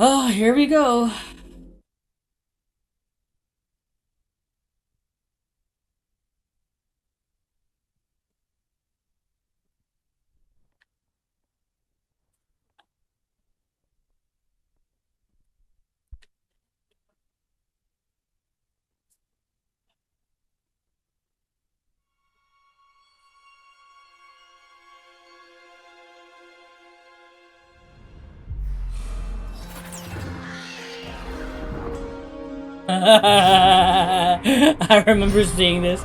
Oh, here we go. I remember seeing this,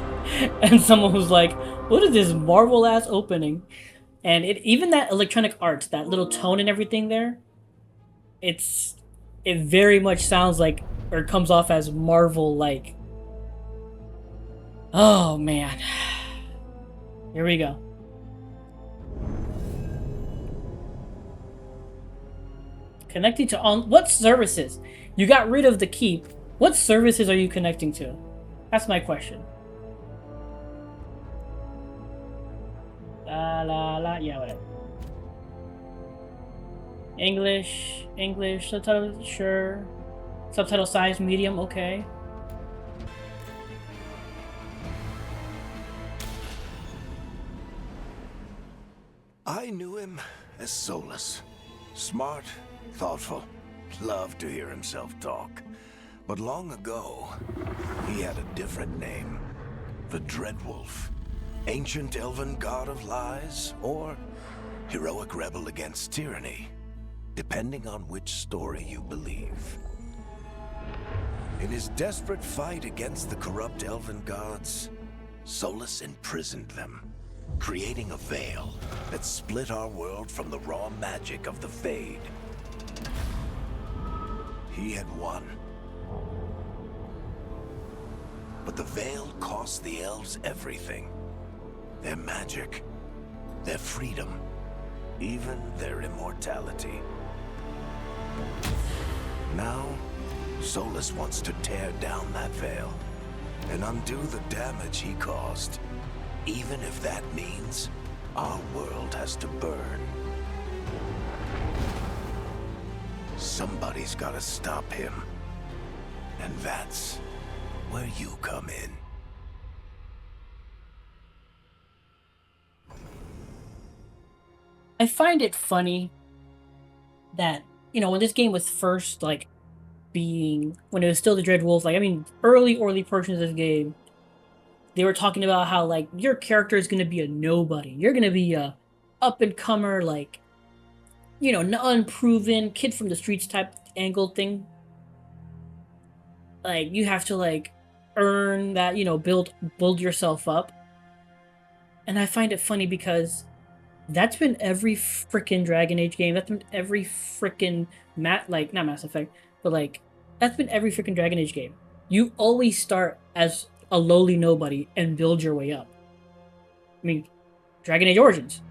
and someone was like, "What is this Marvel ass opening?" And it even that electronic art, that little tone and everything there, it's it very much sounds like or comes off as Marvel like. Oh man, here we go. Connecting to on what services? You got rid of the keep. What services are you connecting to? That's my question. La la la. Yeah, whatever. English, subtitle, sure. Subtitle size, medium, okay. I knew him as Solus. Smart, thoughtful, loved to hear himself talk. But long ago, he had a different name. The Dreadwolf. Ancient elven god of lies, or heroic rebel against tyranny, depending on which story you believe. In his desperate fight against the corrupt elven gods, Solus imprisoned them, creating a veil that split our world from the raw magic of the Fade. He had won. But the veil cost the elves everything. Their magic, their freedom, even their immortality. Now, Solus wants to tear down that veil and undo the damage he caused, even if that means our world has to burn. Somebody's gotta stop him, and that's where you come in. I find it funny that, when this game was first like being when it was still the Dreadwolf, like I mean early portions of this game, they were talking about how like your character is gonna be a nobody. You're gonna be a up and comer, like, unproven kid from the streets type angle thing. Like you have to like earn that, build yourself up. And I find it funny because that's been every freaking Dragon Age game. That's been every freaking like not Mass Effect, but like that's been every freaking Dragon Age game. You always start as a lowly nobody and build your way up. I mean, Dragon Age Origins.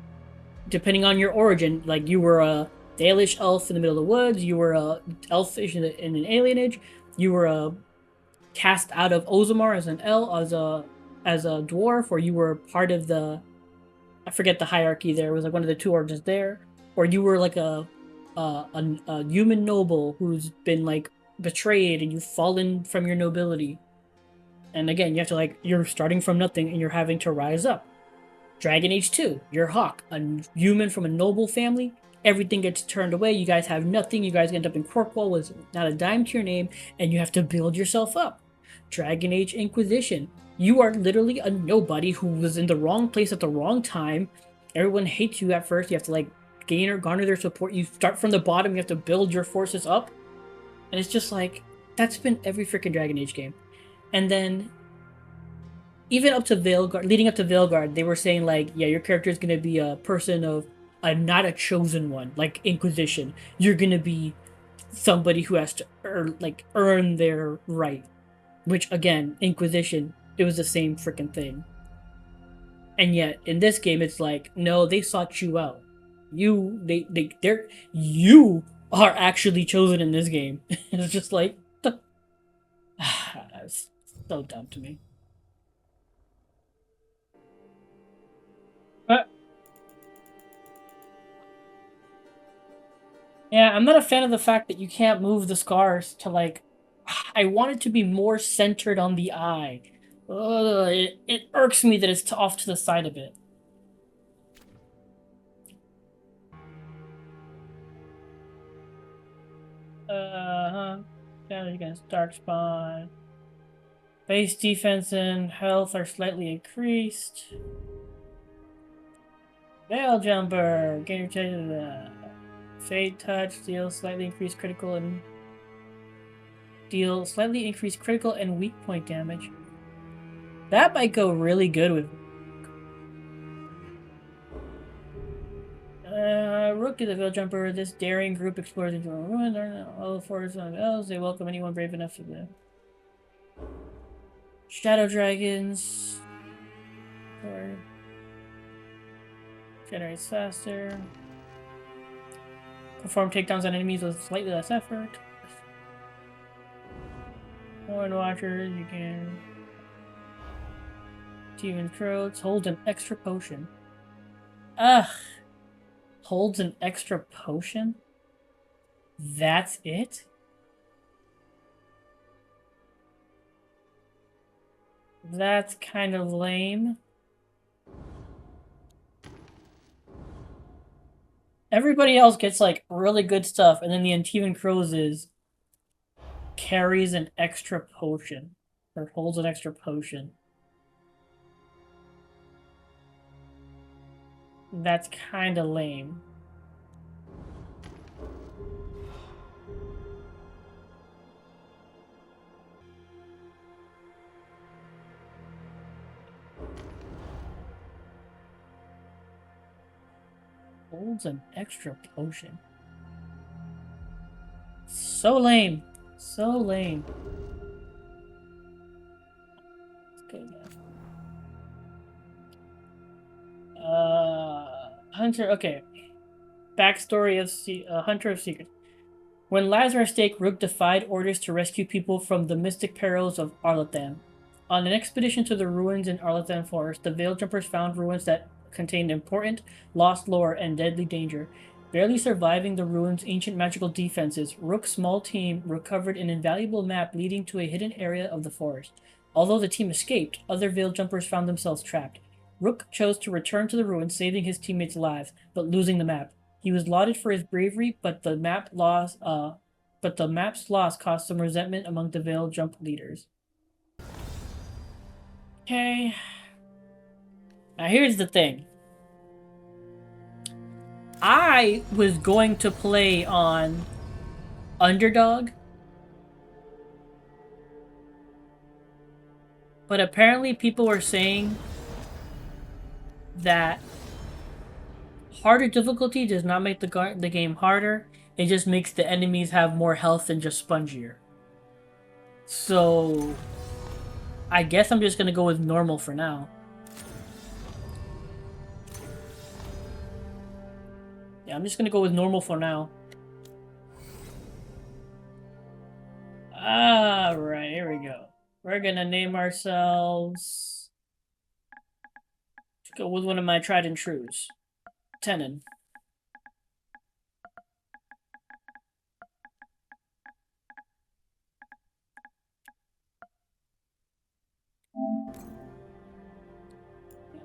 Depending on your origin, like you were a Dalish elf in the middle of the woods, you were a elfish in an alien age, you were a cast out of Ozamar as an elf, as a dwarf, or you were part of the, I forget the hierarchy there. It was like one of the two origins there, or you were like a human noble who's been like betrayed and you've fallen from your nobility. And again, you have to like you're starting from nothing and you're having to rise up. Dragon Age 2, you're Hawk, a human from a noble family. Everything gets turned away. You guys have nothing. You guys end up in Corkwall with not a dime to your name, and you have to build yourself up. Dragon Age Inquisition, you are literally a nobody who was in the wrong place at the wrong time. Everyone hates you at first. You have to like gain or garner their support. You start from the bottom. You have to build your forces up, and it's just like that's been every freaking Dragon Age game. And then even up to Veilguard, leading up to Veilguard, they were saying like, yeah, your character is gonna be a person of not a chosen one, like Inquisition. You're gonna be somebody who has to earn their right. Which again, Inquisition, it was the same freaking thing. And yet in this game, it's like, no, they sought you out. They're you are actually chosen in this game. It's just like, it's so dumb to me. But Yeah, I'm not a fan of the fact that you can't move the scars to, like... I want it to be more centered on the eye. It irks me that it's off to the side a bit. Damage against Darkspawn. Base defense and health are slightly increased. Veil Jumper! Gain your Fade Touch, deal slightly increased critical and weak point damage. That might go really good with Rook is a Veil Jumper. This daring group explores into a ruin. All the forests on elves. They welcome anyone brave enough to them. Shadow Dragons. Generates faster. Perform takedowns on enemies with slightly less effort. Horn Watchers, you can... Demon Throats. Holds an extra potion. Ugh. Holds an extra potion? That's it? That's kind of lame. Everybody else gets, like, really good stuff, and then the Antivan Crows carries an extra potion. Or holds an extra potion. That's kind of lame. Holds an extra potion. So lame. So lame. Let's go again. Hunter, okay. Backstory of Hunter of Secrets. When Lazarus Stake, Rook defied orders to rescue people from the mystic perils of Arlathan. On an expedition to the ruins in Arlathan Forest, the Veil Jumpers found ruins that contained important, lost lore and deadly danger. Barely surviving the ruins' ancient magical defenses, Rook's small team recovered an invaluable map leading to a hidden area of the forest. Although the team escaped, other Veil Jumpers found themselves trapped. Rook chose to return to the ruins, saving his teammates' lives, but losing the map. He was lauded for his bravery, but the map's loss caused some resentment among the Veil Jump leaders. Okay. Now here's the thing. I was going to play on Underdog, but apparently people were saying that harder difficulty does not make the game harder. It just makes the enemies have more health and just spongier. So I guess I'm just gonna go with normal for now. Yeah, I'm just gonna go with normal for now. Alright, here we go. We're gonna name ourselves... Let's go with one of my tried and trues. Tenon.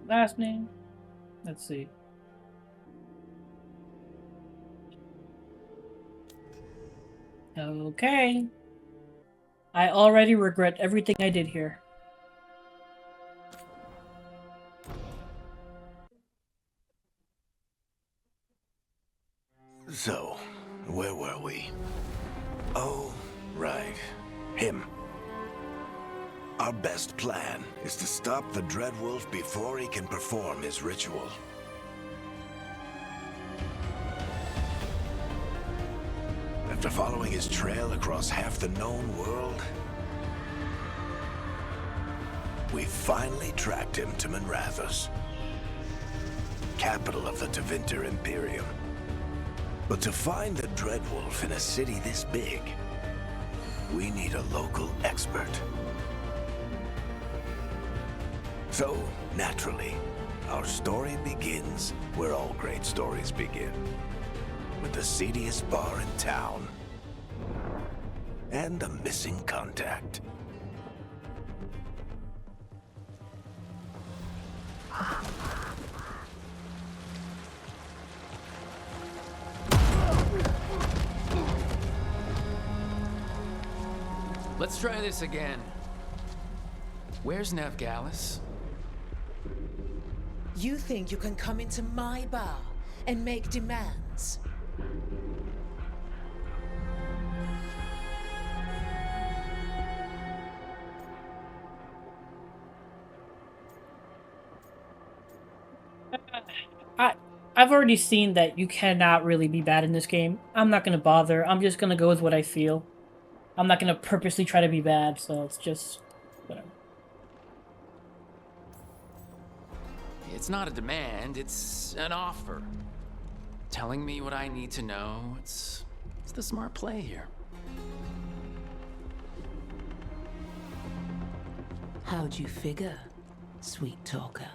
Last name. Let's see. Okay. I already regret everything I did here. So, where were we? Oh, right. Him. Our best plan is to stop the Dreadwolf before he can perform his ritual. After following his trail across half the known world, we finally tracked him to Minrathous, capital of the Tevinter Imperium. But to find the Dreadwolf in a city this big, we need a local expert. So, naturally, our story begins where all great stories begin. with the seediest bar in town. And a missing contact. Let's try this again. Where's Veilguard? You think you can come into my bar and make demands? I've already seen that you cannot really be bad in this game. I'm not gonna bother. I'm just gonna go with what I feel. I'm not gonna purposely try to be bad, so it's just whatever. It's not a demand, it's an offer. Telling me what I need to know, it's the smart play here. How'd you figure, sweet talker?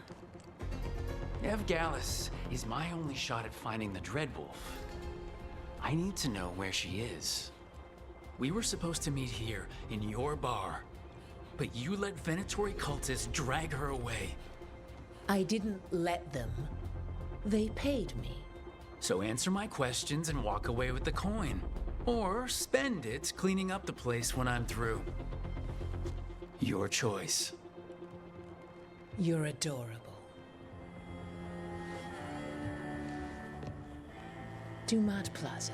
Veilguard is my only shot at finding the Dreadwolf. I need to know where she is. We were supposed to meet here, in your bar. But you let Venatori cultists drag her away. I didn't let them. They paid me. So answer my questions and walk away with the coin. Or spend it cleaning up the place when I'm through. Your choice. You're adorable. Dumad Plaza.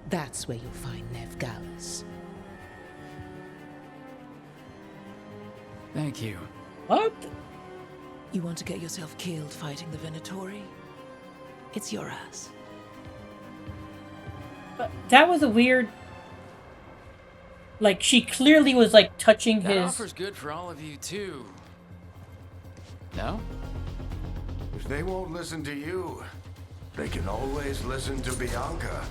That's where you'll find Veilguard. Thank you. What? You want to get yourself killed fighting the Venatori? It's your ass. But that was a weird... Like, she clearly was, like, touching That his... offer's good for all of you, too. No? If they won't listen to you, they can always listen to Bianca.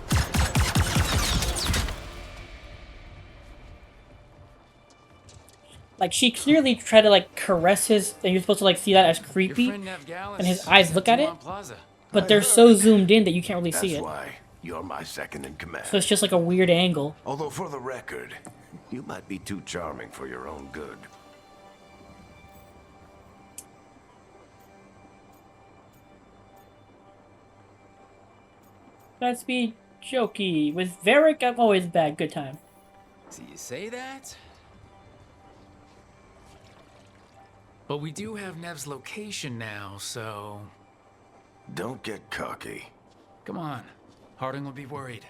Like, she clearly tried to, like, caress his... And you're supposed to, like, see that as creepy. Your friend Veilguard And his eyes look at it. Plaza. But they're so zoomed in that you can't really see That's it. why you're my second in command. So it's just, like, a weird angle. Although for the record, you might be too charming for your own good. Let's be jokey. With Varric, I'm always bad. Good time. So you say that? But we do have Nev's location now, so... Don't get cocky. Come on. Harding will be worried.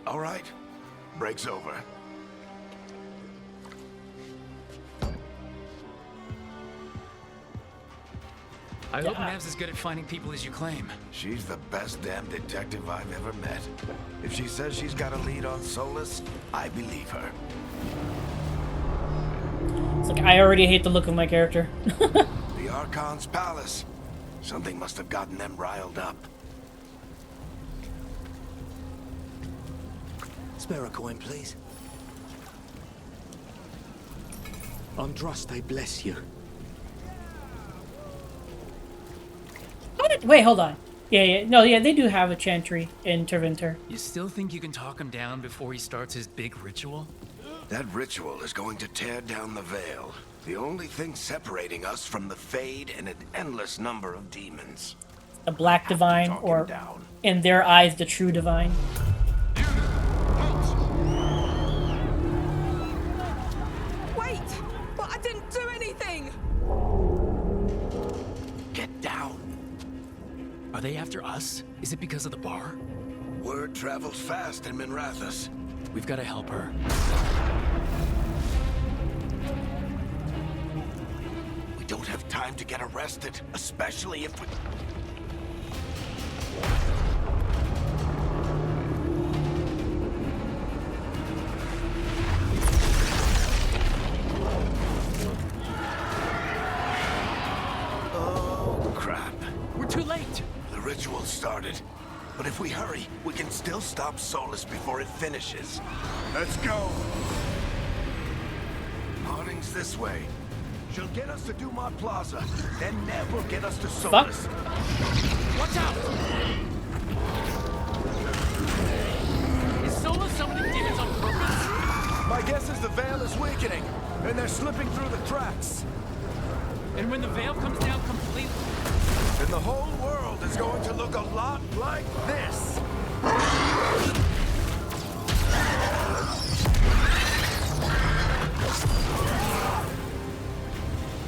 All right, break's over. I hope Nev's as good at finding people as you claim. She's the best damn detective I've ever met. If she says she's got a lead on Solus, I believe her. It's like, I already hate the look of my character. The Archon's palace. Something must have gotten them riled up. Spare a coin, please. Andraste bless you. Wait, hold on. Yeah, no, they do have a chantry in Tervinter. You still think you can talk him down before he starts his big ritual? That ritual is going to tear down the veil. The only thing separating us from the Fade and an endless number of demons. The Black Divine, Talk him or down. in their eyes, the True Divine. Wait! But I didn't do anything! Get down. Are they after us? Is it because of the bar? Word travels fast in Minrathous. We've got to help her. We don't have time to get arrested, especially if we... Oh, crap. We're too late! The ritual started. But if we hurry, we can still stop Solus before it finishes. Let's go! Harding's this way. She'll get us to Dumont Plaza, then Nev will get us to Solus. Watch out! Veil is weakening, and they're slipping through the cracks. And when the veil comes down completely... And the whole world is going to look a lot like this.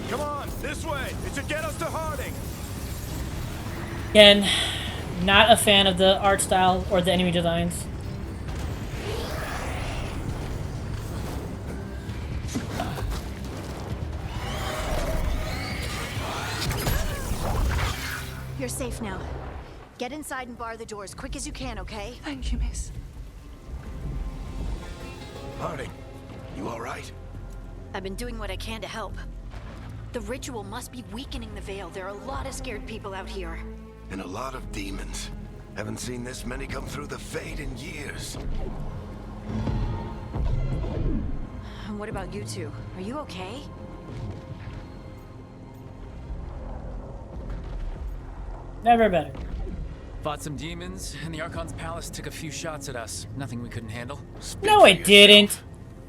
Come on, this way. It should get us to Harding. Again, not a fan of the art style or the enemy designs. You're safe now. Get inside and bar the doors quick as you can, okay? Thank you, miss. Harding, you all right? I've been doing what I can to help. The ritual must be weakening the Veil. There are a lot of scared people out here. And a lot of demons. Haven't seen this many come through the Fade in years. And what about you two? Are you okay? Never better. Fought some demons, and the Archon's palace took a few shots at us. Nothing we couldn't handle. No, it didn't.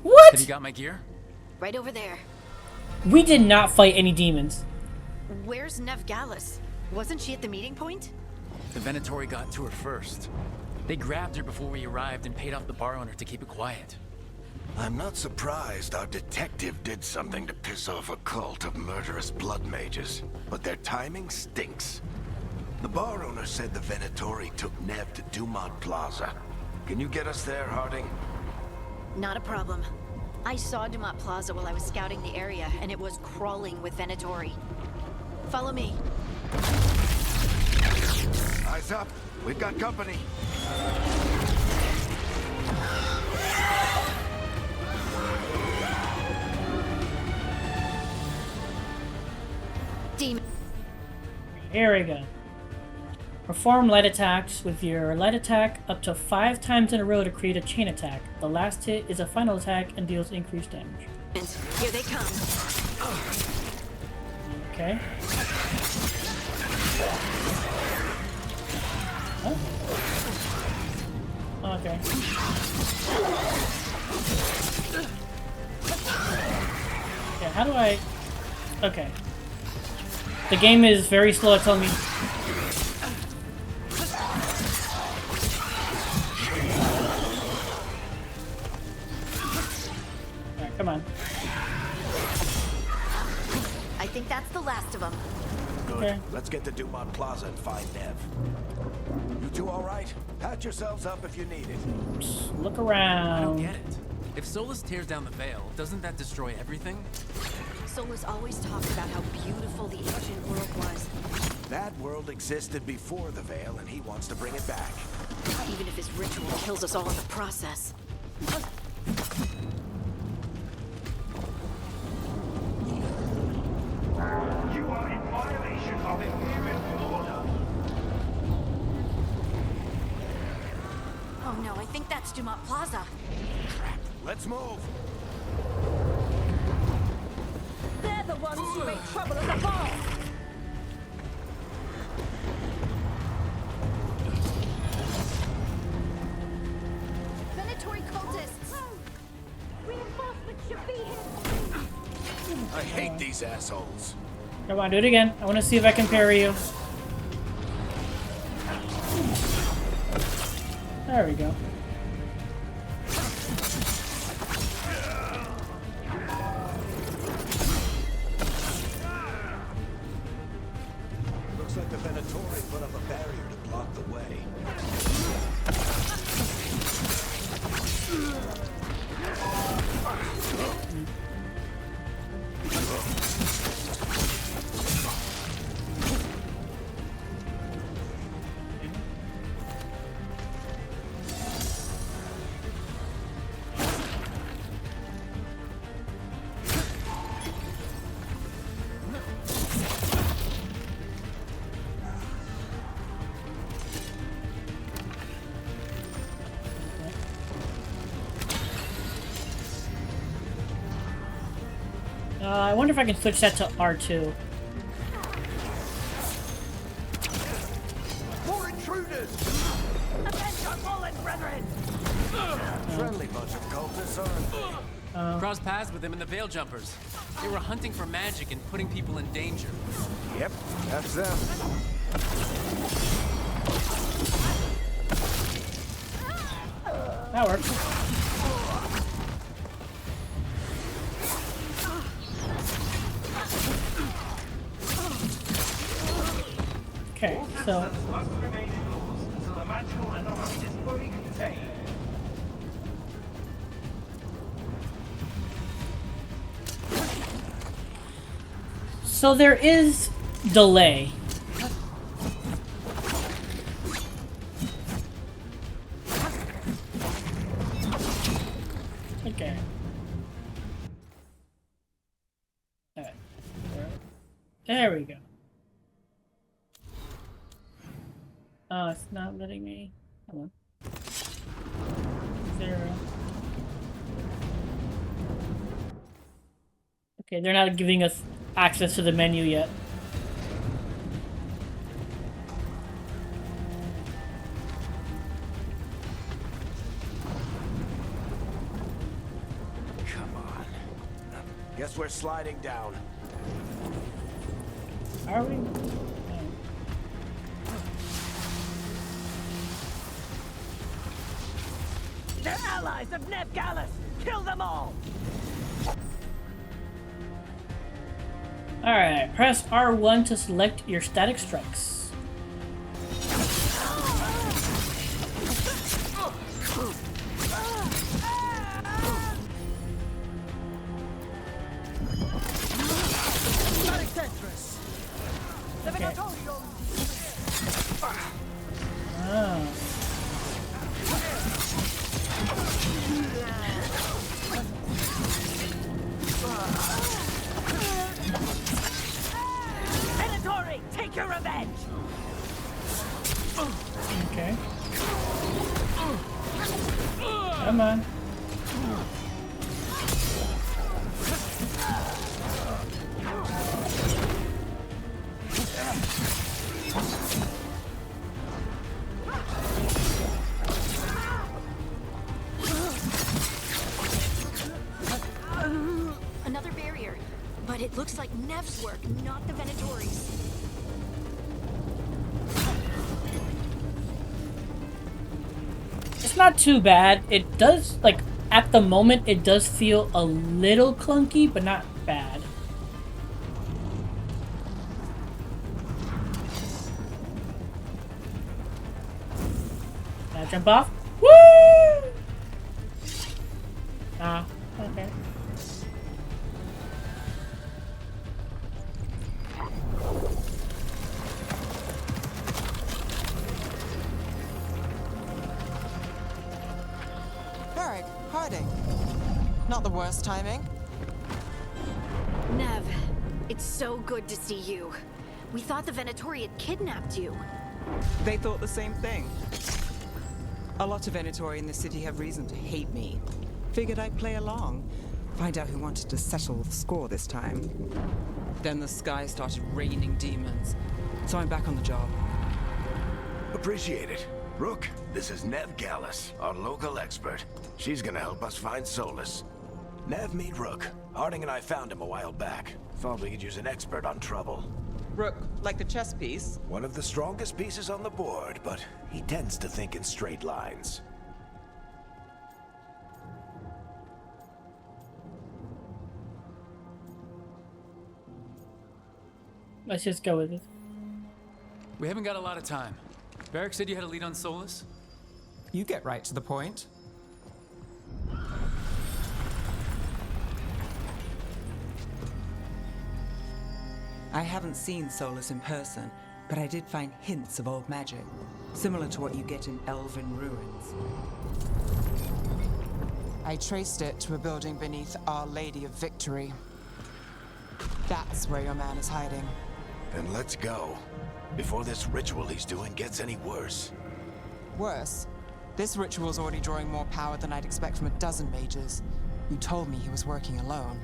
What? Have you got my gear? Right over there. We did not fight any demons. Where's Nev Gallus? Wasn't she at the meeting point? The Venatori got to her first. They grabbed her before we arrived and paid off the bar owner to keep it quiet. I'm not surprised our detective did something to piss off a cult of murderous blood mages, but their timing stinks. The bar owner said the Venatori took Nev to Dumont Plaza. Can you get us there, Harding? Not a problem. I saw Dumont Plaza while I was scouting the area, and it was crawling with Venatori. Follow me. Eyes up. We've got company. Demon. Here we go. Perform light attacks with your light attack up to 5 times in a row to create a chain attack. The last hit is a final attack and deals increased damage. Here they come. Okay. Oh. Okay. Okay, how do I... Okay. The game is very slow at telling me... Alright, come on. I think that's the last of them. Good. Okay. Let's get to Dumont Plaza and find Nev. You two all right? Pat yourselves up if you need it. Just look I don't around. get it. If Solus tears down the veil, doesn't that destroy everything? Solus always talked about how beautiful the ancient world was. That world existed before the Veil, and he wants to bring it back. Even if his ritual kills us all in the process. You are in violation of Imperial order. Oh no, I think that's Dumont Plaza. Crap. Let's move. They're the ones who made trouble at the bar. Venatori cultists! Reinforcements should be here. I hate these assholes. Come on, do it again. I want to see if I can parry you. There we go. Looks like the Venatori put up a barrier to block the way. I wonder if I can switch that to R2. More intruders! Avenge our fallen brethren! Friendly bunch of cultists, aren't they? Crossed paths with them in the Veil Jumpers. They were hunting for magic and putting people in danger. Yep, that's them. That works. Okay, so Must remain indoors until the magical anomaly is fully contained. so there is delay. Okay. All right. There we go. Oh, it's not letting me. Come on. 0. Okay, they're not giving us access to the menu yet. Come on. Guess we're sliding down. Are we? They're allies of Nev Gallus! Kill them all! Alright, press R1 to select your static strikes. Static Centrus! Okay. Oh. Venatori, take your revenge! Okay. Come on. Another barrier. But it looks like Nev's work, not the Venatori's. It's not too bad. It does, like, at the moment, it does feel a little clunky, but not bad. Now jump off. Woo! Ah, okay. Varric, Harding. Not the worst timing. Nev, it's so good to see you. We thought the Venatori had kidnapped you. They thought the same thing. A lot of Venatori in the city have reason to hate me. Figured I'd play along. Find out who wanted to settle the score this time. Then the sky started raining demons. So I'm back on the job. Appreciate it. Rook, this is Nev Gallus, our local expert. She's gonna help us find Solus. Nev, meet Rook. Harding and I found him a while back. Thought we could use an expert on trouble. Rook, like the chess piece? One of the strongest pieces on the board, but he tends to think in straight lines. Let's just go with it. We haven't got a lot of time. Varric said you had a lead on Solus? You get right to the point. I haven't seen Solus in person, but I did find hints of old magic, similar to what you get in elven ruins. I traced it to a building beneath Our Lady of Victory. That's where your man is hiding. Then let's go. Before this ritual he's doing gets any worse. Worse, this ritual's already drawing more power than I'd expect from a dozen mages. You told me he was working alone.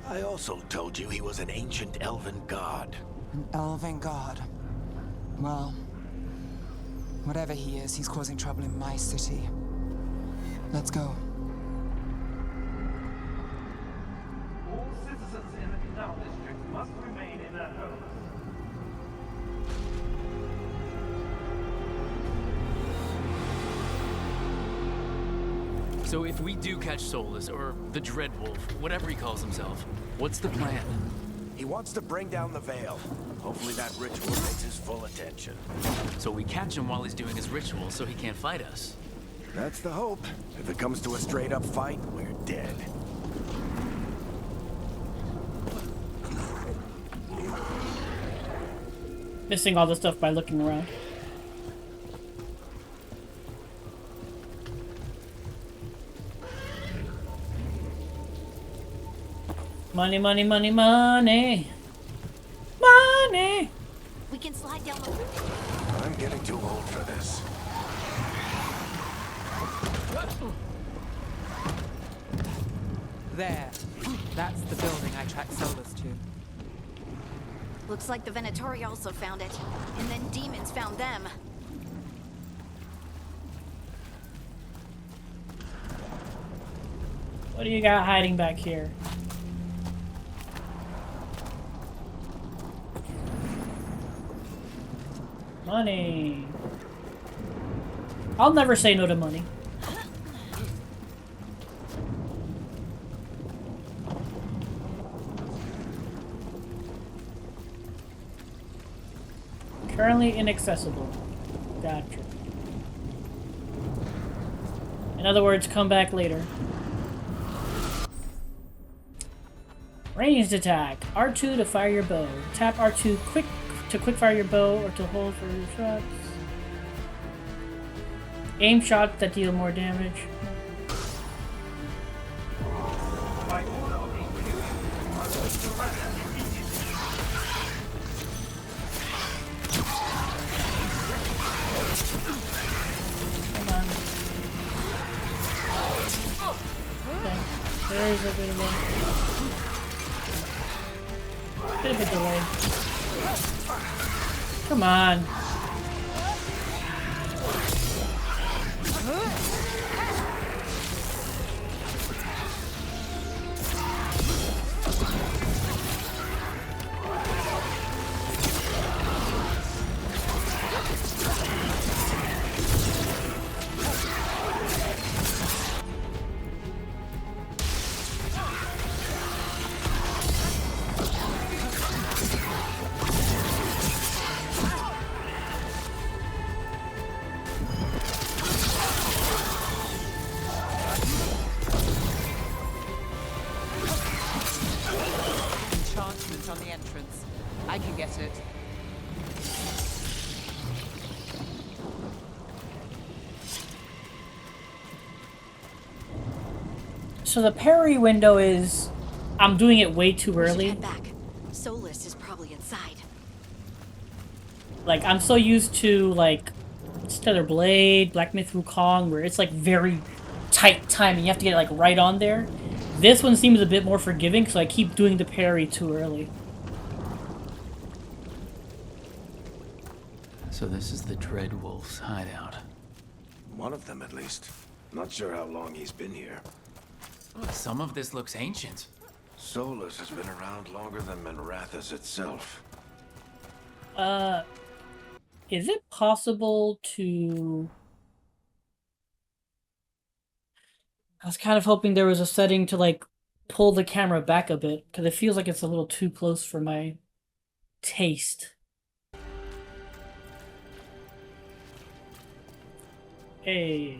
I also told you he was an ancient elven god. An elven god. Well, whatever he is, he's causing trouble in my city. Let's go. So if we do catch Solus, or the Dreadwolf, whatever he calls himself, what's the plan? He wants to bring down the Veil. Hopefully that ritual gets his full attention. So we catch him while he's doing his ritual so he can't fight us. That's the hope. If it comes to a straight-up fight, we're dead. Missing all the stuff by looking around. Money, money, money, money. Money! We can slide down the... I'm getting too old for this. There. That's the building I tracked Solus to. Looks like the Venatori also found it. And then demons found them. What do you got hiding back here? Money. I'll never say no to money. Currently inaccessible. Gotcha. In other words, come back later. Ranged attack. R2 to fire your bow. Tap R2 quick to quick fire your bow or to hold for your shots. Aim shots that deal more damage. By order of the Inquisition, Come on. Okay. There's a bit of a delay. Come on. Enchantment on the entrance. I can get it. So the parry window is... I'm doing it way too We should early. head back. Solus is probably inside. Like, I'm so used to, like, Stellar Blade, Black Myth Wukong, where it's, like, very tight timing. You have to get, like, right on there. This one seems a bit more forgiving, so I keep doing the parry too early. So this is the Dreadwolf's hideout. One of them, at least. Not sure how long he's been here. Some of this looks ancient. Solus has been around longer than Minrathous itself. Is it possible to... I was kind of hoping there was a setting to, like, pull the camera back a bit, because it feels like it's a little too close for my taste. Hey.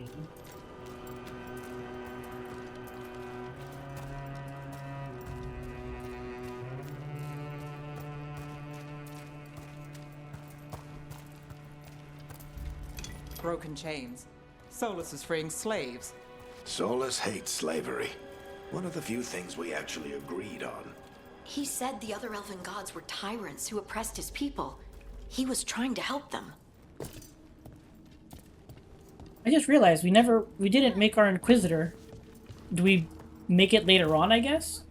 Broken chains. Solus is freeing slaves. Solus hates slavery. One of the few things we actually agreed on. He said the other elven gods were tyrants who oppressed his people. He was trying to help them. I just realized we didn't make our Inquisitor. Do we make it later on, I guess?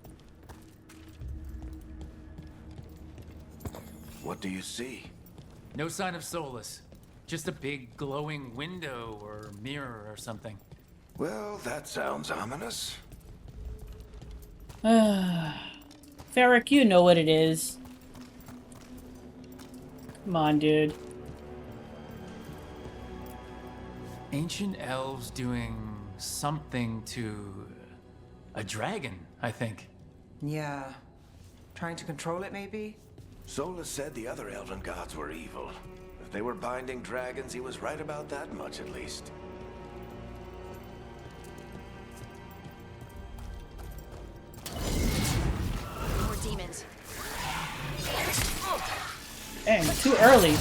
What do you see? No sign of Solus. Just a big glowing window or mirror or something. Well, that sounds ominous. Ferric, you know what it is. Come on, dude. Ancient elves doing something to a dragon, I think. Yeah. Trying to control it, maybe? Solus said the other elven gods were evil. If they were binding dragons, he was right about that much at least. More demons. Dang, too early.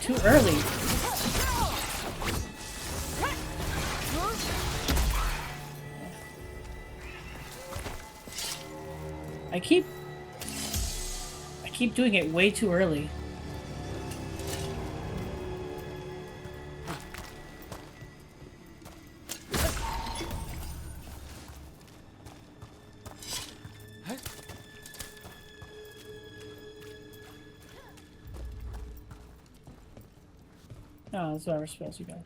Too early. I keep doing it way too early. Oh, that's whatever spells you got.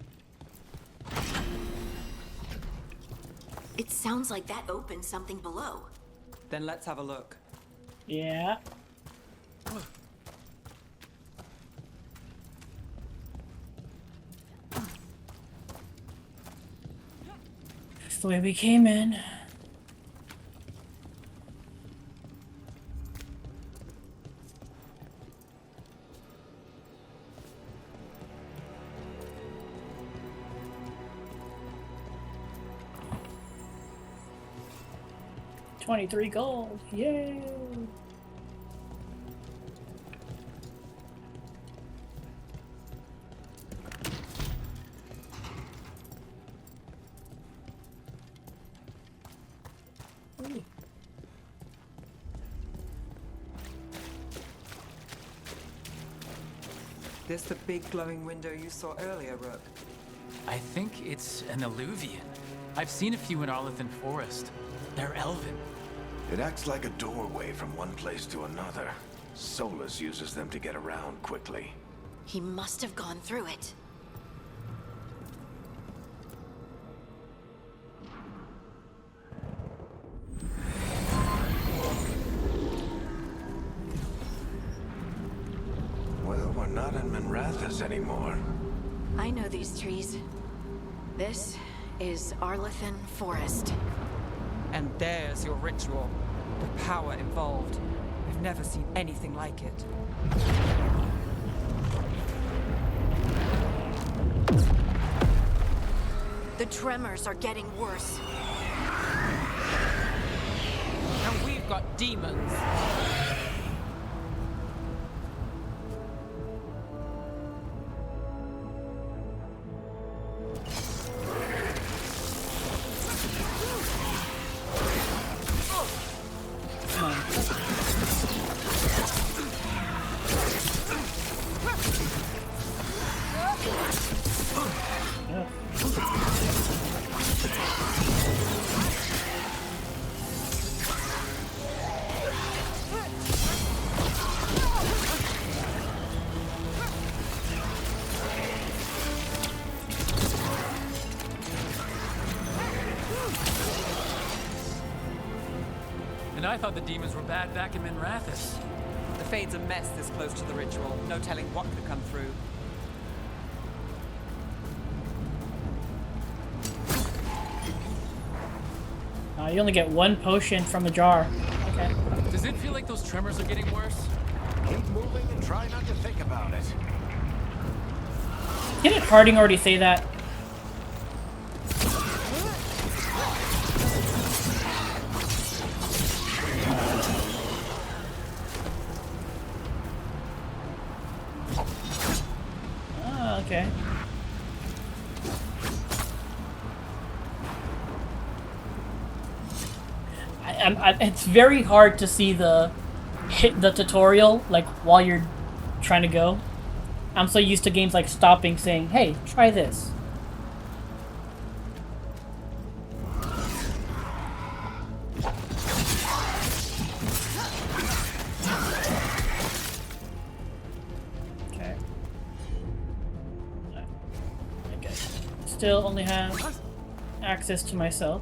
It sounds like that opened something below. Then let's have a look. Yeah. That's the way we came in. $23 gold. Yay! This the big glowing window you saw earlier, Rook? I think it's an alluvian. I've seen a few in Arlithan Forest. They're elven. It acts like a doorway from one place to another. Solus uses them to get around quickly. He must have gone through it. Well, we're not in Minrathous anymore. I know these trees. This is Arlithan Forest. And there's your ritual. The power involved. I've never seen anything like it. The tremors are getting worse. And we've got demons. And I thought the demons were bad back in Minrathous. The Fade's a mess this close to the ritual. No telling what could come through. You only get one potion from a jar. Okay. Does it feel like those tremors are getting worse? Keep moving and try not to think about it. Didn't Harding already say that? Oh, okay. It's very hard to see the tutorial like while you're trying to go. I'm so used to games like stopping, saying, "Hey, try this." Okay. still only have access to myself.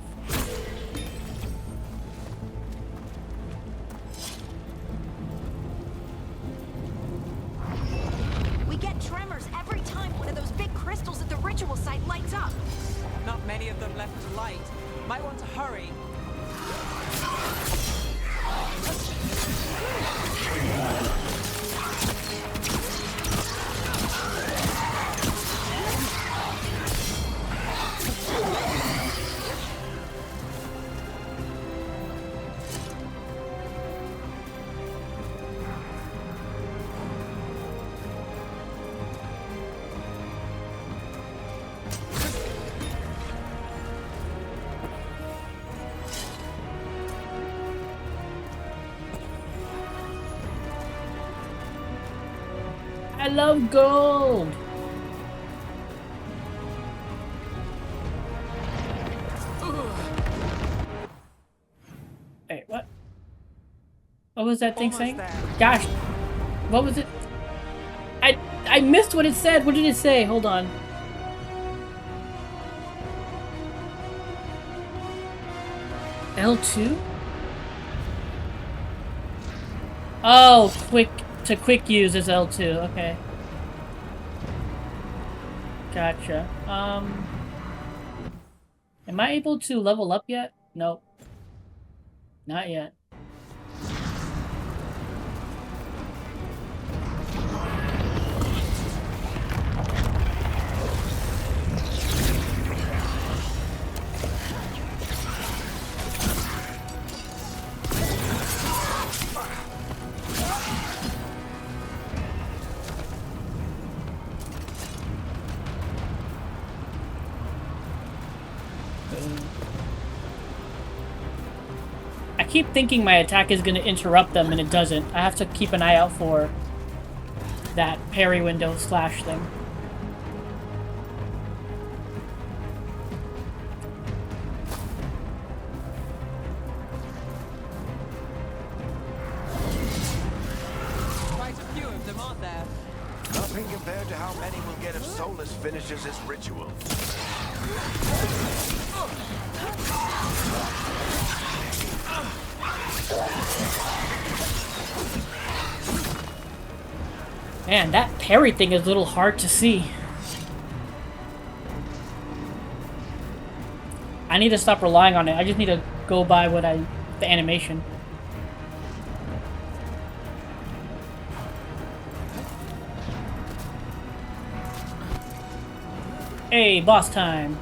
We get tremors every time one of those big crystals at the ritual site lights up. Not many of them left to light. Might want to hurry. I love gold! Wait, what? What was that thing Almost saying? there. Gosh, what was it? I missed what it said. What did it say? Hold on. L2? Oh, quick use is L2. Okay. Gotcha. Am I able to level up yet? Nope. Not yet. I keep thinking my attack is going to interrupt them, and it doesn't. I have to keep an eye out for that parry window slash thing. Quite a few of them, aren't there? Nothing compared to how many we'll get if Solus finishes his ritual. Man, that parry thing is a little hard to see. I need to stop relying on it. I just need to go by the animation. Hey, boss time.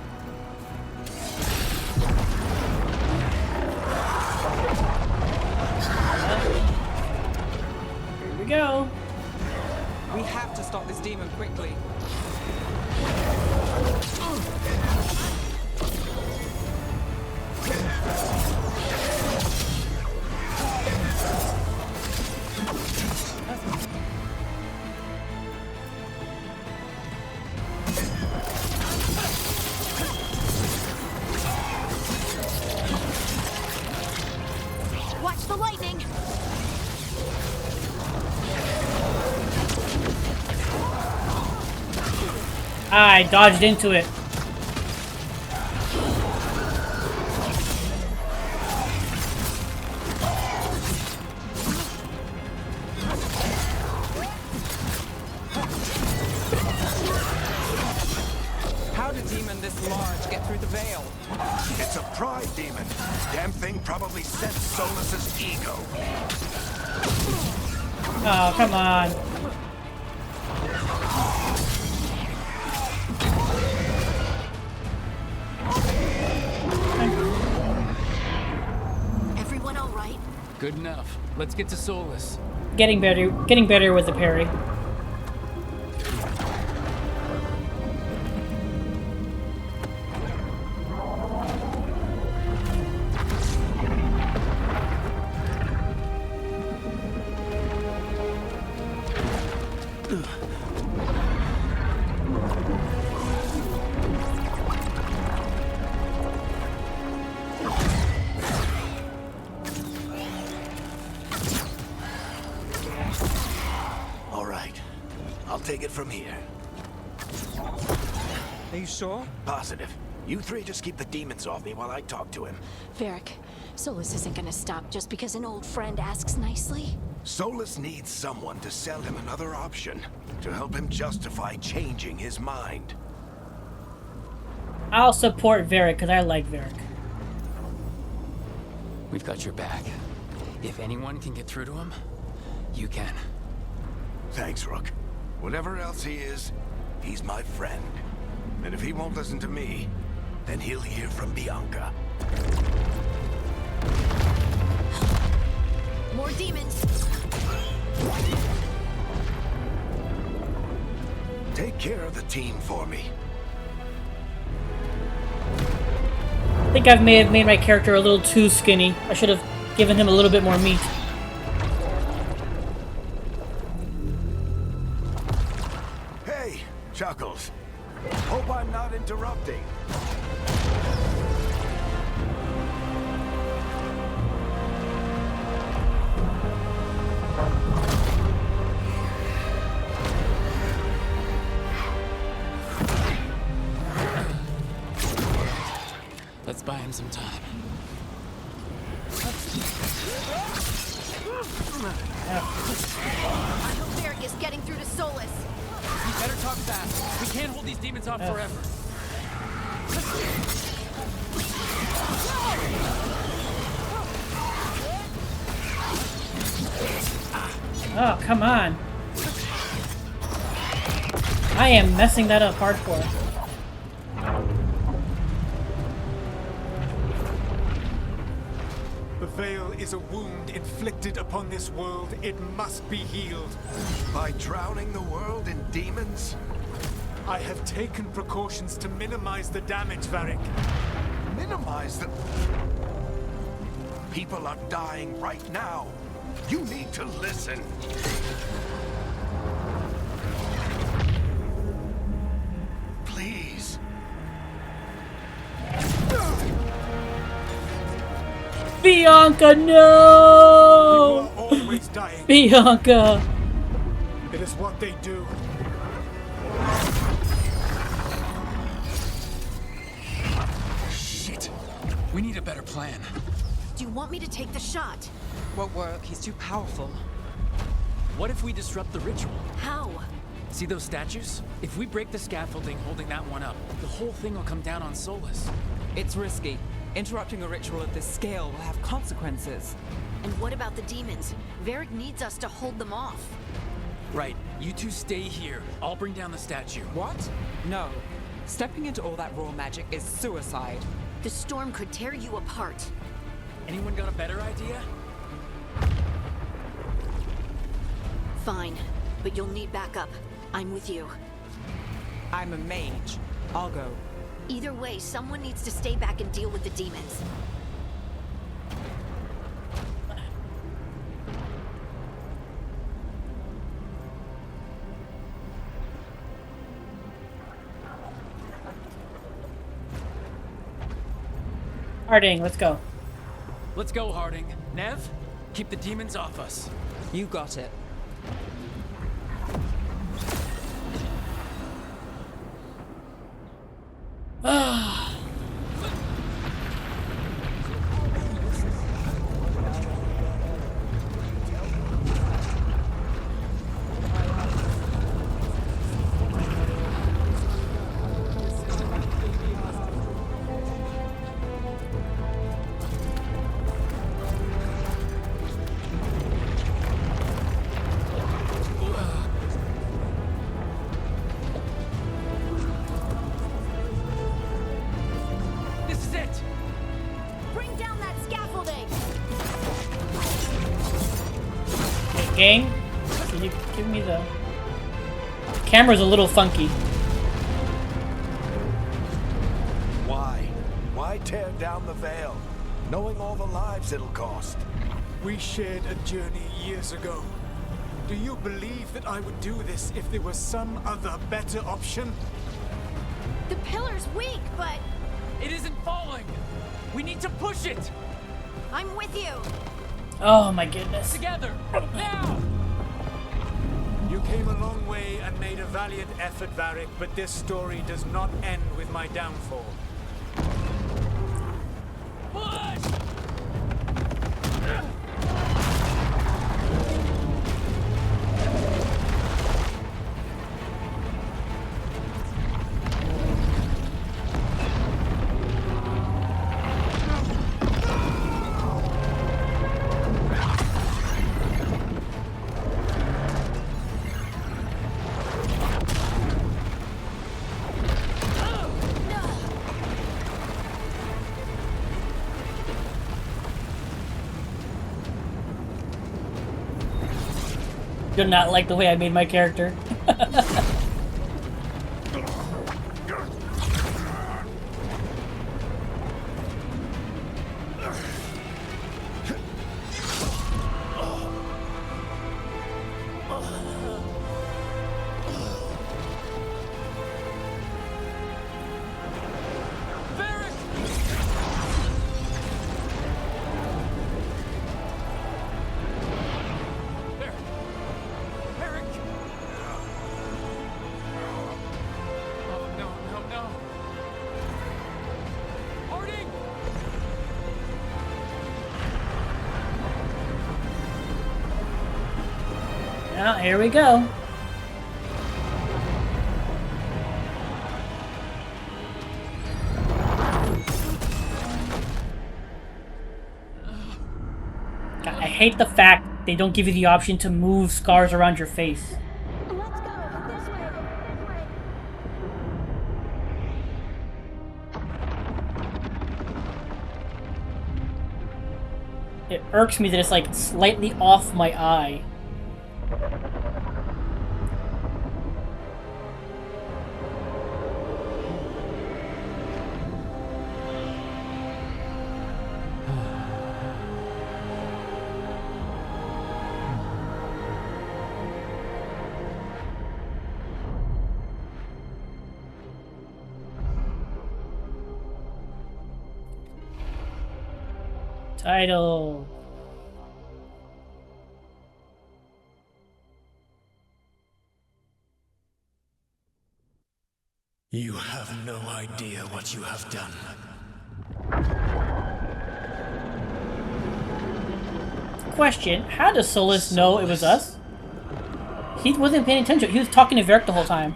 Here we go. We have to stop this demon quickly. Watch the lightning! I dodged into it. How did a demon this large get through the veil? It's a pride demon. Damn thing probably sent Solus's ego. Oh, come on. Everyone all right? Good enough. Let's get to Solus. Getting better with the parry. All right, I'll take it from here. Are you sure? Positive. You three just keep the demons off me while I talk to him. Varric, Solus isn't gonna stop just because an old friend asks nicely. Solus needs someone to sell him another option, to help him justify changing his mind. I'll support Varric because I like Varric. We've got your back. If anyone can get through to him, you can. Thanks, Rook. Whatever else he is, he's my friend. And if he won't listen to me, then he'll hear from Bianca. More demons! Take care of the team for me. I think I may have made my character a little too skinny. I should have given him a little bit more meat. Hey, Chuckles. Hope I'm not interrupting. Let's buy him some time. I hope Varric is getting through to Solus. We better talk fast. We can't hold these demons off forever. Oh, come on. I am messing that up hardcore. The veil is a wound inflicted upon this world. It must be healed. By drowning the world in demons? I have taken precautions to minimize the damage, Varric. Minimize the... People are dying right now. You need to listen. Please. Bianca, no! People are always dying. Bianca! It is what they do. Shit. We need a better plan. Do you want me to take the shot? Won't work. He's too powerful. What if we disrupt the ritual? How? See those statues? If we break the scaffolding holding that one up, the whole thing will come down on Solus. It's risky. Interrupting a ritual of this scale will have consequences. And what about the demons? Varric needs us to hold them off. Right. You two stay here. I'll bring down the statue. What? No. Stepping into all that raw magic is suicide. The storm could tear you apart. Anyone got a better idea? Fine, but you'll need backup. I'm with you. I'm a mage. I'll go. Either way, someone needs to stay back and deal with the demons. Harding, let's go. Let's go, Harding. Nev, keep the demons off us. You got it. This is it! Bring down that scaffolding! Hey, gang, can you give me the... Camera's a little funky. Why? Why tear down the veil, knowing all the lives it'll cost? We shared a journey years ago. Do you believe that I would do this if there was some other better option? The pillar's weak, but It isn't falling! We need to push it! I'm with you. Oh my goodness. Together! Now! You You came a long way and made a valiant effort, Varric, but this story does not end with my downfall. Do not like the way I made my character. Now, here we go. God, I hate the fact they don't give you the option to move scars around your face. Let's go. This way. It irks me that it's like slightly off my eye. Title. You have no idea what you have done. Question, how does Solus know it was us? He wasn't paying attention. He was talking to Varric the whole time.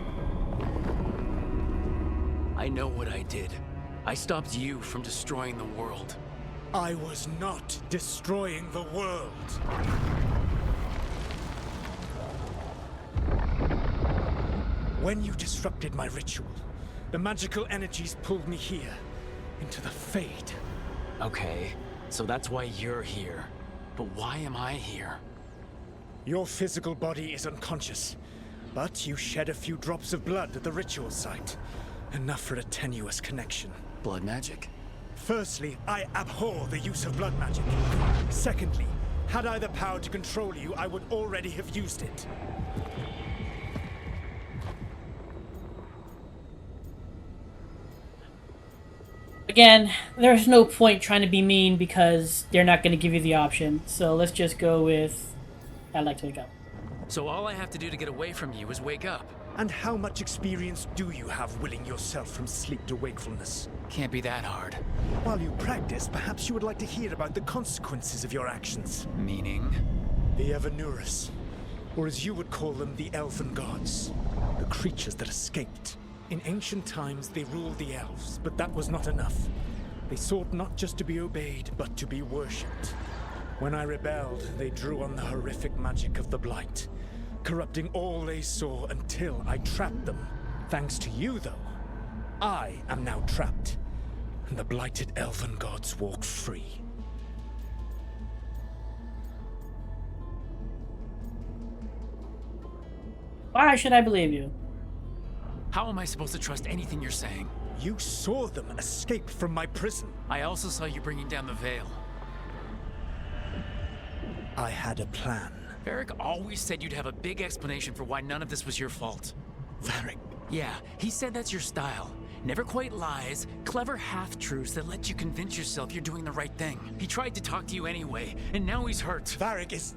I know what I did. I stopped you from destroying the world. I was not destroying the world. When you disrupted my ritual, the magical energies pulled me here, into the Fade. Okay, so that's why you're here. But why am I here? Your physical body is unconscious, but you shed a few drops of blood at the ritual site. Enough for a tenuous connection. Blood magic? Firstly, I abhor the use of blood magic. Secondly, had I the power to control you, I would already have used it. Again, there's no point trying to be mean because they're not going to give you the option. So let's just go with, I'd like to wake up. So all I have to do to get away from you is wake up. And how much experience do you have willing yourself from sleep to wakefulness? Can't be that hard. While you practice, perhaps you would like to hear about the consequences of your actions. Meaning? The Evanurus, or as you would call them, the Elven Gods. The creatures that escaped. In ancient times, they ruled the elves, but that was not enough. They sought not just to be obeyed, but to be worshipped. When I rebelled, they drew on the horrific magic of the Blight, corrupting all they saw until I trapped them. Thanks to you, though, I am now trapped, and the blighted Elven Gods walk free. Why should I believe you? How am I supposed to trust anything you're saying? You saw them escape from my prison. I also saw you bringing down the veil. I had a plan. Varric always said you'd have a big explanation for why none of this was your fault. Varric. Yeah, he said that's your style. Never quite lies, clever half-truths that let you convince yourself you're doing the right thing. He tried to talk to you anyway, and now he's hurt. Varric is...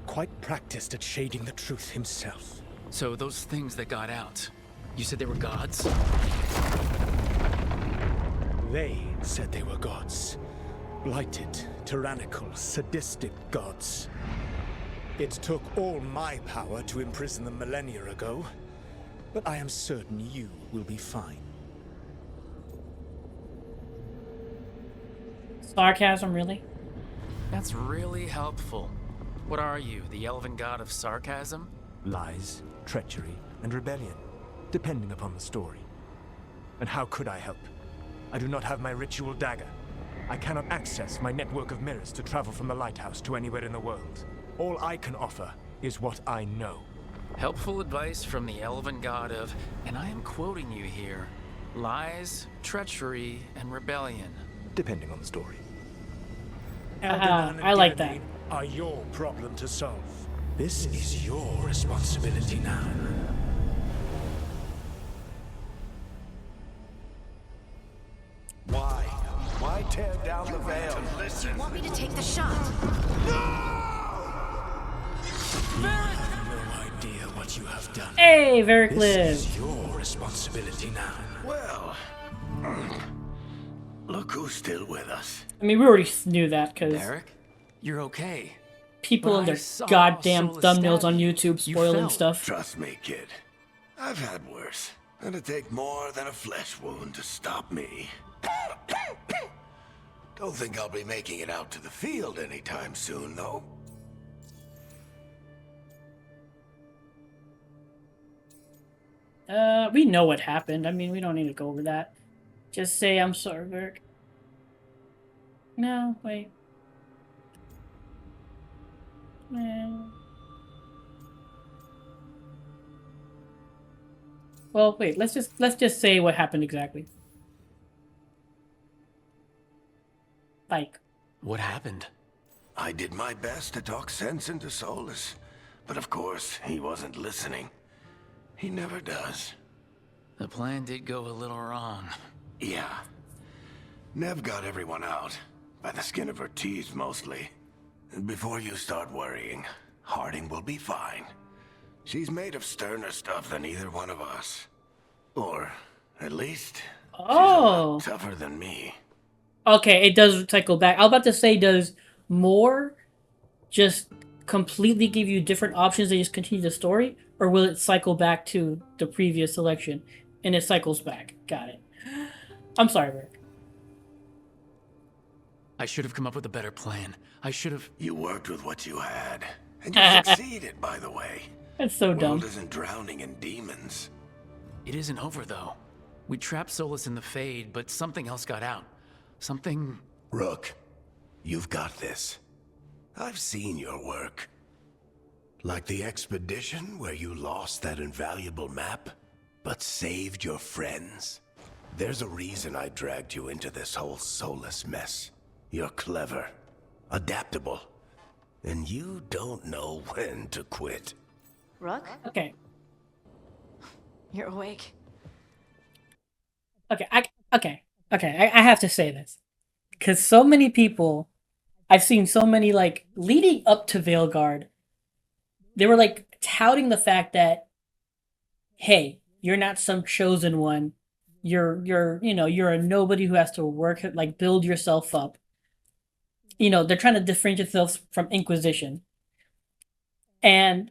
quite practiced at shading the truth himself. So those things that got out, you said they were gods? They said they were gods. Blighted, tyrannical, sadistic gods. It took all my power to imprison them millennia ago, but I am certain you will be fine. Sarcasm, really? That's really helpful. What are you, the elven god of sarcasm? Lies, treachery, and rebellion, depending upon the story. And how could I help? I do not have my ritual dagger. I cannot access my network of mirrors to travel from the lighthouse to anywhere in the world. All I can offer is what I know. Helpful advice from the elven god of, and I am quoting you here, lies, treachery, and rebellion. Depending on the story. I like that. Are your problem to solve. This is your responsibility now. Why tear down the veil? Do you want me to take the shot? You have no idea what you have done. Hey, Varric This lives. is your responsibility now. Well, look who's still with us. I mean, we already knew that because Eric, you're okay. people But and I their saw goddamn Solus thumbnails stab on you. YouTube You spoiling fell. stuff. Trust me, kid. I've had worse. It'd take more than a flesh wound to stop me. Don't think I'll be making it out to the field anytime soon, though. We know what happened. I mean, we don't need to go over that. Just say I'm sorry, Varric. No, wait. Well, wait. Let's just say what happened exactly. Like, What happened? I did my best to talk sense into Solus, but of course, he wasn't listening. He never does. The plan did go a little wrong. Yeah. Nev got everyone out, by the skin of her teeth mostly. And before you start worrying, Harding will be fine. She's made of sterner stuff than either one of us. Or, at least, she's a lot tougher than me. okay, it does cycle back. I was about to say, does more just completely give you different options and just continue the story? Or will it cycle back to the previous selection? And it cycles back. Got it. I'm sorry, Rick. I should have come up with a better plan. I should have... You worked with what you had. And you succeeded, by the way. That's so The dumb. world isn't drowning in demons. It isn't over, though. We trapped Solus in the Fade, but something else got out. Something... Rook, you've got this. I've seen your work. Like the expedition where you lost that invaluable map, but saved your friends. There's a reason I dragged you into this whole Solus mess. You're clever, adaptable, and you don't know when to quit. Rook, Okay. you're awake. Okay. I have to say this. Because so many people, I've seen so many, like, leading up to Veilguard, they were, like, touting the fact that, hey, you're not some chosen one. You're a nobody who has to work, like, build yourself up. You know, they're trying to differentiate themselves from Inquisition. And,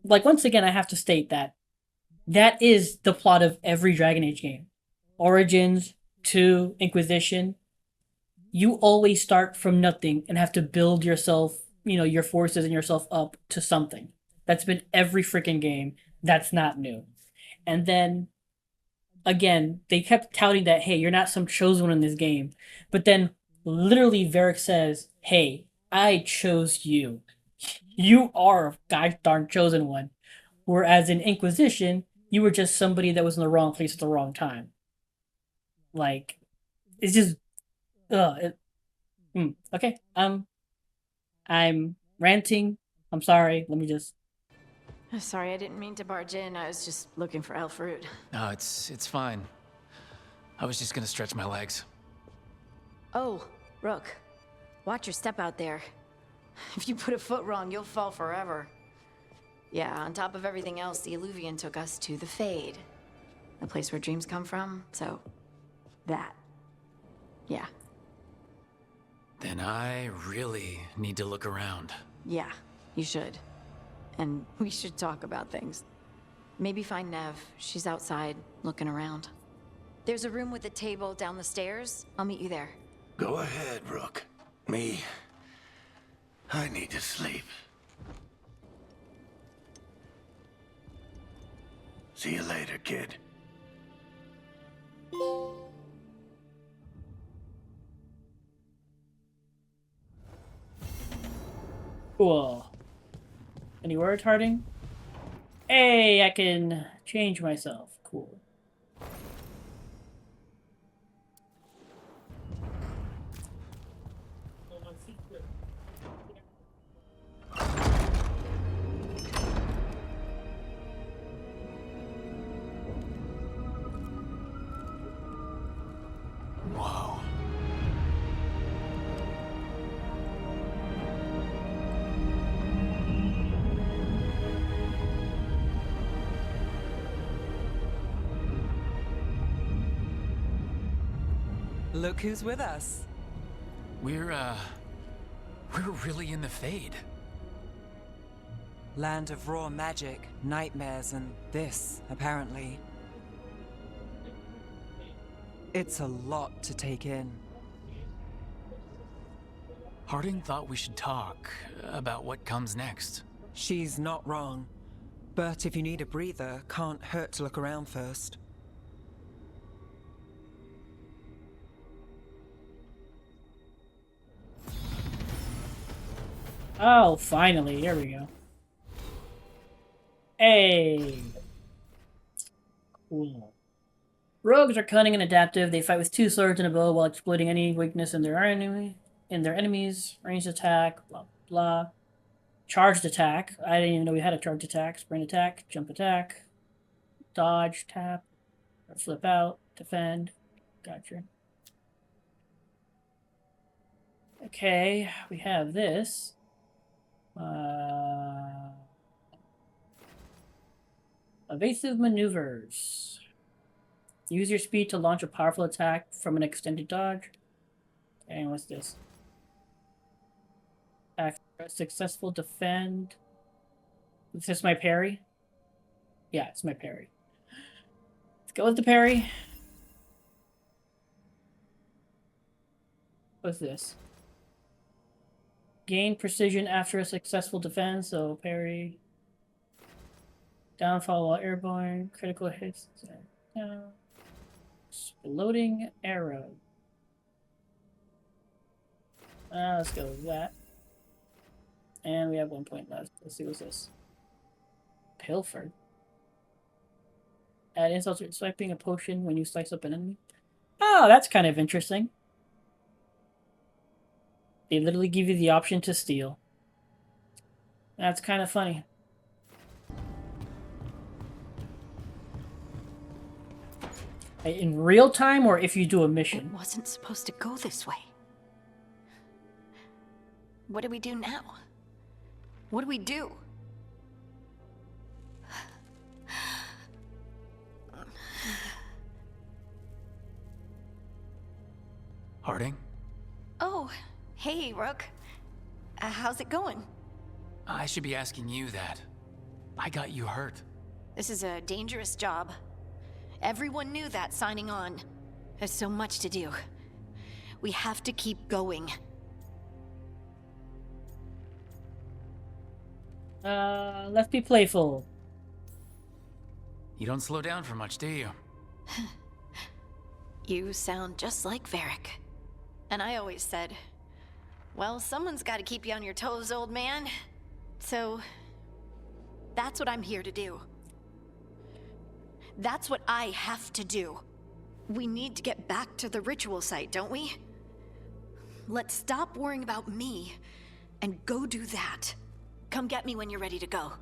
like, once again, I have to state that that is the plot of every Dragon Age game. Origins to Inquisition. You always start from nothing and have to build yourself, your forces and yourself up to something. That's been every freaking game. That's not new. And then, again, they kept touting that, hey, you're not some chosen one in this game. But then, literally, Varric says, hey, I chose you. You are a gosh darn chosen one. Whereas in Inquisition, you were just somebody that was in the wrong place at the wrong time. Like, it's just, okay. I'm ranting. I'm sorry. Let me just. Sorry, I didn't mean to barge in. I was just looking for elf fruit. No, it's fine. I was just gonna stretch my legs. Oh, Rook. Watch your step out there. If you put a foot wrong, you'll fall forever. Yeah, on top of everything else, the Illuvian took us to the Fade. The place where dreams come from, so... that. Yeah. Then I really need to look around. Yeah, you should. And we should talk about things. Maybe find Nev. She's outside, looking around. There's a room with a table down the stairs. I'll meet you there. Go ahead, Rook. Me, I need to sleep. See you later, kid. Cool. Any words, Harding? Hey, I can change myself. Cool. Whoa. Look who's with us. We're really in the Fade. Land of raw magic, nightmares, and this, apparently. It's a lot to take in. Harding thought we should talk about what comes next. She's not wrong. But if you need a breather, can't hurt to look around first. Oh, finally. Here we go. Hey. Cool. Rogues are cunning and adaptive. They fight with 2 swords and a bow while exploiting any weakness in their enemies. Ranged attack, blah, blah. Charged attack. I didn't even know we had a charged attack. Sprint attack, jump attack, dodge, tap, or flip out, defend. Gotcha. Okay, we have this. Evasive maneuvers. Use your speed to launch a powerful attack from an extended dodge. Okay, what's this? Successful defend. Is this my parry? Yeah, it's my parry. Let's go with the parry. What's this? Gain precision after a successful defense, so parry. Downfall while airborne. Critical hits. Down. Exploding arrow. Let's go with that. And we have 1 point left. Let's see what's this. Pilfered. Add insult to swiping a potion when you slice up an enemy. Oh, that's kind of interesting. They literally give you the option to steal. That's kind of funny. In real time or if you do a mission? It wasn't supposed to go this way. What do we do now? What do we do? Harding? Oh, hey, Rook. How's it going? I should be asking you that. I got you hurt. This is a dangerous job. Everyone knew that signing on. There's so much to do. We have to keep going. Let's be playful. You don't slow down for much, do you? You sound just like Varric. And I always said, well, someone's got to keep you on your toes, old man. So, that's what I'm here to do. That's what I have to do. We need to get back to the ritual site, don't we? Let's stop worrying about me and go do that. Come get me when you're ready to go.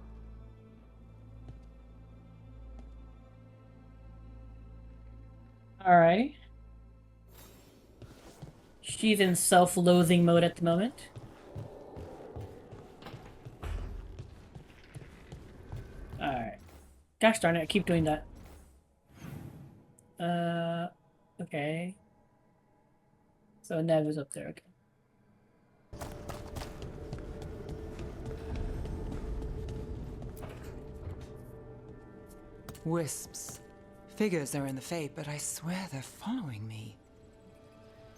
Alrighty. She's in self-loathing mode at the moment. Gosh darn it, I keep doing that. Okay. So Nev is up there, okay. Wisps. Figures are in the Fate, but I swear they're following me.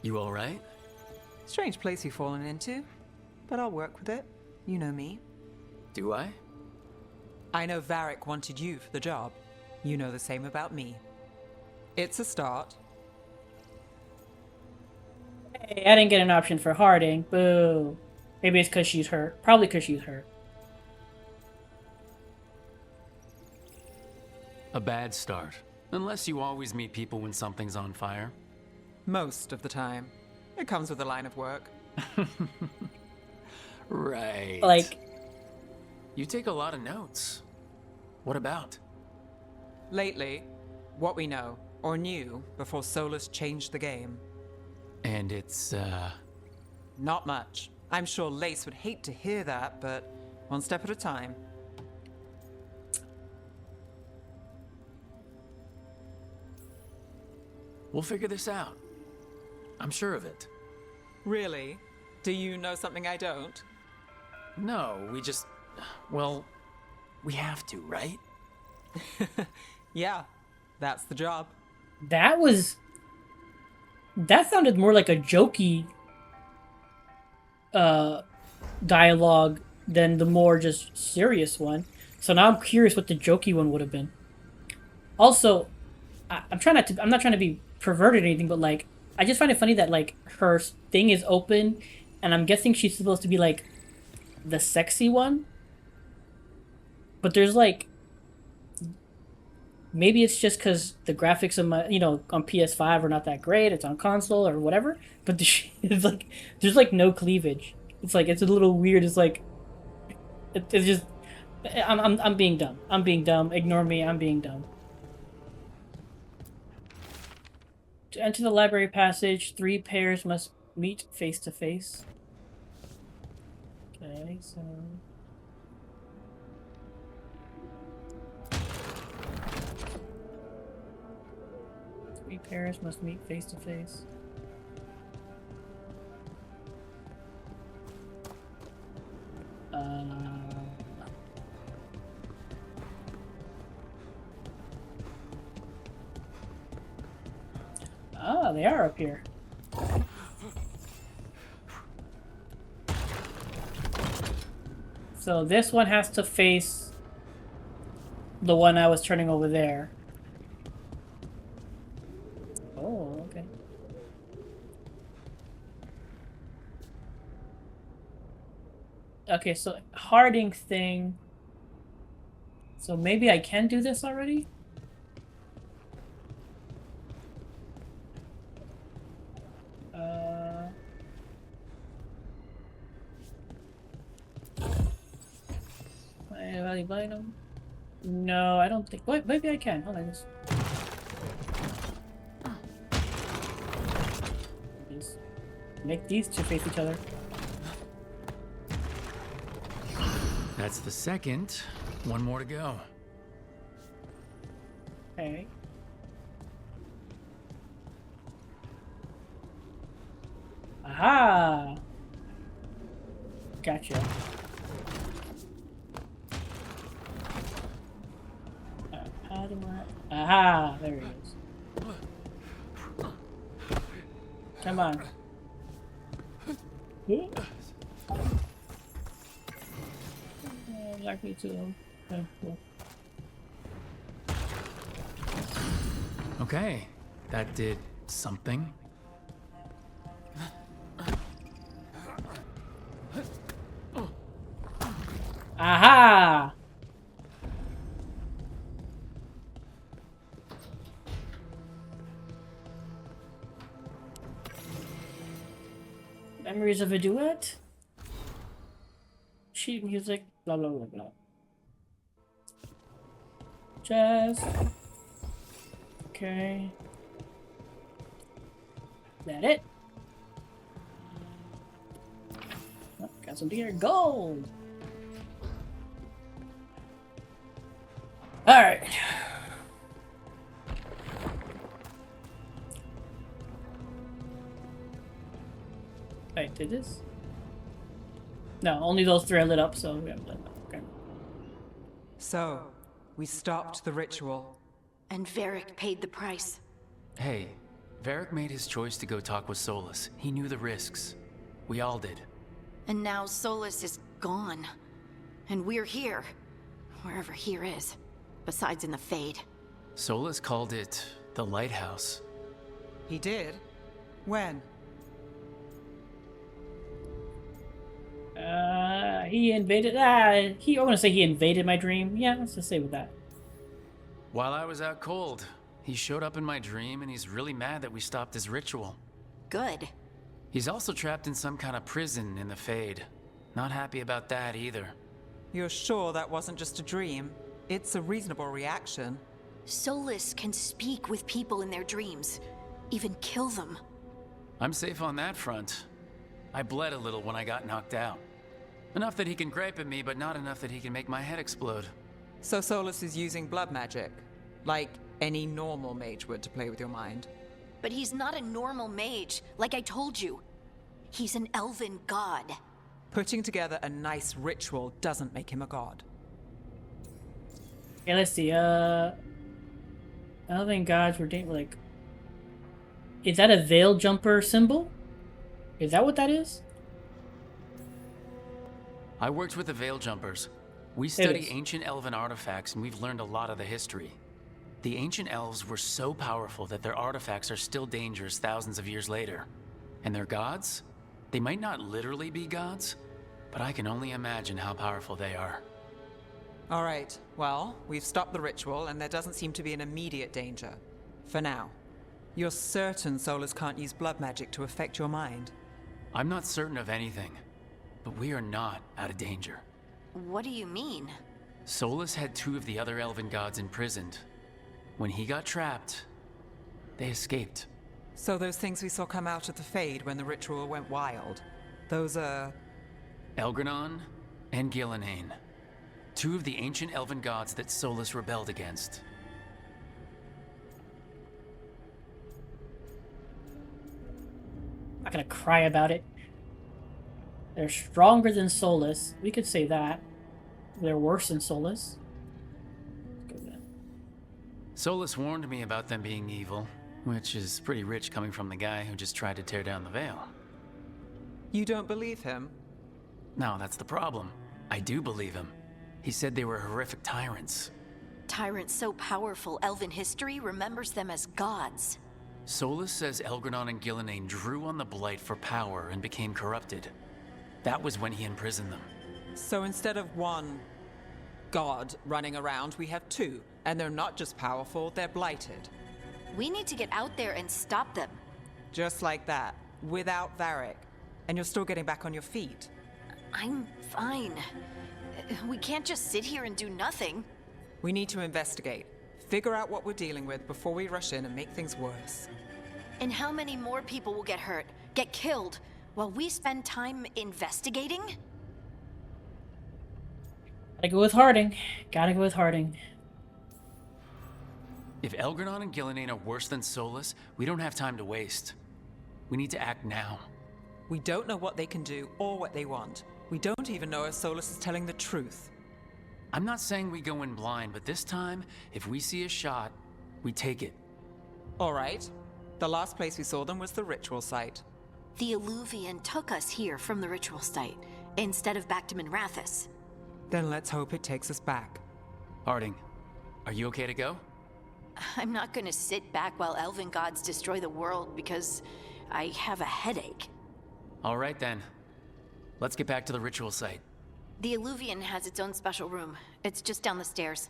You alright? Strange place you've fallen into, but I'll work with it. You know me. Do I? I know Varric wanted you for the job. You know the same about me. It's a start. Hey, I didn't get an option for Harding. Boo. Maybe it's because she's hurt. Probably because she's hurt. A bad start. Unless you always meet people when something's on fire. Most of the time. It comes with the line of work. Right. Like... You take a lot of notes. What about? Lately, what we know, or knew, before Solus changed the game. And it's, Not much. I'm sure Lace would hate to hear that, but one step at a time. We'll figure this out. I'm sure of it. Really? Do you know something I don't? No, we just... Well, we have to, right? Yeah, that's the job. That sounded more like a jokey dialogue than the more just serious one. So now I'm curious what the jokey one would have been. Also, I'm not trying to be perverted or anything, but like I just find it funny that like her thing is open, and I'm guessing she's supposed to be like the sexy one. But there's like, maybe it's just because the graphics of my, on PS5 are not that great. It's on console or whatever. But it's like, there's like no cleavage. It's like, it's a little weird. It's like, it's just, I'm being dumb. I'm being dumb. Ignore me. I'm being dumb. To enter the library passage, 3 pairs must meet face to face. Okay, so... Three pairs must meet face to face. Ah, they are up here. So this one has to face the one I was turning over there. Oh, okay. Okay, so Harding thing. So maybe I can do this already? Item? No, I don't think. Wait, maybe I can. Hold on. Just make these two face each other. That's the second. One more to go. Okay. Aha! Gotcha. How do I... Aha! There he is. Come on. Like me too. Okay, cool. Okay, that did something. Aha! Memories of a duet? Sheet music, blah blah blah blah. Jazz. Okay. That it? Oh, got some deer. Gold! Alright. Wait, did this? No, only those three are lit up, so we haven't lit up. Okay. So, we stopped the ritual. And Varric paid the price. Hey, Varric made his choice to go talk with Solus. He knew the risks. We all did. And now Solus is gone. And we're here. Wherever here is. Besides in the Fade. Solus called it the Lighthouse. He did? When? He invaded. I want to say he invaded my dream. Yeah, let's just say with that. While I was out cold, he showed up in my dream and he's really mad that we stopped his ritual. Good. He's also trapped in some kind of prison in the Fade. Not happy about that either. You're sure that wasn't just a dream? It's a reasonable reaction. Solus can speak with people in their dreams. Even kill them. I'm safe on that front. I bled a little when I got knocked out. Enough that he can gripe at me, but not enough that he can make my head explode. So Solus is using blood magic, like any normal mage would to play with your mind. But he's not a normal mage, like I told you. He's an elven god. Putting together a nice ritual doesn't make him a god. Okay, let's see. Elven gods were like. Is that a veil jumper symbol? Is that what that is? I worked with the Veil Jumpers. We study ancient elven artifacts and we've learned a lot of the history. The ancient elves were so powerful that their artifacts are still dangerous thousands of years later. And their gods? They might not literally be gods, but I can only imagine how powerful they are. All right, well, we've stopped the ritual and there doesn't seem to be an immediate danger. For now. You're certain Solus can't use blood magic to affect your mind? I'm not certain of anything, but we are not out of danger. What do you mean? Solus had two of the other elven gods imprisoned. When he got trapped, they escaped. So those things we saw come out of the Fade when the ritual went wild, those are... Elgranon and Gillenane. Two of the ancient elven gods that Solus rebelled against. I'm not gonna cry about it. They're stronger than Solus. We could say that. They're worse than Solus. Let's go then. Solus warned me about them being evil, which is pretty rich coming from the guy who just tried to tear down the veil. You don't believe him? No, that's the problem. I do believe him. He said they were horrific tyrants. Tyrants so powerful, elven history remembers them as gods. Solus says Elgranon and Gillenane drew on the Blight for power and became corrupted. That was when he imprisoned them. So instead of one god running around, we have two. And they're not just powerful, they're blighted. We need to get out there and stop them. Just like that, without Varric. And you're still getting back on your feet. I'm fine. We can't just sit here and do nothing. We need to investigate. Figure out what we're dealing with before we rush in and make things worse. And how many more people will get hurt, get killed, while we spend time investigating? Gotta go with Harding. Gotta go with Harding. If Elgranon and Gillenane are worse than Solus, we don't have time to waste. We need to act now. We don't know what they can do or what they want. We don't even know if Solus is telling the truth. I'm not saying we go in blind, but this time, if we see a shot, we take it. All right. The last place we saw them was the ritual site. The Illuvian took us here from the ritual site, instead of back to Minrathous. Then let's hope it takes us back. Harding, are you okay to go? I'm not gonna sit back while elven gods destroy the world because I have a headache. All right then. Let's get back to the ritual site. The Illuvian has its own special room. It's just down the stairs.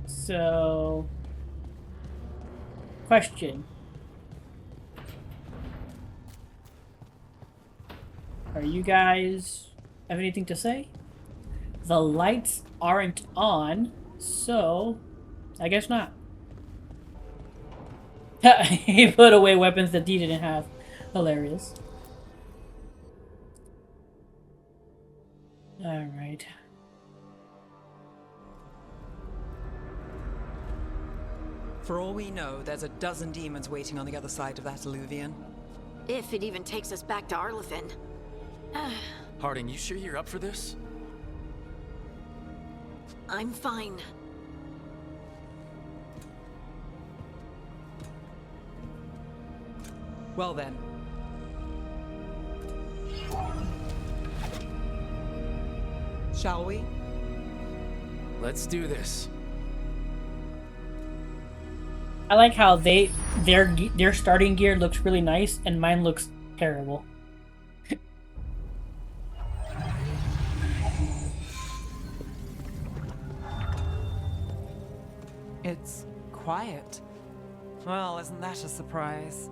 So, question. Are you guys have anything to say? The lights aren't on, so I guess not. He put away weapons that he didn't have. Hilarious. Alright. For all we know, there's a dozen demons waiting on the other side of that alluvion. If it even takes us back to Arlethan. Harding, you sure you're up for this? I'm fine. Well then. Shall we? Let's do this. I like how their starting gear looks really nice and mine looks terrible. It's quiet. Well, isn't that a surprise?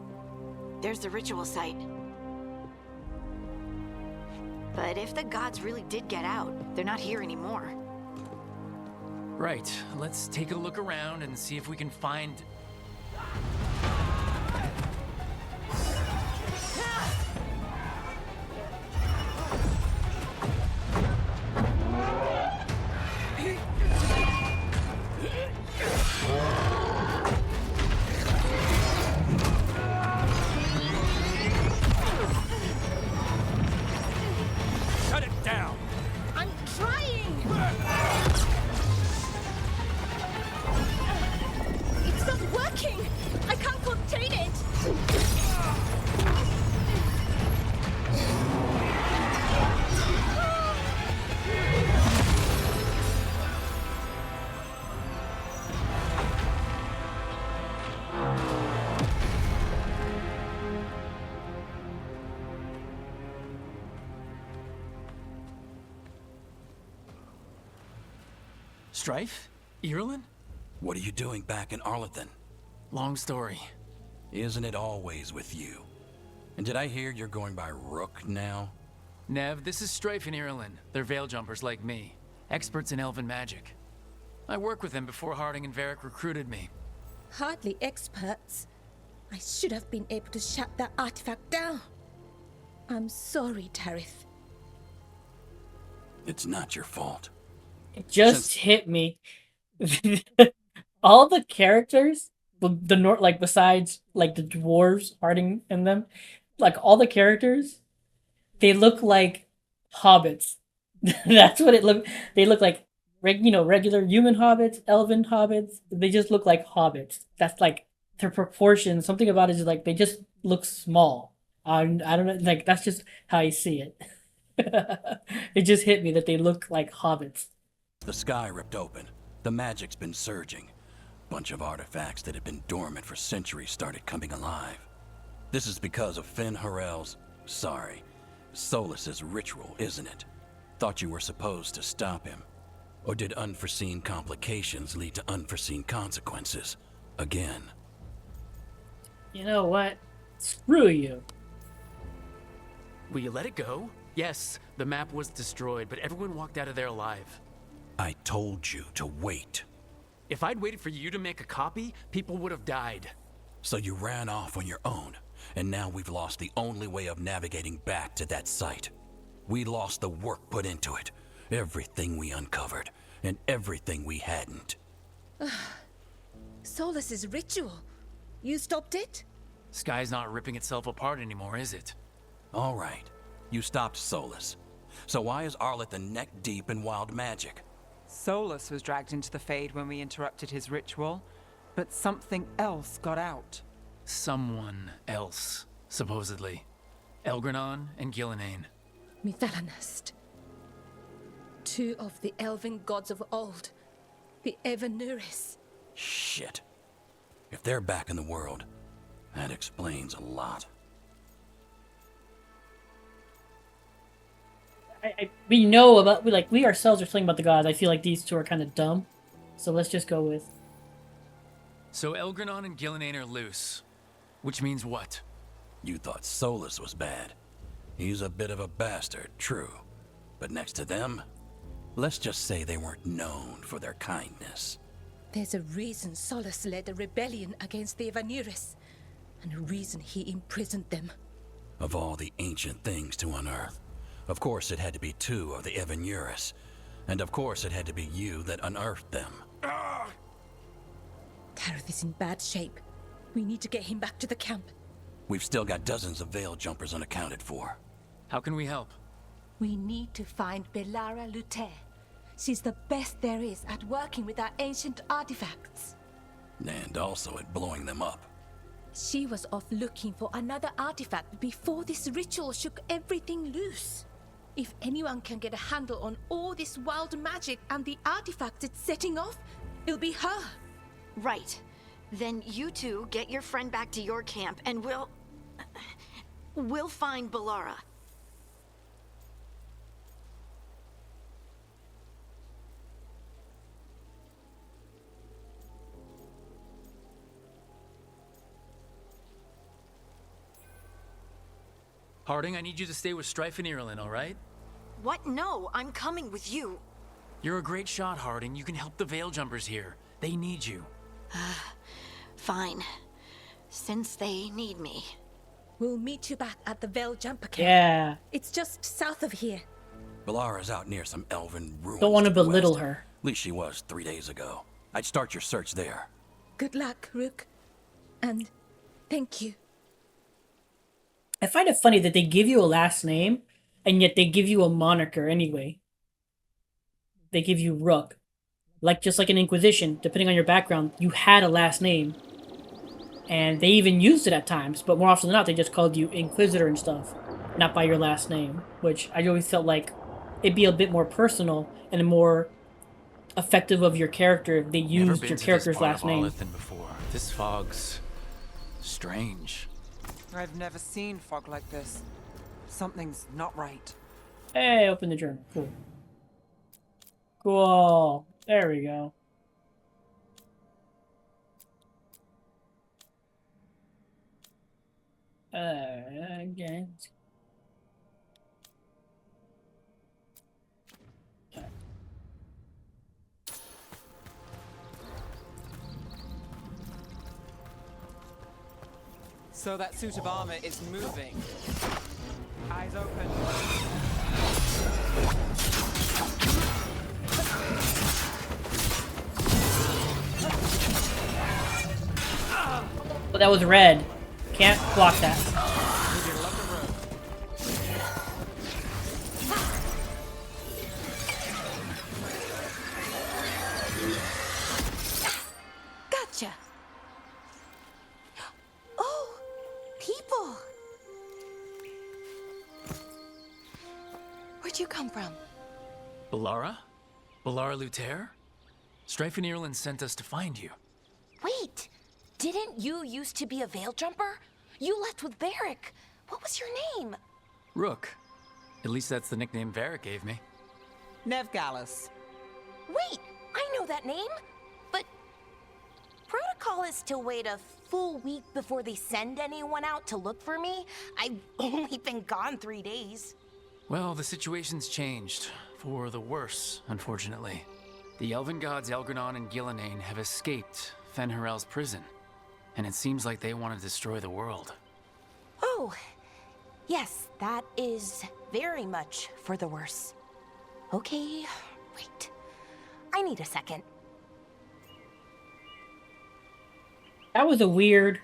There's the ritual site. But if the gods really did get out, they're not here anymore. Right, let's take a look around and see if we can find... Shut it down! I'm trying! It's not working! I can't contain it! Strife? Irulan? What are you doing back in Arlethan? Long story. Isn't it always with you? And did I hear you're going by Rook now? Nev, this is Strife and Irulan. They're veil jumpers like me. Experts in elven magic. I worked with them before Harding and Varric recruited me. Hardly experts. I should have been able to shut that artifact down. I'm sorry, Tarith. It's not your fault. It just hit me. All the characters, like besides like the dwarves, Harding and them, like all the characters, they look like hobbits. That's what it look. They look like regular human hobbits, elven hobbits. They just look like hobbits. That's like their proportions. Something about it is like they just look small. I don't know. Like that's just how I see it. It just hit me that they look like hobbits. The sky ripped open. The magic's been surging. Bunch of artifacts that had been dormant for centuries started coming alive. This is because of Finn Harel's, Solas's ritual, isn't it? Thought you were supposed to stop him. Or did unforeseen complications lead to unforeseen consequences? Again. You know what? Screw you. Will you let it go? Yes, the map was destroyed, but everyone walked out of there alive. I told you to wait. If I'd waited for you to make a copy, people would have died. So you ran off on your own, and now we've lost the only way of navigating back to that site. We lost the work put into it, everything we uncovered, and everything we hadn't. Solas's ritual. You stopped it? Sky's not ripping itself apart anymore, is it? All right, you stopped Solas. So why is Arlethan neck deep in wild magic? Solas was dragged into the Fade when we interrupted his ritual, but something else got out. Someone else, supposedly. Elgranon and Gillenane. Mithalanast. Two of the elven gods of old. The Evanuris. Shit. If they're back in the world, that explains a lot. We know about we ourselves are saying about the gods. I feel like these two are kind of dumb, so let's just go with. So Elgranon and Gillenane are loose, which means what? You thought Solas was bad. He's a bit of a bastard, true. But next to them, let's just say they weren't known for their kindness. There's a reason Solas led a rebellion against the Evanuris, and a reason he imprisoned them. Of all the ancient things to unearth, of course it had to be 2 of the Evan-Urus. And of course it had to be you that unearthed them. Tareth is in bad shape. We need to get him back to the camp. We've still got dozens of Veil jumpers unaccounted for. How can we help? We need to find Belara Luther. She's the best there is at working with our ancient artifacts. And also at blowing them up. She was off looking for another artifact before this ritual shook everything loose. If anyone can get a handle on all this wild magic and the artifacts it's setting off, it'll be her. Right. Then you two get your friend back to your camp and we'll find Belara. Harding, I need you to stay with Strife and Ireland, all right? What? No, I'm coming with you. You're a great shot, Harding. You can help the Veil jumpers here. They need you. Fine. Since they need me. We'll meet you back at the Veil Jumper camp. Yeah. It's just south of here. Belara's out near some elven ruins. Don't want to to the belittle west. her. At least she was 3 days ago. I'd start your search there. Good luck, Rook. And thank you. I find it funny that they give you a last name, and yet they give you a moniker anyway. They give you Rook. Just like in Inquisition, depending on your background, you had a last name. And they even used it at times, but more often than not, they just called you Inquisitor and stuff, not by your last name. Which I always felt like it'd be a bit more personal and more effective of your character if they used your character's last name. Than before. This fog's strange. I've never seen fog like this. Something's not right. Hey, open the journal. Cool. Cool. There we go. Again. Okay. So that suit of armor is moving. Eyes open. But that was red. Can't block that. Gotcha. Oh, people. Where'd you come from? Belara? Belara Luther? Strife and Ireland sent us to find you. Wait! Didn't you used to be a Veil Jumper? You left with Varric. What was your name? Rook. At least that's the nickname Varric gave me. Nev Gallus. Wait! I know that name! But protocol is to wait a full week before they send anyone out to look for me. I've only been gone 3 days. Well, the situation's changed. For the worse, unfortunately. The Elven gods Elgranon and Gillenane have escaped Fen'Harel's prison. And it seems like they want to destroy the world. Oh, yes, that is very much for the worse. Okay, wait. I need a second. That was a weird...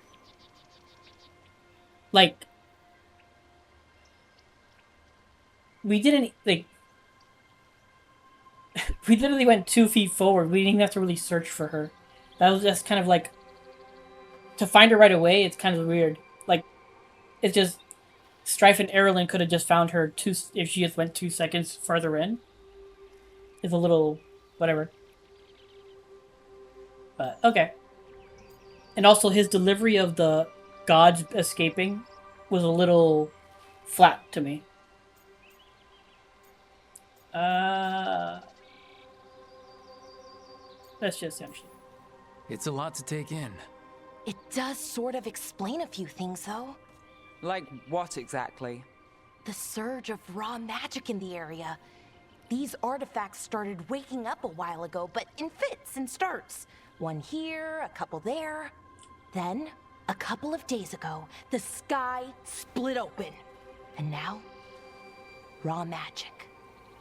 we didn't, we literally went 2 feet forward. We didn't even have to really search for her. That was just kind of to find her right away, it's kind of weird. It's just... Strife and Ireland could have just found her if she just went 2 seconds farther in. It's a little... whatever. But, okay. And also, his delivery of the gods escaping was a little flat to me. That's just him. It's a lot to take in. It does sort of explain a few things, though. Like what exactly? The surge of raw magic in the area. These artifacts started waking up a while ago, but in fits and starts. One here, a couple there. Then, a couple of days ago, the sky split open. And now, raw magic.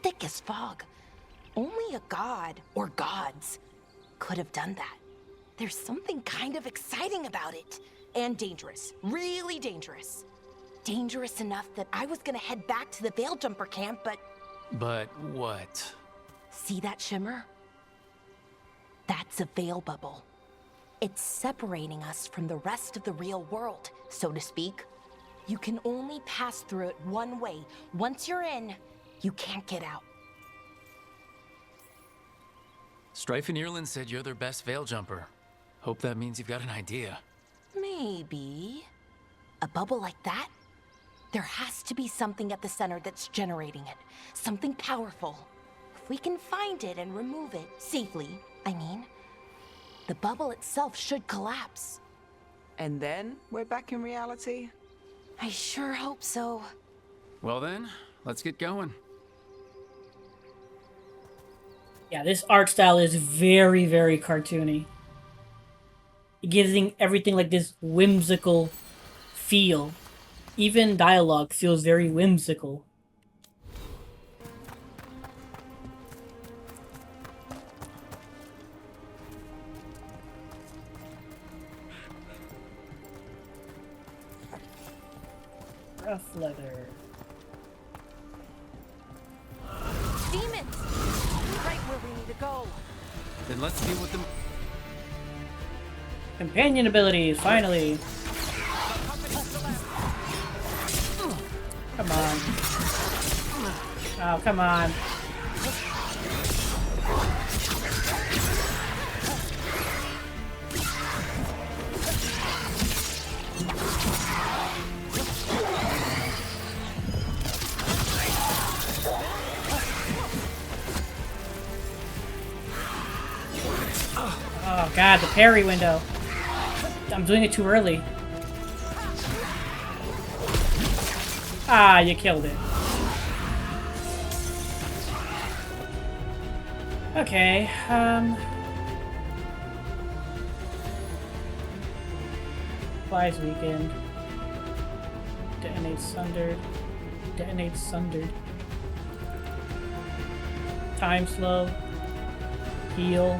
Thick as fog. Only a god, or gods, could have done that. There's something kind of exciting about it. And dangerous. Really dangerous. Dangerous enough that I was gonna head back to the Veilgjumper camp, but... But what? See that shimmer? That's a veil bubble. It's separating us from the rest of the real world, so to speak. You can only pass through it one way. Once you're in, you can't get out. Strife and Irland said you're their best veil jumper. Hope that means you've got an idea. Maybe. A bubble like that? There has to be something at the center that's generating it. Something powerful. If we can find it and remove it, safely, I mean, the bubble itself should collapse. And then we're back in reality? I sure hope so. Well then, let's get going. Yeah, this art style is very, very cartoony. It gives everything like this whimsical feel. Even dialogue feels very whimsical. Rough leather. Demons! Right where we need to go. Then let's deal with them. Companion abilities, finally. Come on. Oh, come on. Oh god, the parry window. I'm doing it too early. Ah, you killed it. Okay, Supplies weakened. Detonate sundered. Detonate sundered. Time slow. Heal.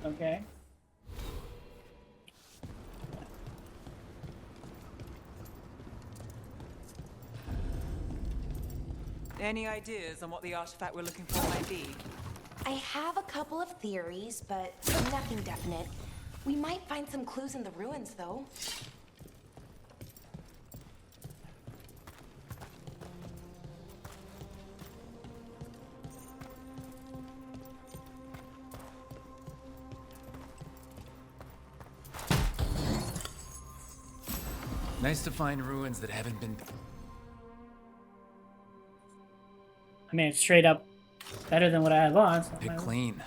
Okay. Any ideas on what the artifact we're looking for might be? I have a couple of theories, but nothing definite. We might find some clues in the ruins, though. Nice to find ruins that haven't been... I mean, it's straight up better than what I have on. So Pick clean.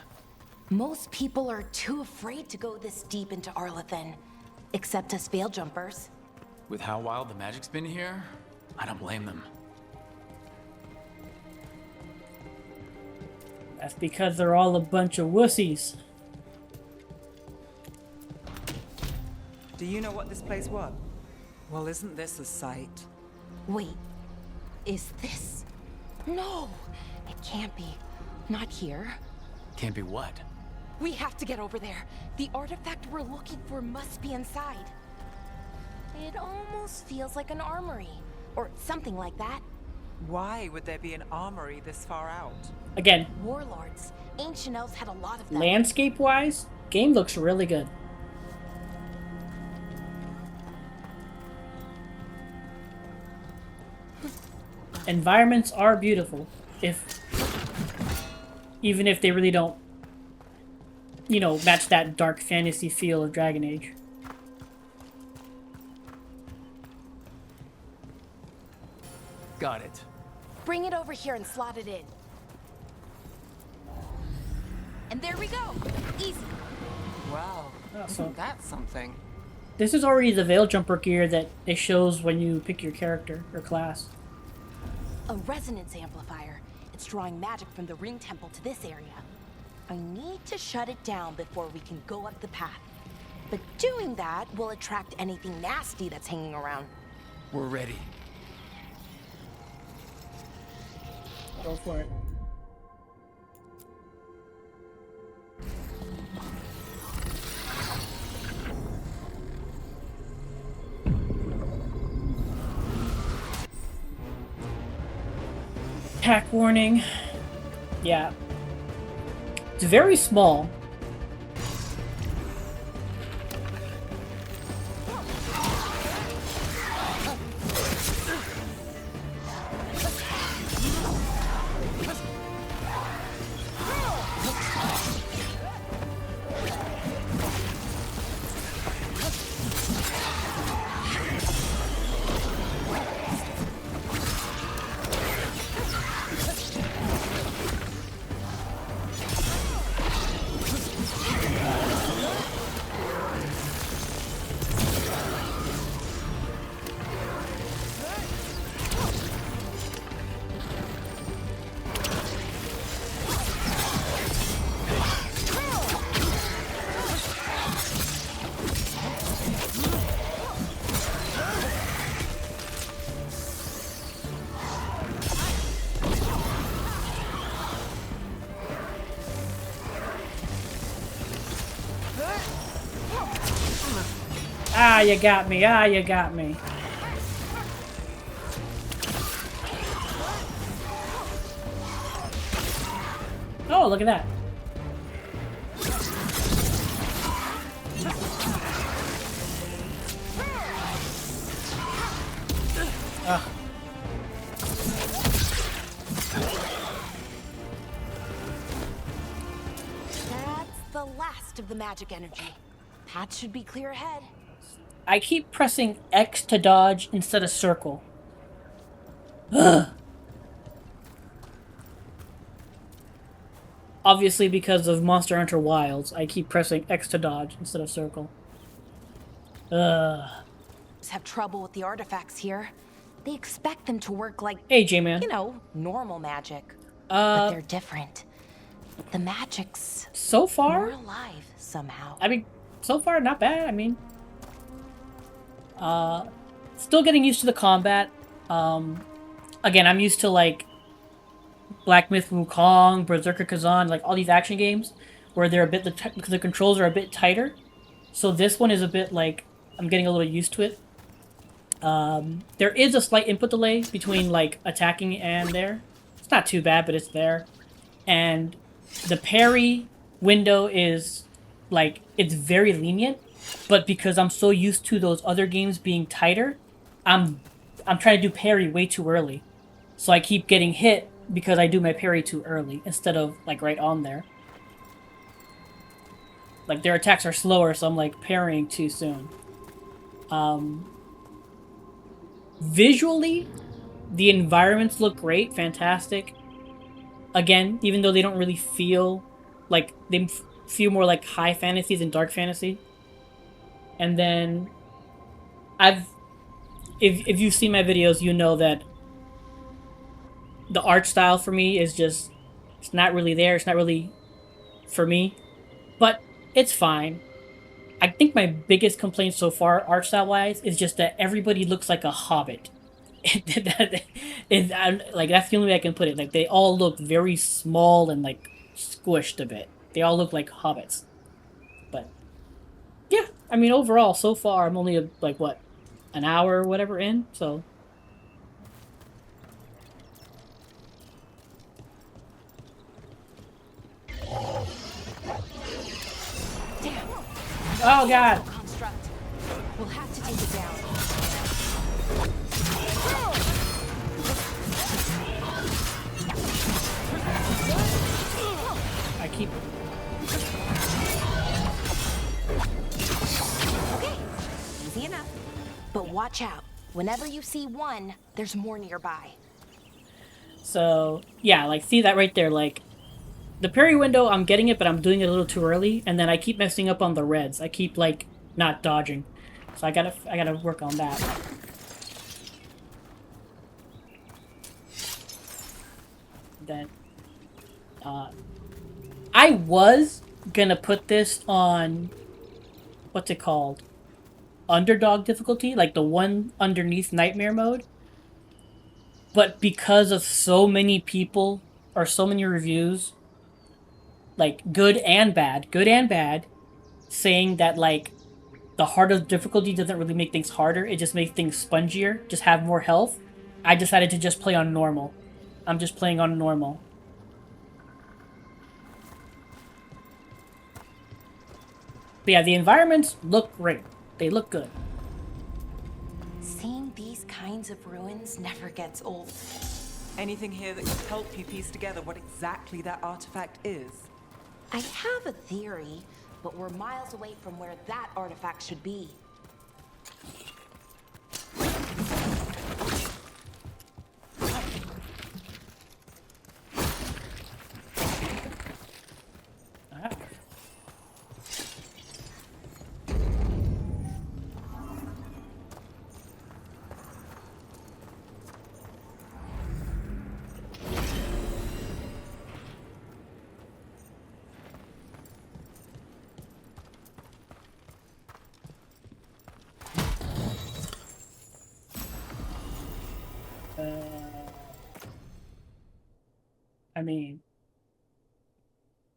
Most people are too afraid to go this deep into Arlathan, except us veil jumpers. With how wild the magic's been here, I don't blame them. That's because they're all a bunch of wussies. Do you know what this place was? Well, isn't this a sight? Wait, is this? No, it can't be. Not here. Can't be what? We have to get over there. The artifact we're looking for must be inside. It almost feels like an armory, or something like that. Why would there be an armory this far out? Again, Warlords. Ancient elves had a lot of them. landscape-wise, game looks really good. Environments are beautiful, even if they really don't, you know, match that dark fantasy feel of Dragon Age. Got it. Bring it over here and slot it in. And there we go. Easy. Wow, Oh, so That's something. this is already the veil jumper gear that it shows when you pick your character or class. A resonance amplifier. It's drawing magic from the ring temple to this area. I need to shut it down before we can go up the path. But doing that will attract anything nasty that's hanging around. We're ready. Go for it. Attack warning. Yeah. It's very small. Ah, you got me. Ah, you got me. Oh, look at that. Ugh. That's the last of the magic energy. Path should be clear ahead. I keep pressing X to dodge instead of circle. Ugh. Obviously, because of Monster Hunter Wilds, I keep pressing X to dodge instead of circle. Ugh. Have trouble with the artifacts here. They expect them to work like, hey, J-Man. You know, normal magic. But they're different. The magic's so far more alive somehow. I mean, so far not bad. I mean, still getting used to the combat. Again, I'm used to like Black Myth Wukong, Berserker Kazan, like all these action games where they're a bit the controls are a bit tighter. So this one is a bit like I'm getting a little used to it. There is a slight input delay between like attacking and there. It's not too bad, but it's there. And the parry window is like it's very lenient, but because I'm so used to those other games being tighter, I'm trying to do parry way too early. So I keep getting hit because I do my parry too early instead of like right on there. Like their attacks are slower, so I'm like parrying too soon. Visually, the environments look great, fantastic. Again, even though they don't really feel like they feel more like high fantasy than dark fantasy. And then if you've seen my videos, you know that the art style for me is just it's not really there. It's not really for me, but it's fine. I think my biggest complaint so far, art style wise, is just that everybody looks like a hobbit. Like that's the only way I can put it. Like they all look very small and like squished a bit. They all look like hobbits. But yeah, I mean overall, so far I'm only like what, an hour or whatever in. So Damn. oh god. Construct. We'll have to take it down. I keep. Okay, easy enough. But watch out. Whenever you see one, there's more nearby. So yeah, like see that right there, like the parry window, I'm getting it, but I'm doing it a little too early, and then I keep messing up on the reds. I keep, like, not dodging. So I gotta work on that. Then, I was gonna put this on, what's it called? Underdog difficulty, like the one underneath Nightmare mode. But because of so many people, or so many reviews, like good and bad, saying that like the harder difficulty doesn't really make things harder, it just makes things spongier, just have more health, I decided to just play on normal. I'm just playing on normal. But yeah, the environments look great. They look good. Seeing these kinds of ruins never gets old. Anything here that can help you piece together what exactly that artifact is? I have a theory, but we're miles away from where that artifact should be. I mean,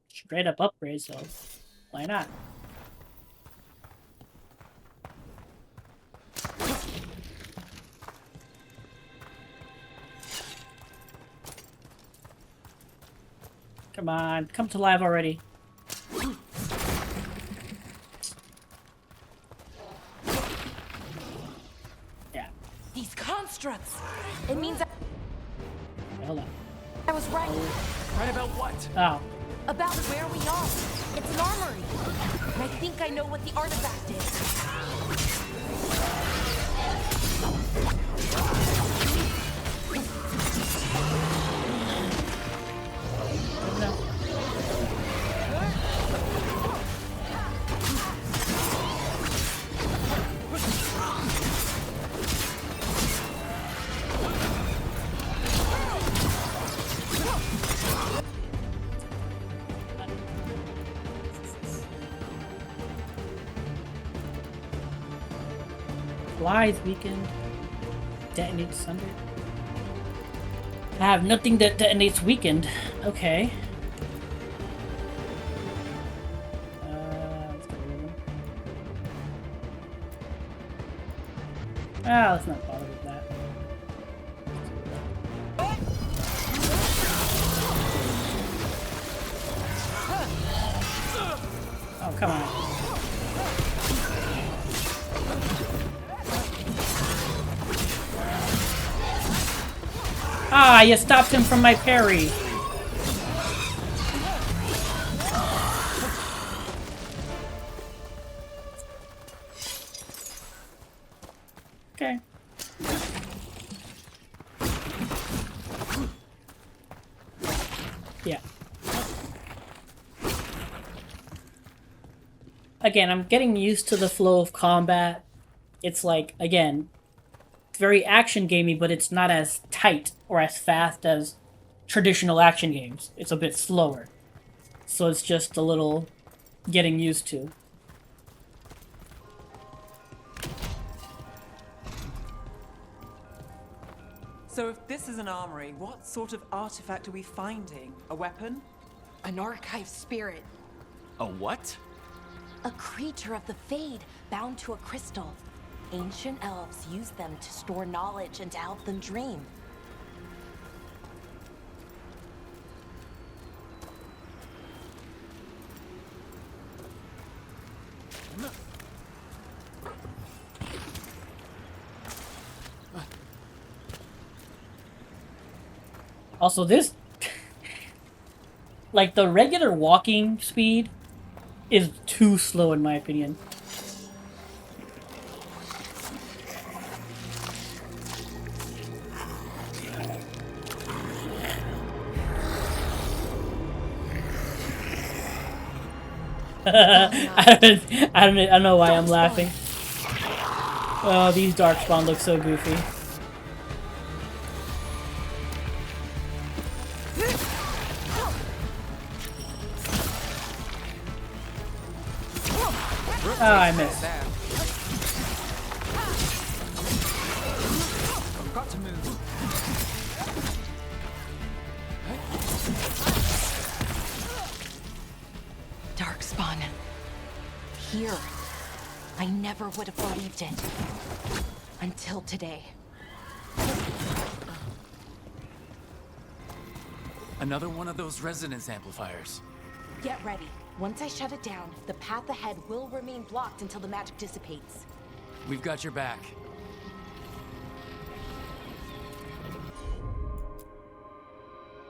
straight up upgrade, so why not? Come on, come to life already. Yeah. These constructs! It means Hold on. I was right. Right about what? Oh. About where we are. It's an armory. And I think I know what the artifact is. Flies weekend. Detonates Sunday. I have nothing that detonates weekend. Okay. Let's get rid of them. Let's not bother with that. Oh, come on. Ah, you stopped him from my parry. Okay. Yeah. Again, I'm getting used to the flow of combat. It's like, again, it's very action gamey, but it's not as tight or as fast as traditional action games. It's a bit slower. So it's just a little getting used to. So if this is an armory, what sort of artifact are we finding? A weapon? An archive spirit. A what? A creature of the Fade, bound to a crystal. Ancient elves use them to store knowledge and to help them dream. Also, this... like, the regular walking speed is too slow in my opinion. I don't know why I'm laughing. Oh, these Darkspawn look so goofy. Oh, I missed. Got to move. Darkspawn. Here. I never would have believed it. Until today. Another one of those resonance amplifiers. Get ready. Once I shut it down, the path ahead will remain blocked until the magic dissipates. We've got your back.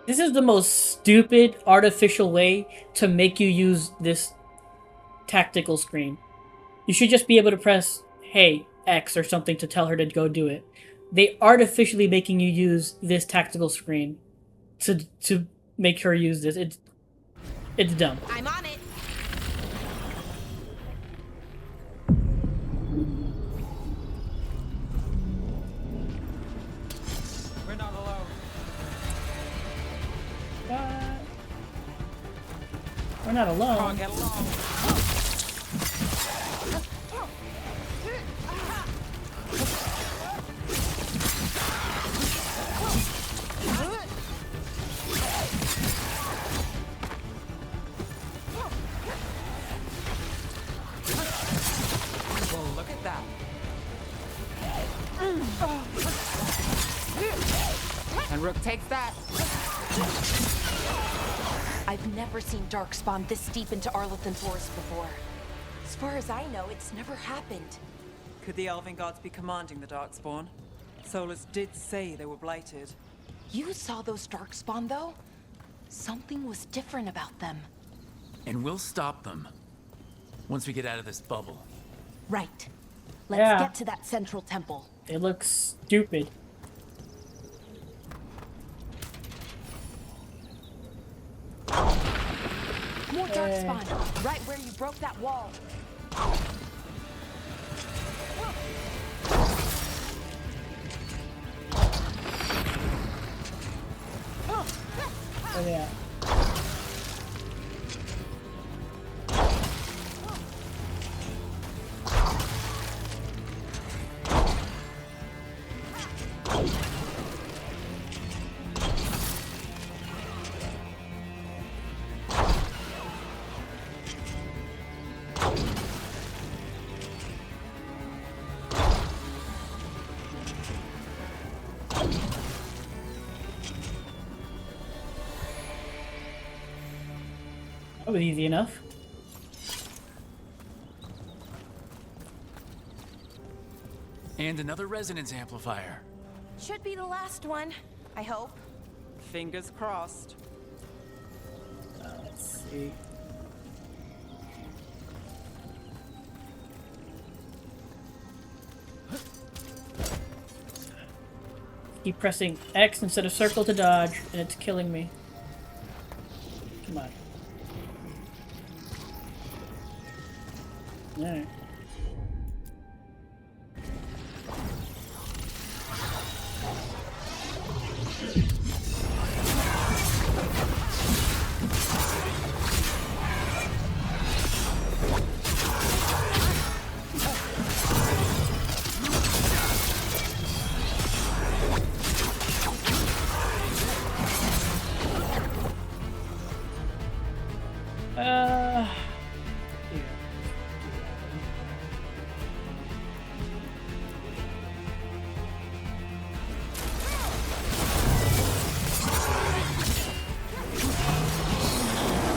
This is the most stupid, artificial way to make you use this tactical screen. You should just be able to press, hey, X or something to tell her to go do it. They artificially making you use this tactical screen to make her use this. It's dumb. I'm on it. We're not alone. We're not alone. Can't get along. Well, look at that. And Rook takes that. I've never seen Darkspawn this deep into Arlothan Forest before. As far as I know, it's never happened. Could the Elven Gods be commanding the Darkspawn? Solus did say they were blighted. You saw those Darkspawn, though? Something was different about them. And we'll stop them. Once we get out of this bubble. Right. Let's get to that central temple. It looks stupid. More Darkspawn, right where you broke that wall. Oh yeah. That was easy enough. And another resonance amplifier. Should be the last one, I hope. Fingers crossed. Let's see. Keep pressing X instead of circle to dodge, and it's killing me. Come on. Alright.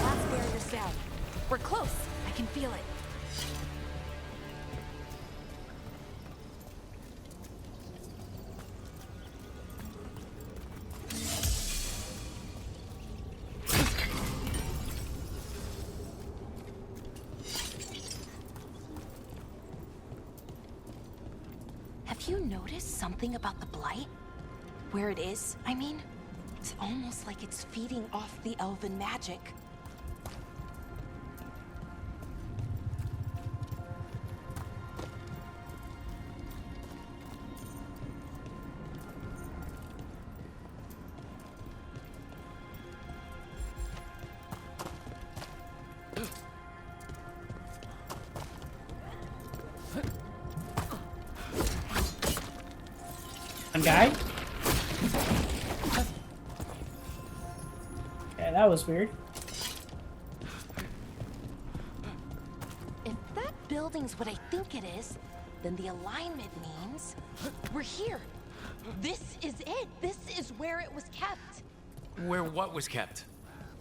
Last barrier's down. We're close. I can feel it. Have you noticed something about the Blight? Where it is, I mean? It's almost like it's feeding off the elven magic. guy? Okay, that was weird. If that building's what I think it is, then the alignment means we're here. This is it. This is where it was kept. Where what was kept?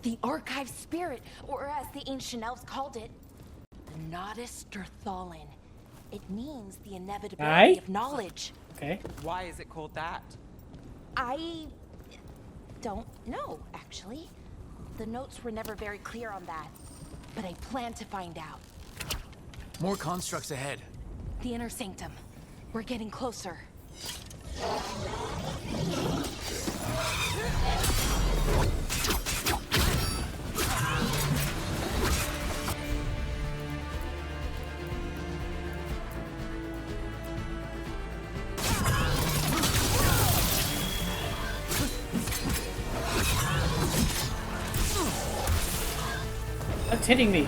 The archive spirit, or as the ancient elves called it, the Nodus Derthalin. It means the inevitability of knowledge. Okay. Why is it called that? I don't know, actually. The notes were never very clear on that, but I plan to find out. More constructs ahead. The inner sanctum. We're getting closer. What's hitting me?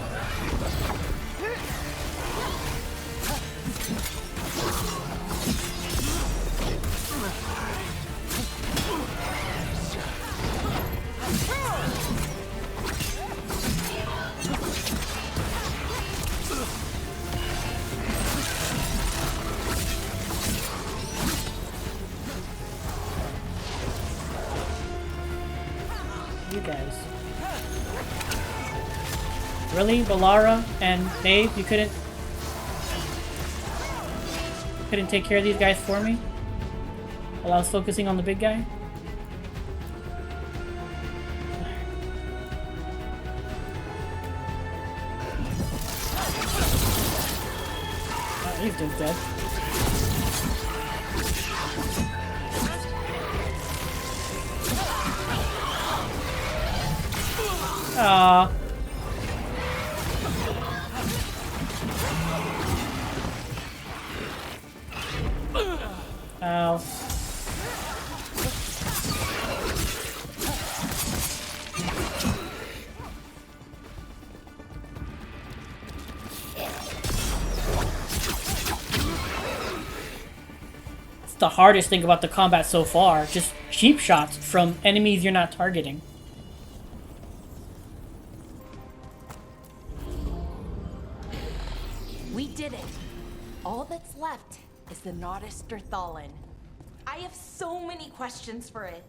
You guys. Really? Balara and Dave, you couldn't take care of these guys for me? While I was focusing on the big guy? Oh, he's just dead. Aww. Ow. It's the hardest thing about the combat so far. Just cheap shots from enemies you're not targeting. We did it. All that's left is the Nodus Derthalin. I have so many questions for it.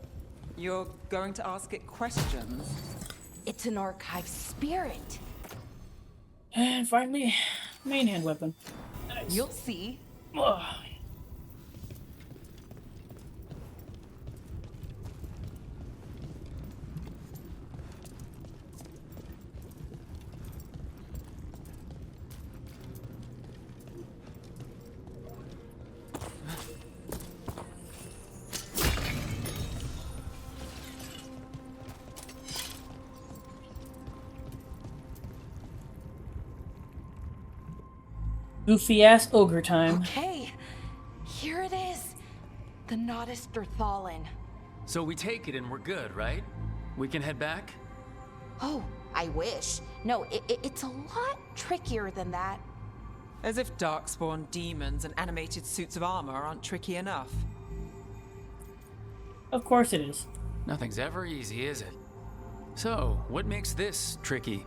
You're going to ask it questions? It's an archive spirit. And finally, main hand weapon. Nice. You'll see. Ugh. Goofy ass ogre time. Okay, here it is. The Nodus Derthalin. So we take it and we're good, right? We can head back? Oh, I wish. No, it's a lot trickier than that. As if darkspawn demons and animated suits of armor aren't tricky enough. Of course it is. Nothing's ever easy, is it? So, what makes this tricky?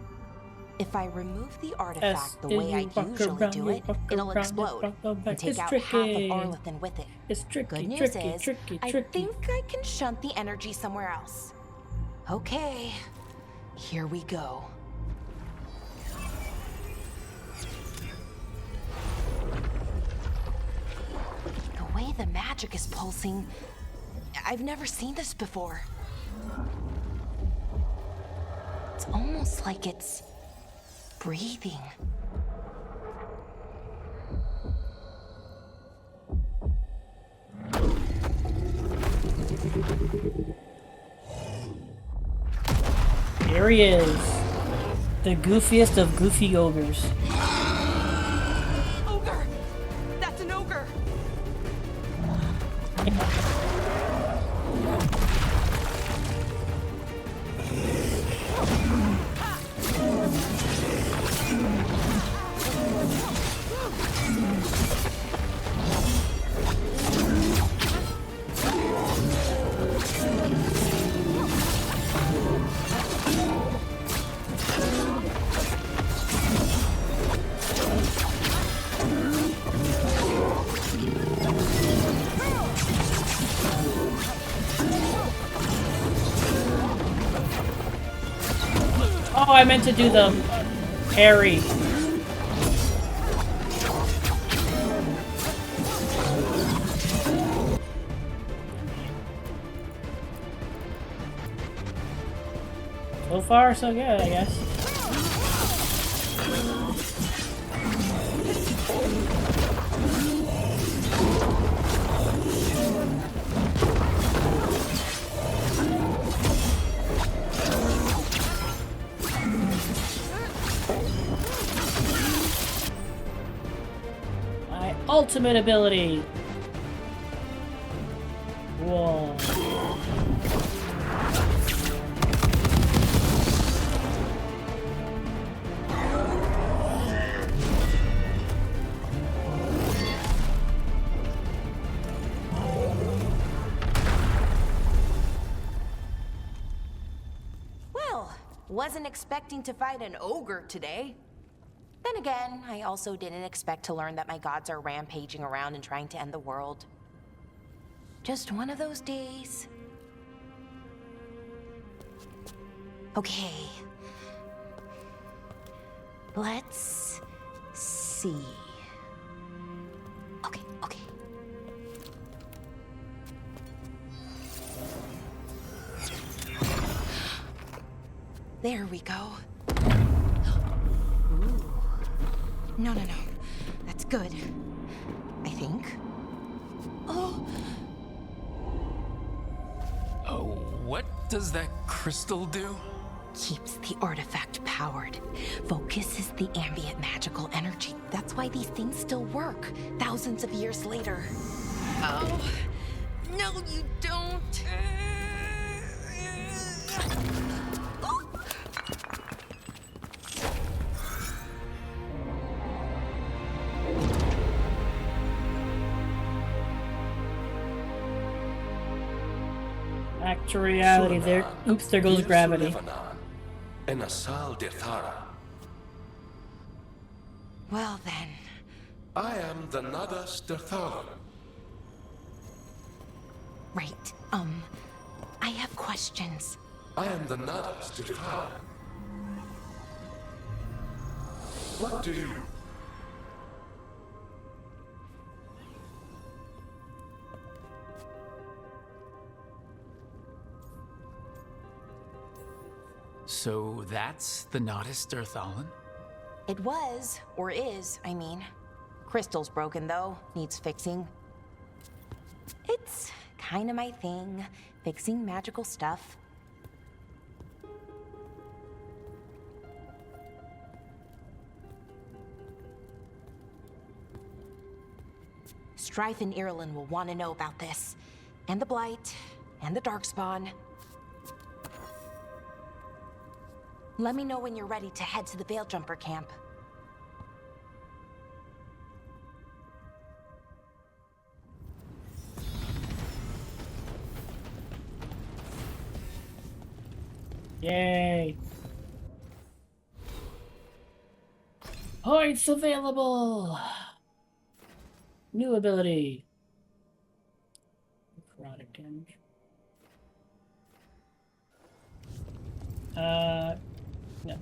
If I remove the artifact the way I usually do it, it'll explode and take out half of Arlethan with it. It's tricky, Good news is, I think I can shunt the energy somewhere else. Okay, here we go. The way the magic is pulsing, I've never seen this before. It's almost like it's breathing. Here he is. The goofiest of goofy ogres. Ogre! That's an ogre! Oh, I meant to do the parry. So far, so good, I guess. My ultimate ability. Whoa. Wasn't expecting to fight an ogre today. Then again, I also didn't expect to learn that my gods are rampaging around and trying to end the world. Just one of those days. Okay. Let's see. Okay. There we go. Ooh. No. That's good. I think. Oh, what does that crystal do? keeps the artifact powered. Focuses the ambient magical energy. That's why these things still work, thousands of years later. Oh, no you don't. Back to reality. There. Oops, there goes gravity. Well then. I am the Nadas Derthalan. Right. I have questions. I am the Nadas Derthalan. What do you... So that's the Nadas Derthalan? It was, or is, I mean. Crystal's broken though, needs fixing. It's kinda my thing, fixing magical stuff. Strife and Irulan will want to know about this. And the Blight, and the Darkspawn. Let me know when you're ready to head to the Veil Jumper camp. Yay! Points available! New ability. Necrotic damage. No.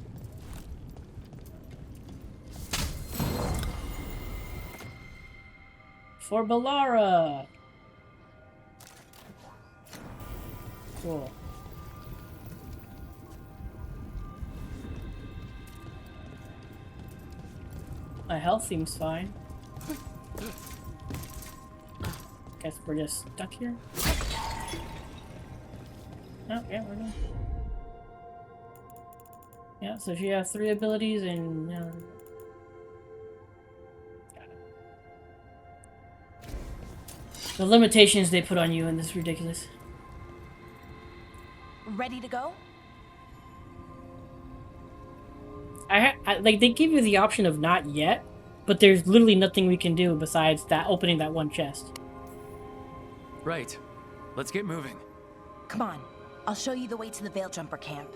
For Balara! Cool. My health seems fine. Guess we're just stuck here. Oh, yeah, we're done. Yeah, so she has 3 abilities and... the limitations they put on you in this is ridiculous. Ready to go? Like, they give you the option of not yet, but there's literally nothing we can do besides that opening that one chest. Right. Let's get moving. Come on. I'll show you the way to the Veil Jumper camp.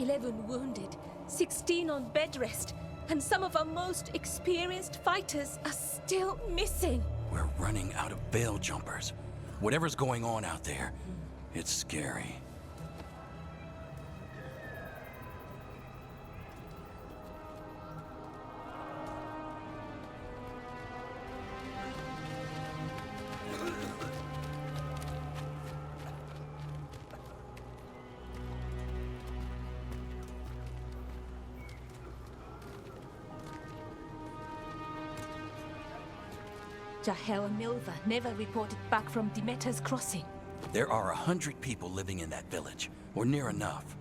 11 wounded, 16 on bed rest, and some of our most experienced fighters are still missing. We're running out of veil jumpers. Whatever's going on out there, it's scary. Jahel and Milva never reported back from Demeter's crossing. There are 100 people living in that village, or near enough.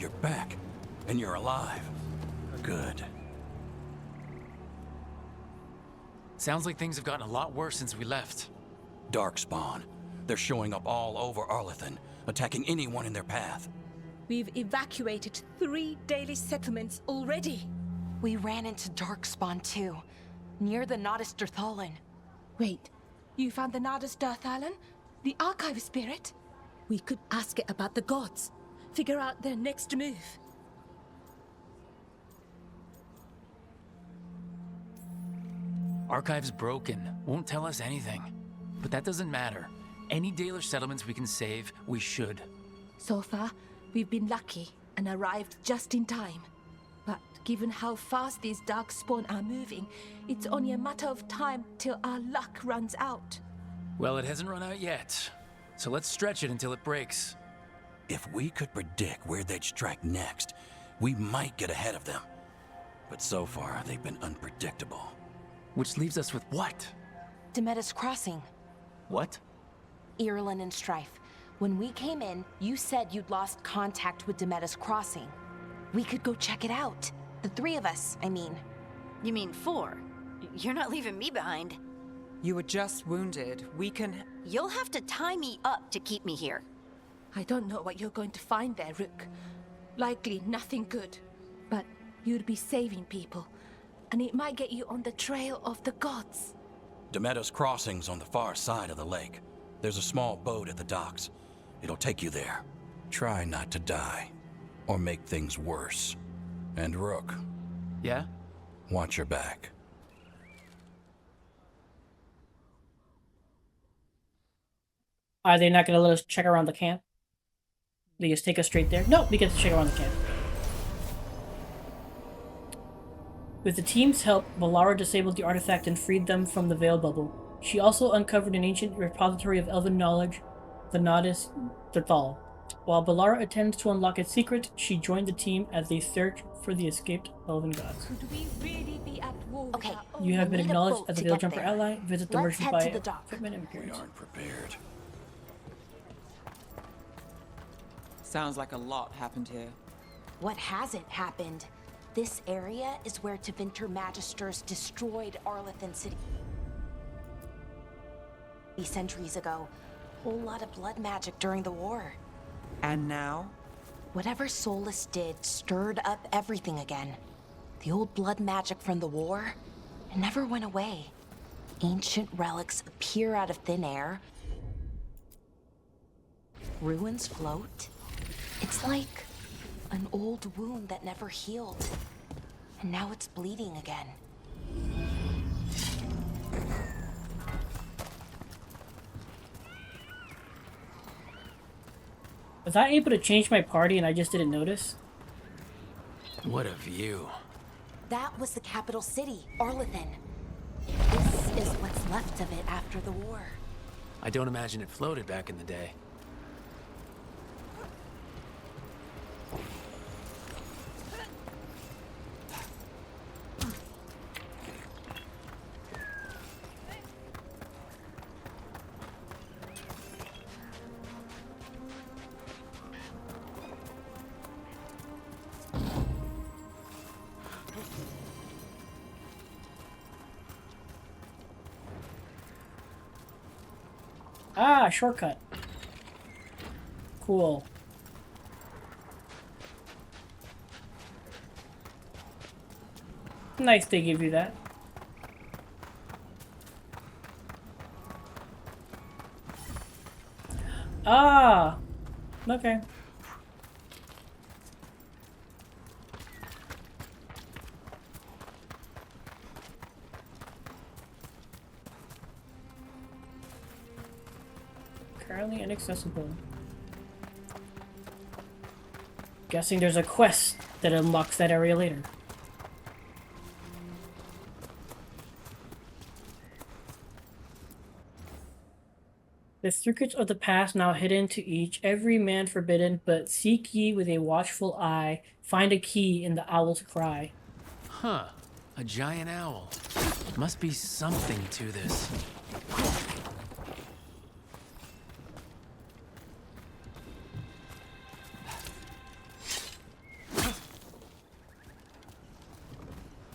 You're back, and you're alive. Good. Sounds like things have gotten a lot worse since we left. Darkspawn. They're showing up all over Arlathan, attacking anyone in their path. We've evacuated 3 daily settlements already. We ran into Darkspawn too, near the Nodus Dirthalan. Wait, you found the Nodus Dirthalan? The archive spirit? We could ask it about the gods. Figure out their next move. Archive's broken, won't tell us anything. But that doesn't matter. Any Dalish settlements we can save, we should. So far, we've been lucky and arrived just in time. But given how fast these Darkspawn are moving, it's only a matter of time till our luck runs out. Well, it hasn't run out yet. So let's stretch it until it breaks. If we could predict where they'd strike next, we might get ahead of them. But so far, they've been unpredictable. Which leaves us with what? Demeter's crossing. What? Irulan and Strife. When we came in, you said you'd lost contact with Demeter's crossing. We could go check it out. The 3 of us, I mean. You mean 4? You're not leaving me behind. You were just wounded. We can... You'll have to tie me up to keep me here. I don't know what you're going to find there, Rook. Likely nothing good. But you'd be saving people. And it might get you on the trail of the gods. Demeter's crossing's on the far side of the lake. There's a small boat at the docks. It'll take you there. Try not to die. Or make things worse. And Rook. Yeah? Watch your back. Are they not going to let us check around the camp? They just take us straight there? No, we get to check around the camp. With the team's help, Valara disabled the artifact and freed them from the Veil Bubble. She also uncovered an ancient repository of elven knowledge, the Nodus Dirthal. While Valara attempts to unlock its secret, she joined the team as they search for the escaped elven gods. Could we really be at war? Okay. You have been We'll need a acknowledged boat as a to Veil get Jumper there. ally. Visit the Let's merchant head by to the dock. equipment and We appearance. aren't prepared. Sounds like a lot happened here. What hasn't happened? This area is where Tevinter Magisters destroyed Arlathan City. Centuries ago. Whole lot of blood magic during the war. And now? Whatever Solus did stirred up everything again. The old blood magic from the war, it never went away. Ancient relics appear out of thin air. Ruins float. It's like an old wound that never healed. And now it's bleeding again. Was I able to change my party and I just didn't notice? What a view. That was the capital city, Arlathan. This is what's left of it after the war. I don't imagine it floated back in the day. Ah, shortcut. Cool. Nice they give you that. Ah! Okay. Currently inaccessible. Guessing there's a quest that unlocks that area later. The secrets of the past now hidden to each, every man forbidden, but seek ye with a watchful eye, find a key in the owl's cry. Huh. A giant owl. Must be something to this.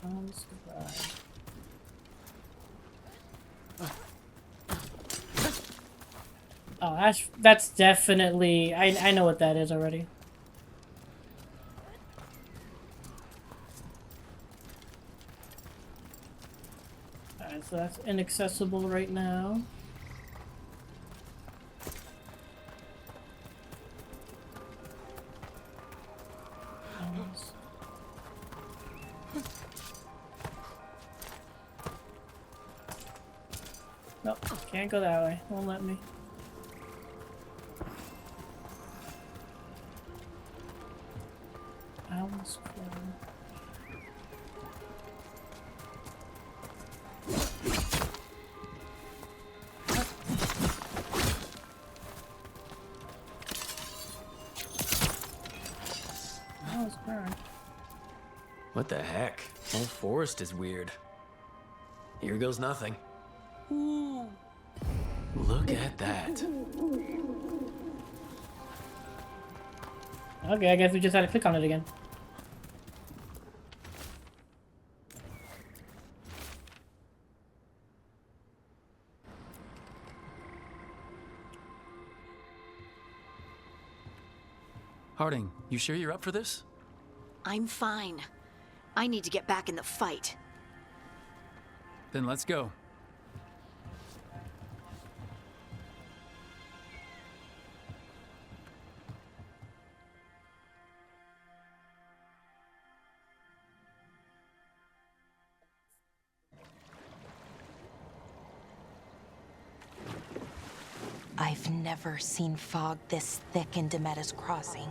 Owl's cry. Oh, that's definitely... I know what that is already. Alright, so that's inaccessible right now. Nope, can't go that way. Won't let me. Owl's Crow. Owl's Crow. What the heck? Whole forest is weird. Here goes nothing. Ooh. Look at that. Okay, I guess we just had to click on it again. Harding, you sure you're up for this? I'm fine. I need to get back in the fight. Then let's go. I've never seen fog this thick in Demetta's Crossing.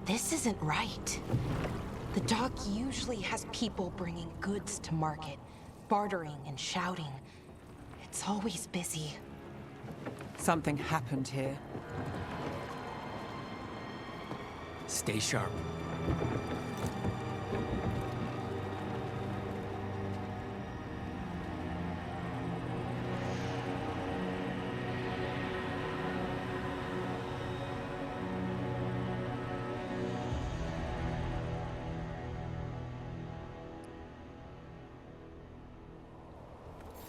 This isn't right. The dock usually has people bringing goods to market, bartering and shouting. It's always busy. Something happened here. Stay sharp.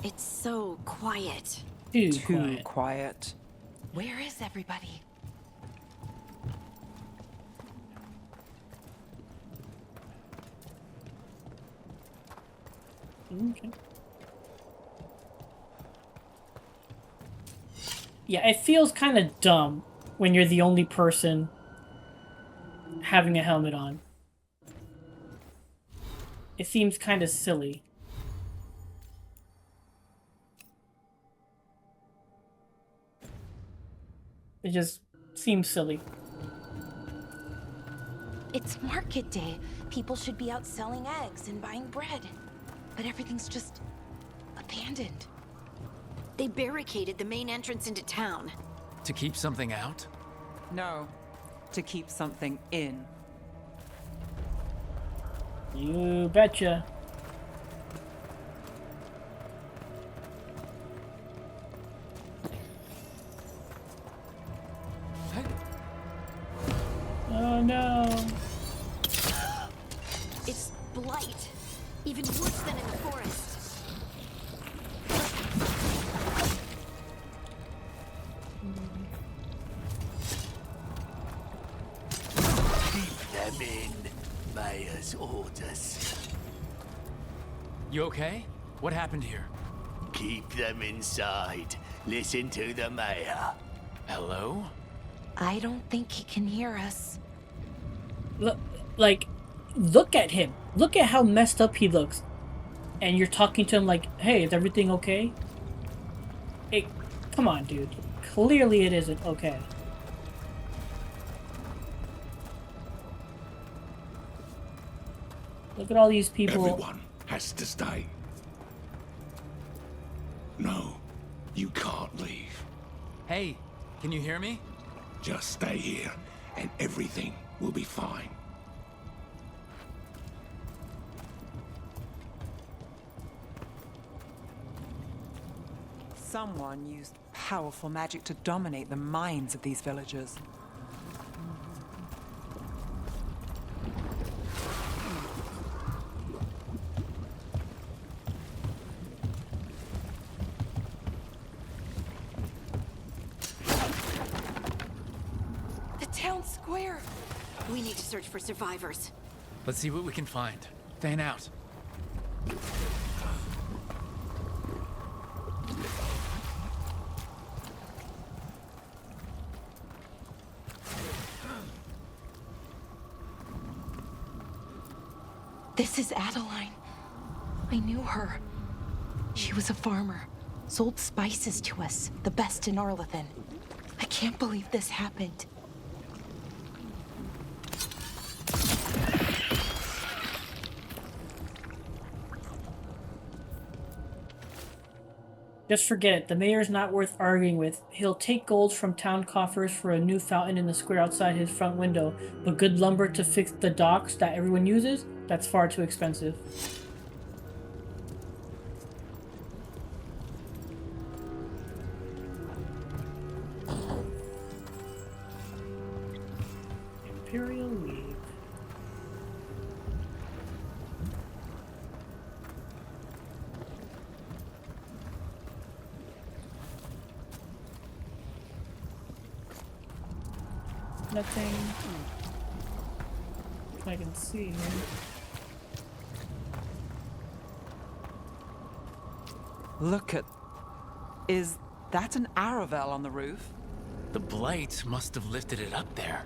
It's so quiet. Too quiet. Where is everybody? Okay. Yeah, it feels kind of dumb when you're the only person having a helmet on. It seems kind of silly. It just seems silly. It's market day. People should be out selling eggs and buying bread. But everything's just abandoned. They barricaded the main entrance into town. To keep something out? No, to keep something in. You betcha. Oh no. It's blight. Even worse than in the forest. orders. You okay? What happened here? Keep them inside. Listen to the mayor. Hello? I don't think he can hear us. Look, like, look at him. Look at how messed up he looks. And you're talking to him like, hey, is everything okay? Hey, come on, dude. Clearly it isn't okay. Look at all these people. Everyone has to stay. No, you can't leave. Hey, can you hear me? Just stay here, and everything will be fine. Someone used powerful magic to dominate the minds of these villagers. The town square. We need to search for survivors. Let's see what we can find. Fan out. This is Adeline. I knew her. She was a farmer. Sold spices to us, the best in Arlathan. I can't believe this happened. Just forget it. The mayor's not worth arguing with. He'll take gold from town coffers for a new fountain in the square outside his front window, but good lumber to fix the docks that everyone uses? That's far too expensive. Imperial League. Nothing I can see. Look at... Is that an Aravel on the roof? The blight must have lifted it up there.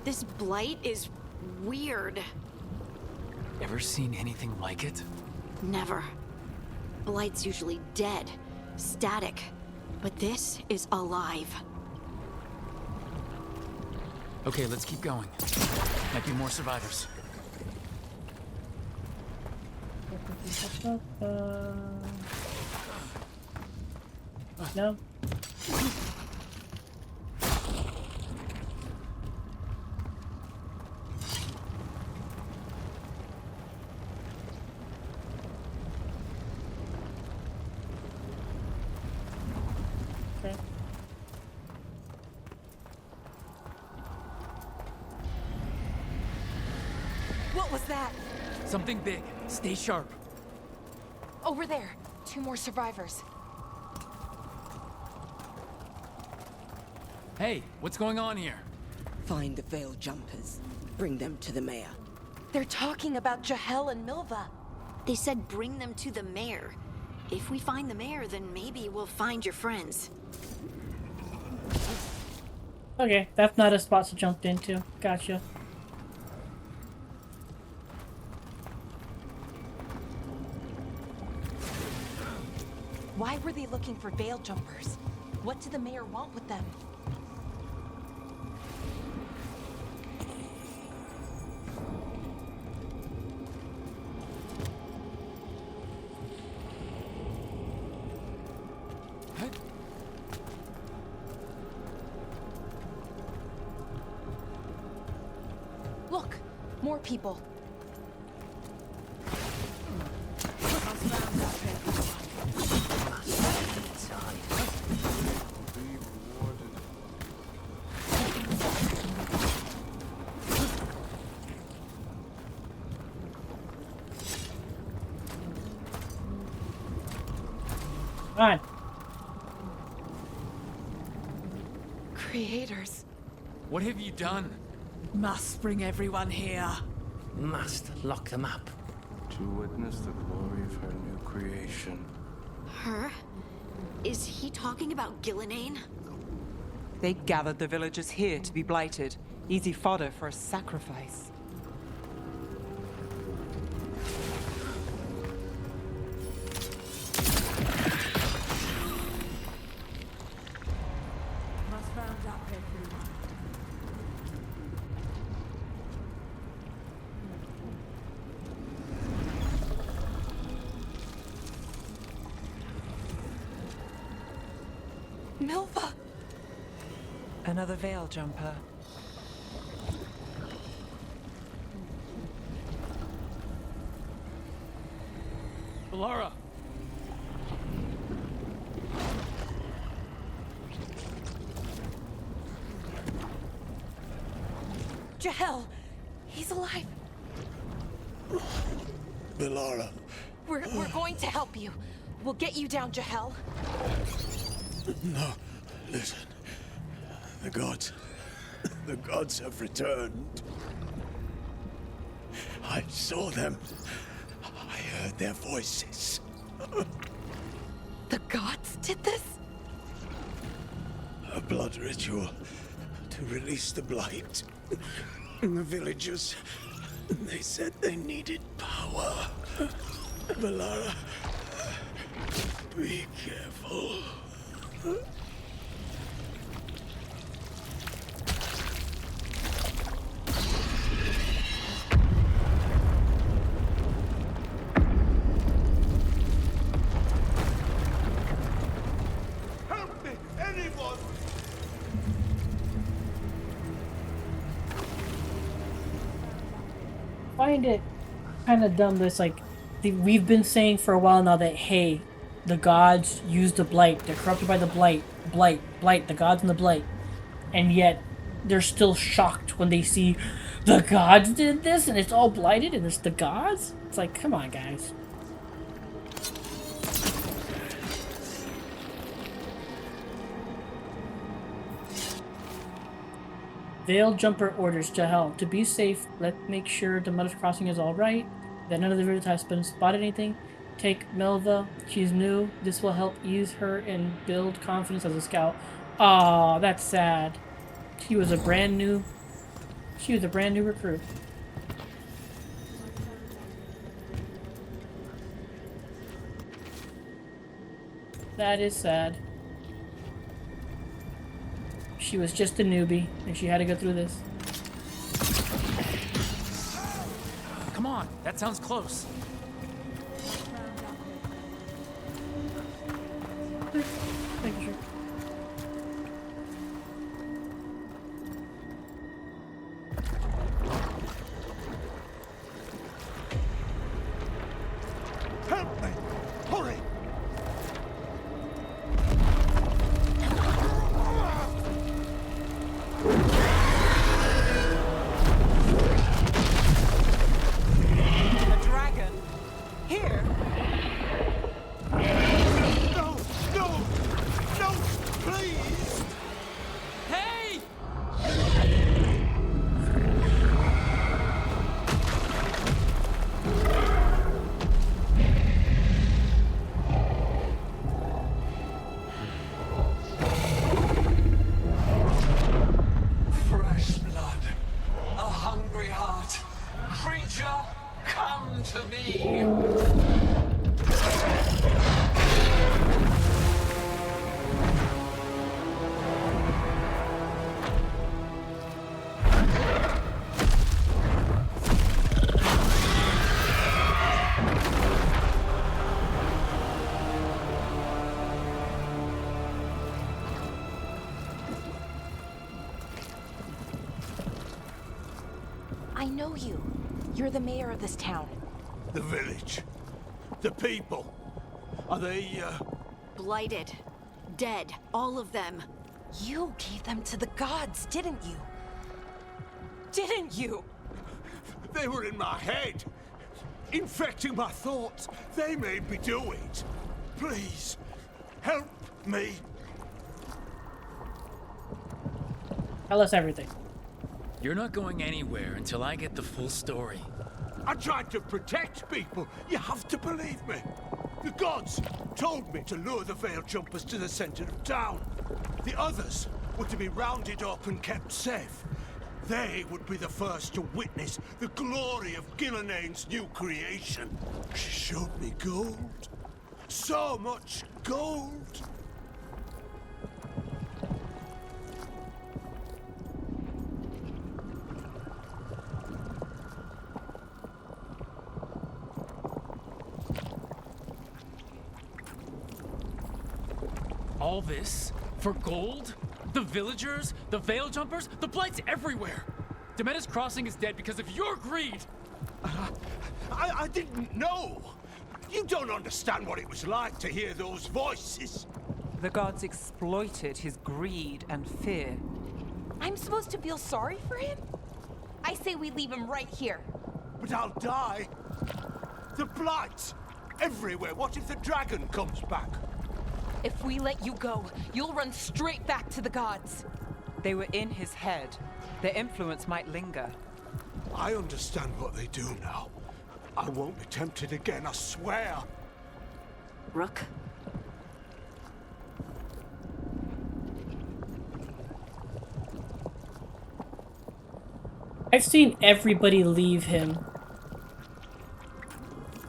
This blight is weird. Ever seen anything like it? Never. Blight's usually dead, static, but this is alive. Okay, let's keep going. Might be more survivors. No? Okay. What was that? Something big. Stay sharp. Over there. 2 more survivors. Hey, what's going on here? Find the veiled jumpers. Bring them to the mayor. They're talking about Jahel and Milva. They said bring them to the mayor. If we find the mayor, then maybe we'll find your friends. Okay, that's not a spot to jump into. Gotcha. Why were they looking for veil jumpers? What did the mayor want with them? Look, more people. Come on. Creators. What have you done? Must bring everyone here. Must lock them up. To witness the glory of her new creation. Her? Is he talking about Gillenane? They gathered the villagers here to be blighted. Easy fodder for a sacrifice. Must round up everyone. Milva! Another veil jumper. Laura! Jahel! He's alive! Velara. We're going to help you. We'll get you down, Jahel. No, listen. The gods have returned. I saw them. I heard their voices. The gods did this? A blood ritual to release the blight. The villagers, they said they needed power. Velara, be careful. Help me, anyone! Find it kind of dumb. This like we've been saying for a while now that hey, the gods use the blight. They're corrupted by the blight. The gods and the blight, and yet they're still shocked when they see the gods did this and it's all blighted and it's the gods. It's like, come on, guys. Veil Jumper orders Jahel to be safe. Let's make sure the Mother's Crossing is alright. That none of the villagers has been spotted anything. Take Melva. She's new. This will help ease her and build confidence as a scout. Aw, that's sad. She was a brand new recruit. That is sad. She was just a newbie, and she had to go through this. Come on, that sounds close. Making sure. Help me! Hurry! A dragon? Here? No! No! No! Please! Hey! Fresh blood. A hungry heart. Creature, come to me. I know you. You're the mayor of this town. The village. The people. Are they, Blighted. Dead. All of them. You gave them to the gods, didn't you? Didn't you? They were in my head. Infecting my thoughts. They made me do it. Please. Me? Tell us everything. You're not going anywhere until I get the full story. I tried to protect people. You have to believe me. The gods told me to lure the Veil Jumpers to the center of town. The others were to be rounded up and kept safe. They would be the first to witness the glory of Gilnenane's new creation. She showed me gold. So much gold. All this for gold? The villagers, the Veil Jumpers, the Blight's everywhere. Demeter's Crossing is dead because of your greed. I didn't know. You don't understand what it was like to hear those voices. The gods exploited his greed and fear. I'm supposed to feel sorry for him? I say we leave him right here. But I'll die. The Blight everywhere. What if the dragon comes back? If we let you go, you'll run straight back to the gods. They were in his head. Their influence might linger. I understand what they do now. I won't be tempted again, I swear. Rook? I've seen everybody leave him.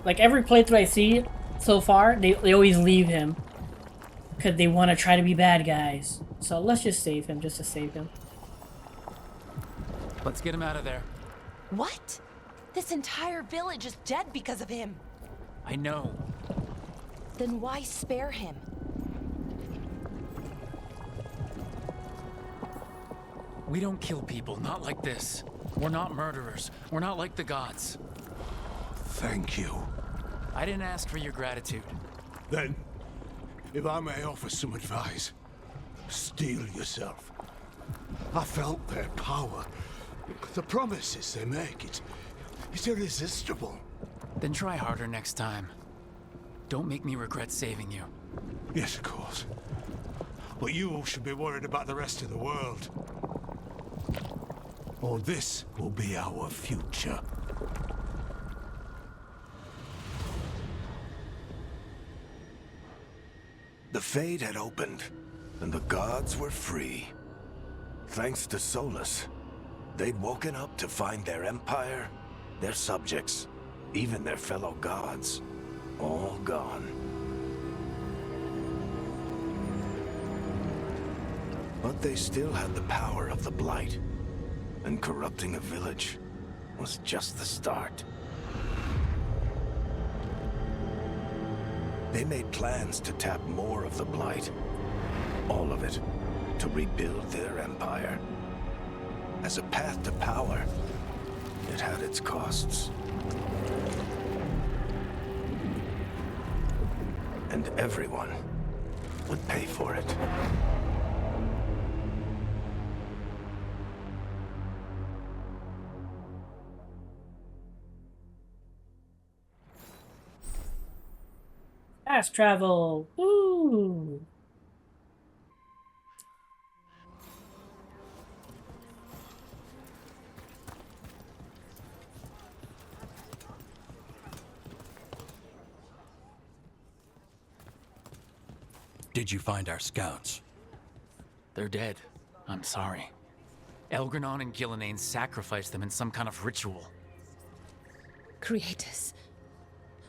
Like, every playthrough I see so far, they always leave him. Because they want to try to be bad guys. So let's just save him, just to save him. Let's get him out of there. What? This entire village is dead because of him. I know. Then why spare him? We don't kill people, not like this. We're not murderers. We're not like the gods. Thank you. I didn't ask for your gratitude. Then, if I may offer some advice, steel yourself. I felt their power. The promises they make, it's irresistible. Then try harder next time. Don't make me regret saving you. Yes, of course. But you should be worried about the rest of the world. Or this will be our future. The Fade had opened, and the gods were free. Thanks to Solus, they'd woken up to find their empire, their subjects, even their fellow gods, all gone. But they still had the power of the Blight, and corrupting a village was just the start. They made plans to tap more of the Blight, all of it, to rebuild their empire. As a path to power, it had its costs. And everyone would pay for it. Fast travel! Woo! Did you find our scouts? They're dead. I'm sorry. Elgranon and Gillenane sacrificed them in some kind of ritual. Creators.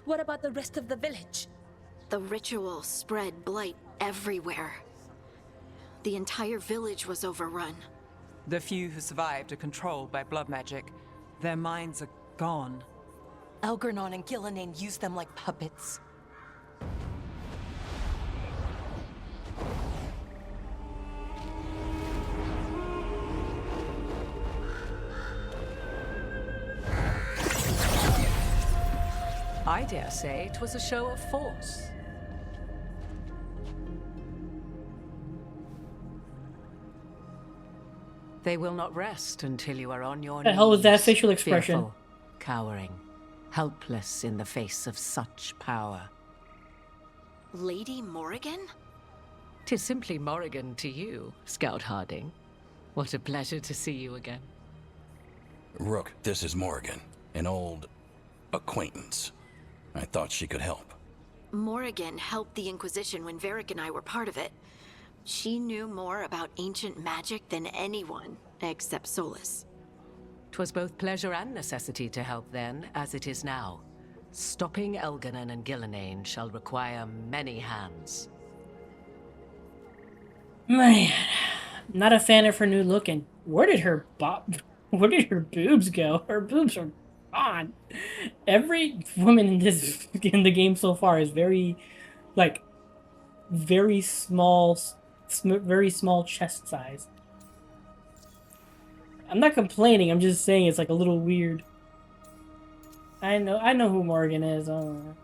What about the rest of the village? The ritual spread blight everywhere. The entire village was overrun. The few who survived are controlled by blood magic. Their minds are gone. Elgranon and Gillenane used them like puppets. I dare say it was a show of force. They will not rest until you are on your knees. The hell was that facial expression? Fearful, cowering, helpless in the face of such power. Lady Morrigan? 'Tis simply Morrigan to you, Scout Harding. What a pleasure to see you again. Rook, this is Morrigan, an old acquaintance. I thought she could help. Morrigan helped the Inquisition when Varric and I were part of it. She knew more about ancient magic than anyone, except Solus. 'Twas both pleasure and necessity to help then, as it is now. Stopping Elganon and Gillenane shall require many hands. Man, not a fan of her new looking. Where did her boobs go? Her boobs are gone. Every woman in the game so far is very small chest size. I'm not complaining. I'm just saying it's like a little weird. I know who Morgan is. Oh.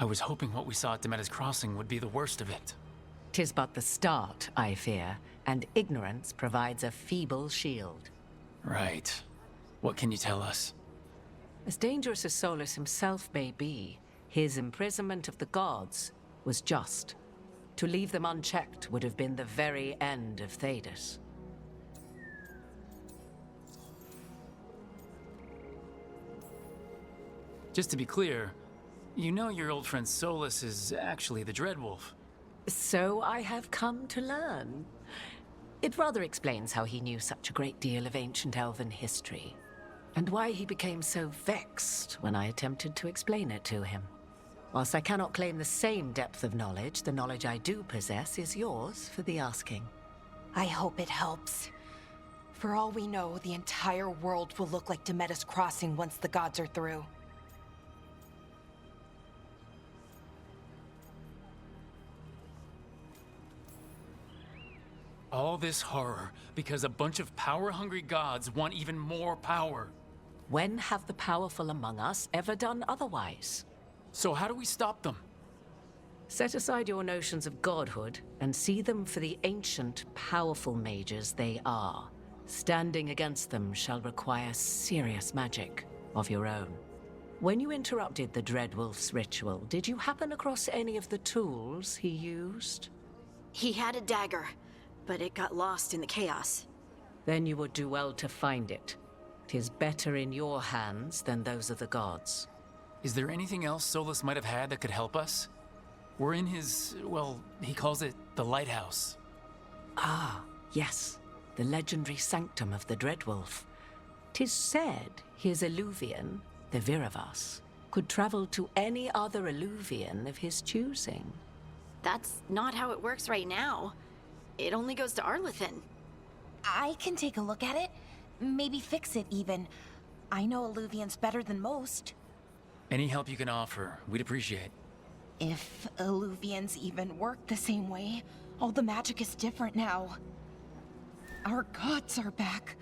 I was hoping what we saw at Demeter's Crossing would be the worst of it. 'Tis but the start, I fear, and ignorance provides a feeble shield. Right. What can you tell us? As dangerous as Solus himself may be, his imprisonment of the gods was just. To leave them unchecked would have been the very end of Thedas. Just to be clear, you know your old friend Solus is actually the Dreadwolf. So I have come to learn. It rather explains how he knew such a great deal of ancient elven history, and why he became so vexed when I attempted to explain it to him. Whilst I cannot claim the same depth of knowledge, the knowledge I do possess is yours for the asking. I hope it helps. For all we know, the entire world will look like Demeter's Crossing once the gods are through. All this horror because a bunch of power-hungry gods want even more power. When have the powerful among us ever done otherwise? So how do we stop them? Set aside your notions of godhood and see them for the ancient, powerful mages they are. Standing against them shall require serious magic of your own. When you interrupted the Dreadwolf's ritual, did you happen across any of the tools he used? He had a dagger, but it got lost in the chaos. Then you would do well to find it. 'Tis better in your hands than those of the gods. Is there anything else Solus might have had that could help us? We're in his, well, he calls it the lighthouse. Ah, yes. The legendary sanctum of the Dreadwolf. 'Tis said his Illuvian, the Viravas, could travel to any other Illuvian of his choosing. That's not how it works right now. It only goes to Arlethan. I can take a look at it. Maybe fix it, even. I know Illuvians better than most. Any help you can offer, we'd appreciate. If Illuvians even work the same way, all the magic is different now. Our gods are back.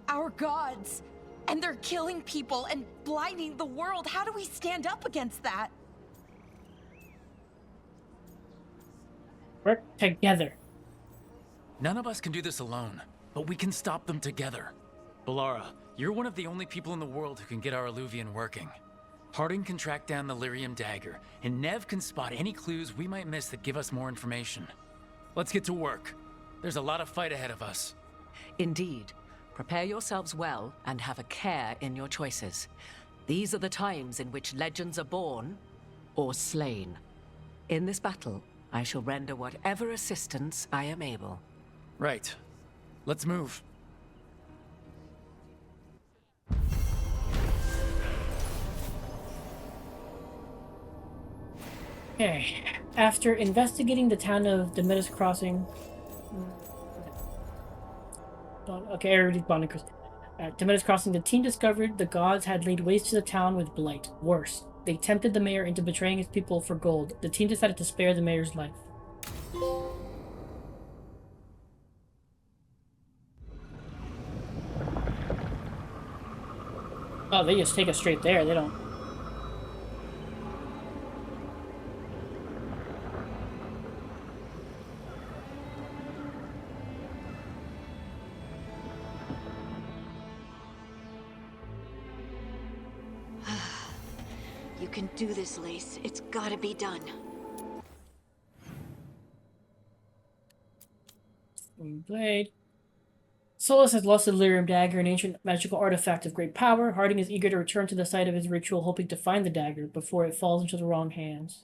Our gods! And they're killing people and blinding the world. How do we stand up against that? Work together. None of us can do this alone, but we can stop them together. Balara, you're one of the only people in the world who can get our Illuvian working. Harding can track down the Lyrium dagger, and Nev can spot any clues we might miss that give us more information. Let's get to work. There's a lot of fight ahead of us. Indeed. Prepare yourselves well and have a care in your choices. These are the times in which legends are born or slain. In this battle, I shall render whatever assistance I am able. Right. Let's move. Okay. After investigating the town of Demeter's Crossing... Okay, I already bonded Chris. At Demeter's Crossing, the team discovered the gods had laid waste to the town with blight. Worse, they tempted the mayor into betraying his people for gold. The team decided to spare the mayor's life. Oh, they just take us straight there. They don't... You can do this, Lace. It's gotta be done. Blade. Solus has lost the Lyrium dagger, an ancient magical artifact of great power. Harding is eager to return to the site of his ritual, hoping to find the dagger before it falls into the wrong hands.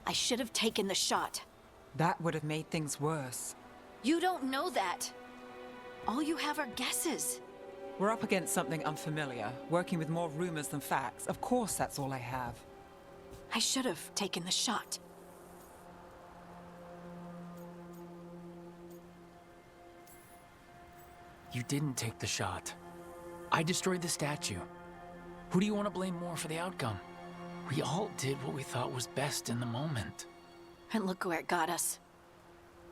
I should have taken the shot. That would have made things worse. You don't know that. All you have are guesses. We're up against something unfamiliar, working with more rumors than facts. Of course, that's all I have. I should have taken the shot. You didn't take the shot. I destroyed the statue. Who do you want to blame more for the outcome? We all did what we thought was best in the moment. And look where it got us.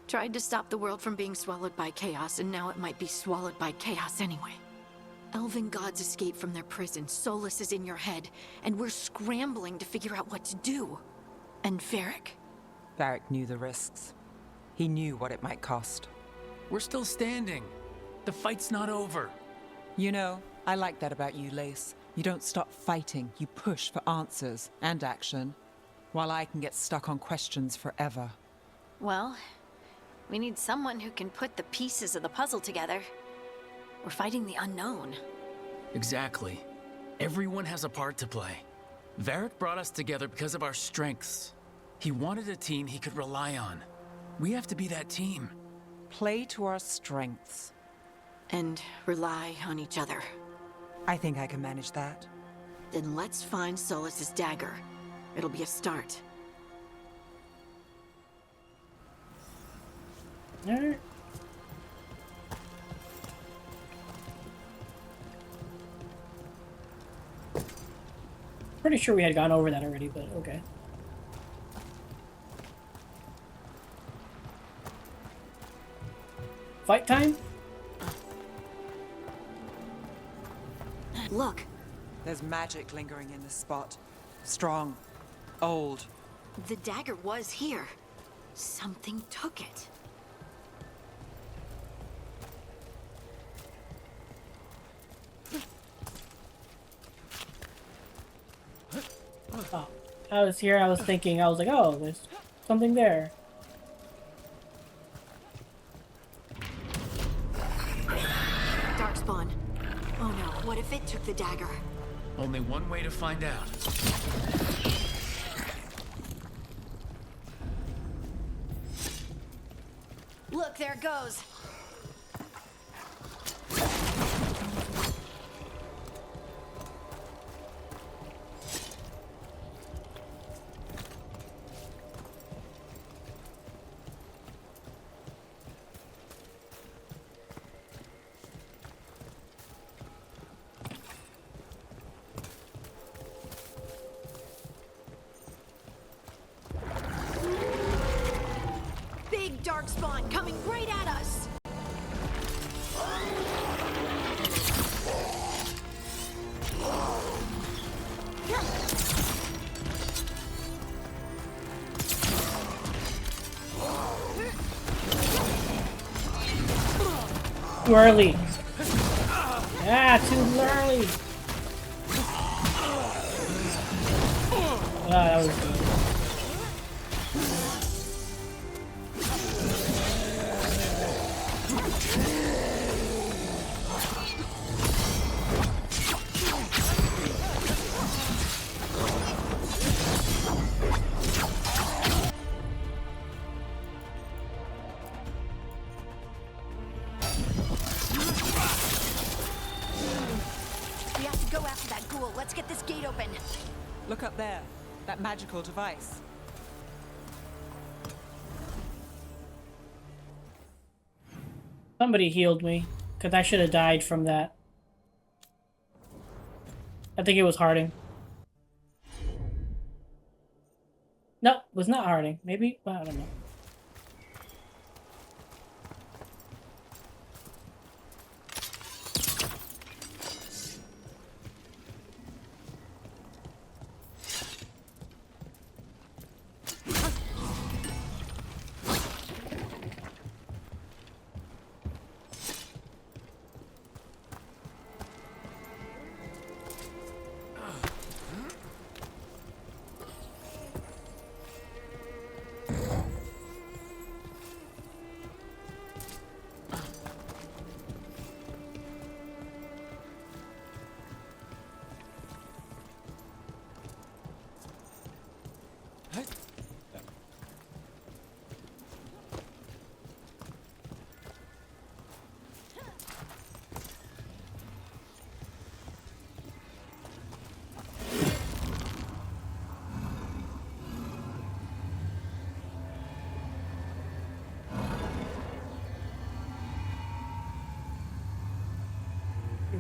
Tried to stop the world from being swallowed by chaos, and now it might be swallowed by chaos anyway. Elven gods escaped from their prison, Solus is in your head, and we're scrambling to figure out what to do. And Varric? Varric knew the risks. He knew what it might cost. We're still standing. The fight's not over. You know, I like that about you, Lace. You don't stop fighting, you push for answers and action, while I can get stuck on questions forever. Well, we need someone who can put the pieces of the puzzle together. We're fighting the unknown. Exactly. Everyone has a part to play. Varric brought us together because of our strengths. He wanted a team he could rely on. We have to be that team. Play to our strengths. And rely on each other. I think I can manage that. Then let's find Solus's dagger. It'll be a start. Alright. Pretty sure we had gone over that already, but okay. Fight time? Look. There's magic lingering in this spot. Strong. Old. The dagger was here. Something took it. Oh, I was here, I was thinking, I was like, oh, there's something there. Darkspawn. Oh no, what if it took the dagger? Only one way to find out. Look, there it goes. Big Darkspawn coming right at us! Too early. Ah, too early. Ah, that was good. We have to go after that ghoul. Let's get this gate open. Look up there. That magical device. Somebody healed me, because I should have died from that. I think it was Harding. No, it was not Harding. Maybe? Well, I don't know.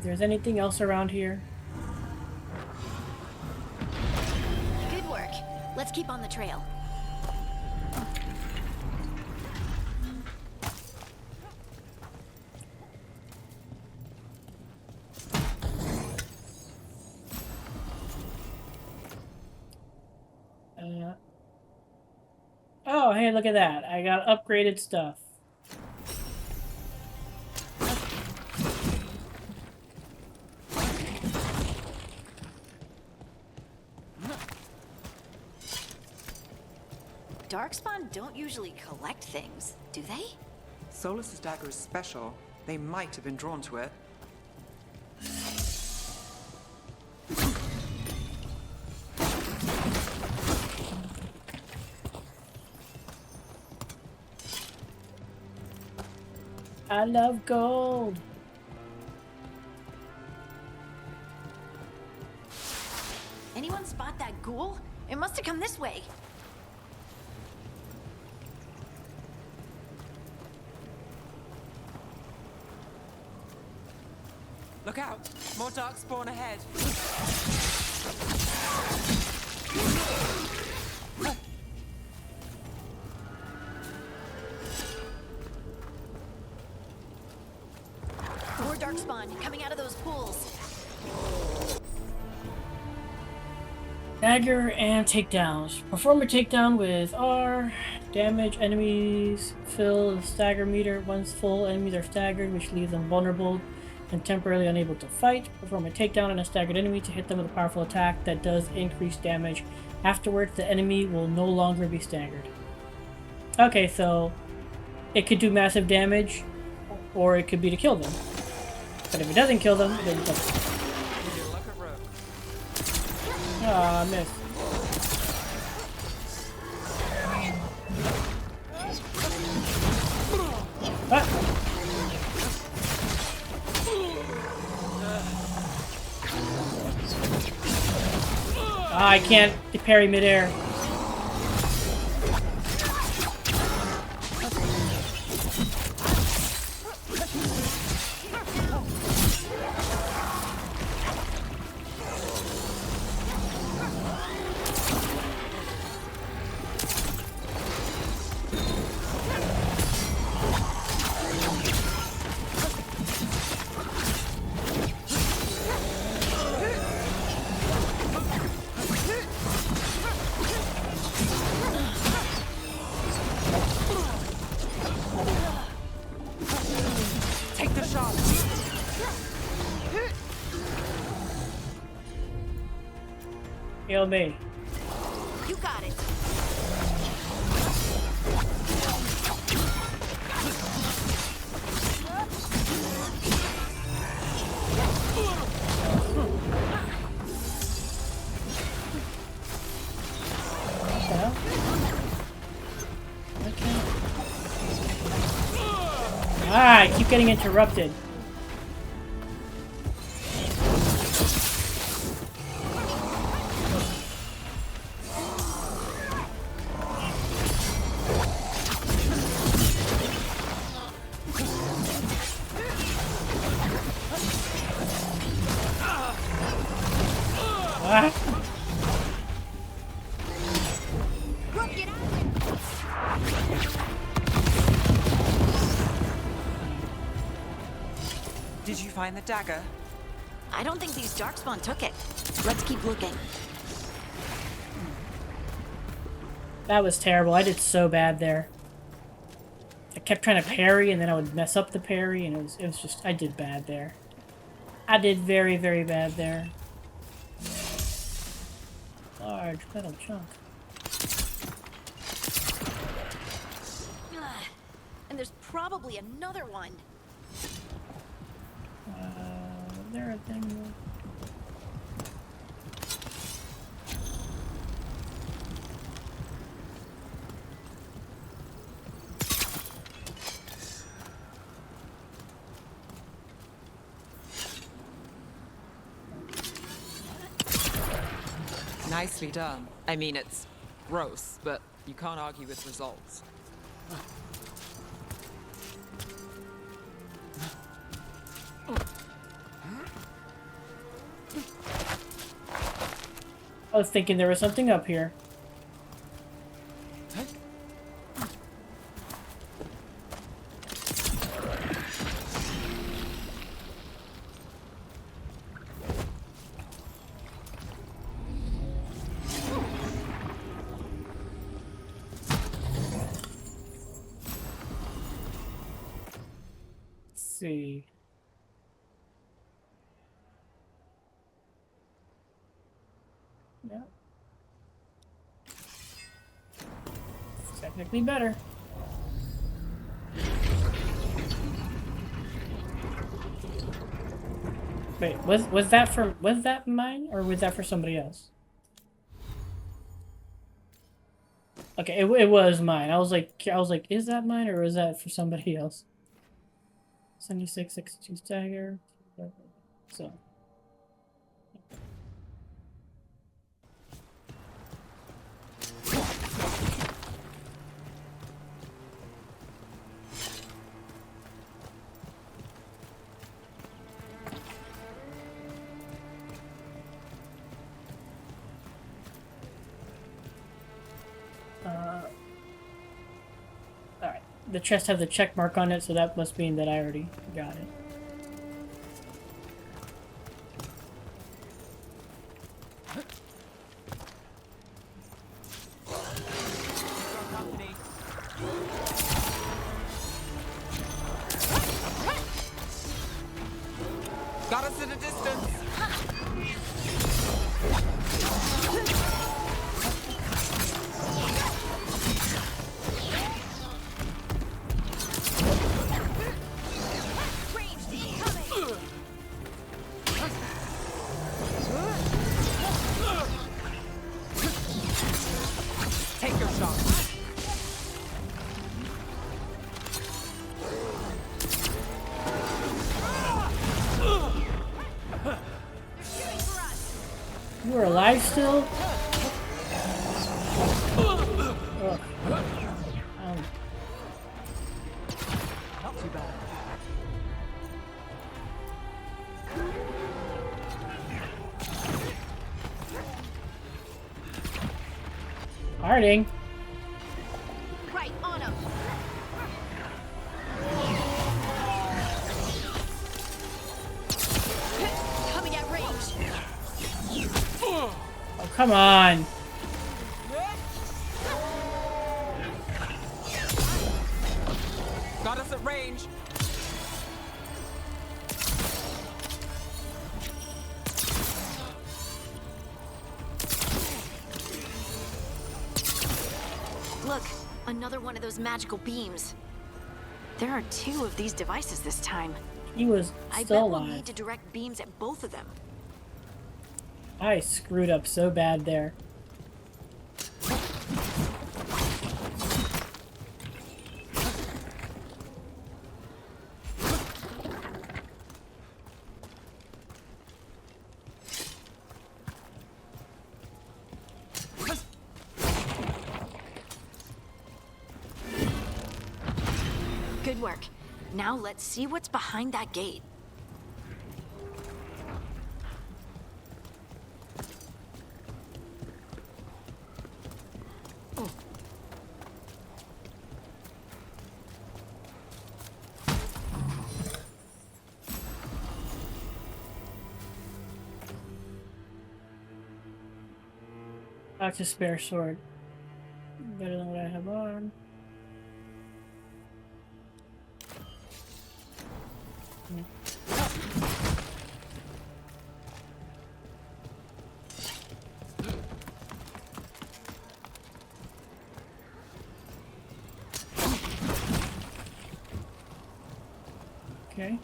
if there's anything else around here. Good work. Let's keep on the trail. Oh, hey, look at that. I got upgraded stuff. Darkspawn don't usually collect things, do they? Solus's dagger is special. They might have been drawn to it. I love gold. Anyone spot that ghoul? It must have come this way. Look out! More darkspawn ahead. More darkspawn coming out of those pools. Dagger and takedowns. Perform a takedown with R. Damage enemies. Fill the stagger meter. Once full, enemies are staggered, which leaves them vulnerable and temporarily unable to fight. Perform a takedown on a staggered enemy to hit them with a powerful attack that does increase damage. Afterwards, the enemy will no longer be staggered. Okay, so it could do massive damage, or it could be to kill them. But if it doesn't kill them, then it doesn't. Ah, I missed. What? Ah, I can't parry midair. Heal me. You got it. Ah, I keep getting interrupted. Did you find the dagger? I don't think these darkspawn took it. Let's keep looking. That was terrible. I did so bad there. I kept trying to parry, and then I would mess up the parry, and it was just, I did bad there. I did very, very bad there. Large metal chunk. And there's probably another one. There a thing? Nicely done. I mean, it's gross, but you can't argue with results. I was thinking there was something up here. Let's see. Yeah. It's technically better. Wait, was that mine or was that for somebody else? Okay, it was mine. I was like, is that mine or is that for somebody else? 76, 62 stagger. So. Alright. The chest has a check mark on it, so that must mean that I already got it. Got us at a distance. Take your shot. You are alive still? Ugh. Not too bad. Harding. Right on him. Coming at range. Oh, come on. Got us at range. Look, another one of those magical beams. There are 2 of these devices this time. He was I still bet we'll alive. need to direct beams at both of them. I screwed up so bad there. Good work. Now let's see what's behind that gate. That's a spare sword. Better than what I have on. Okay.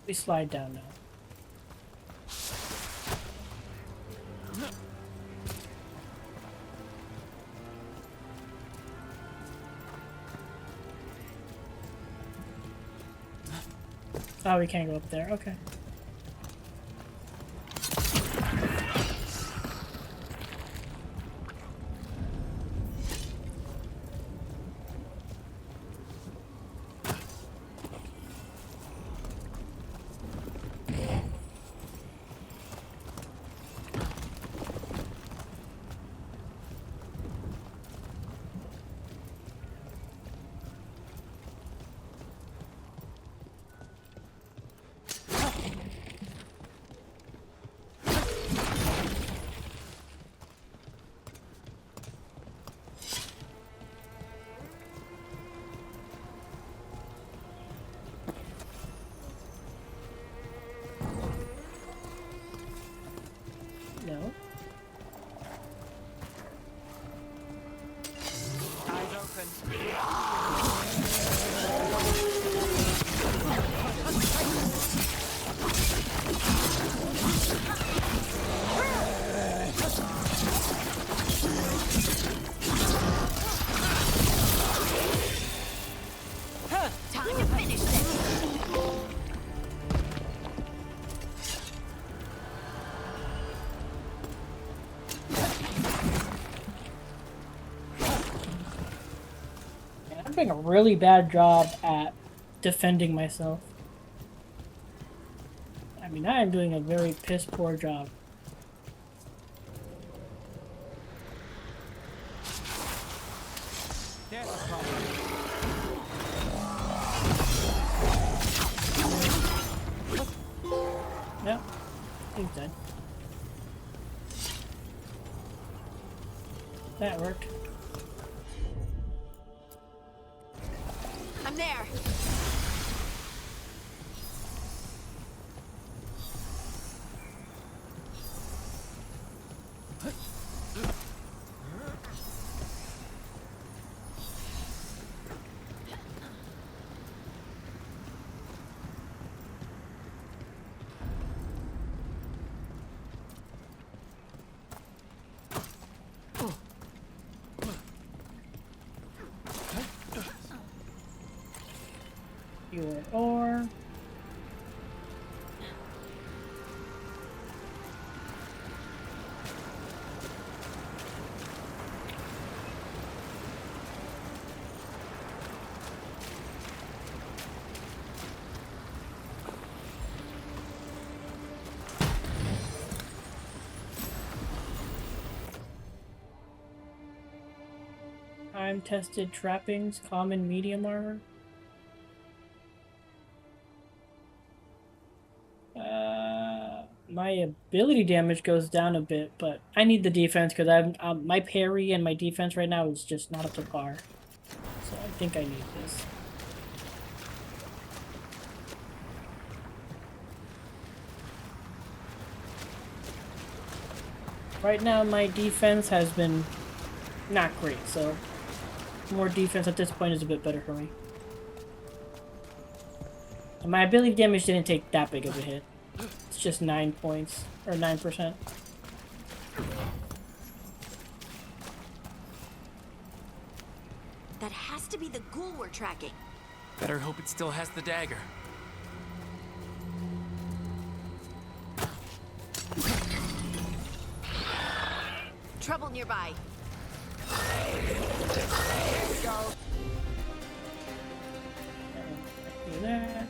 We slide down now. Oh, we can't go up there. Okay. No. Eyes open. Time to finish this. I'm doing a really bad job at defending myself. I mean, I am doing a very piss poor job. Yep, he's dead. That worked. I'm there. Or time-tested trappings, common medium armor. My ability damage goes down a bit, but I need the defense because I'm my parry and my defense right now is just not up to par. So I think I need this. Right now my defense has been not great, so more defense at this point is a bit better for me. And my ability damage didn't take that big of a hit. It's just 9 points, or 9%. That has to be the ghoul we're tracking. Better hope it still has the dagger. Trouble nearby. Let's go. Do that.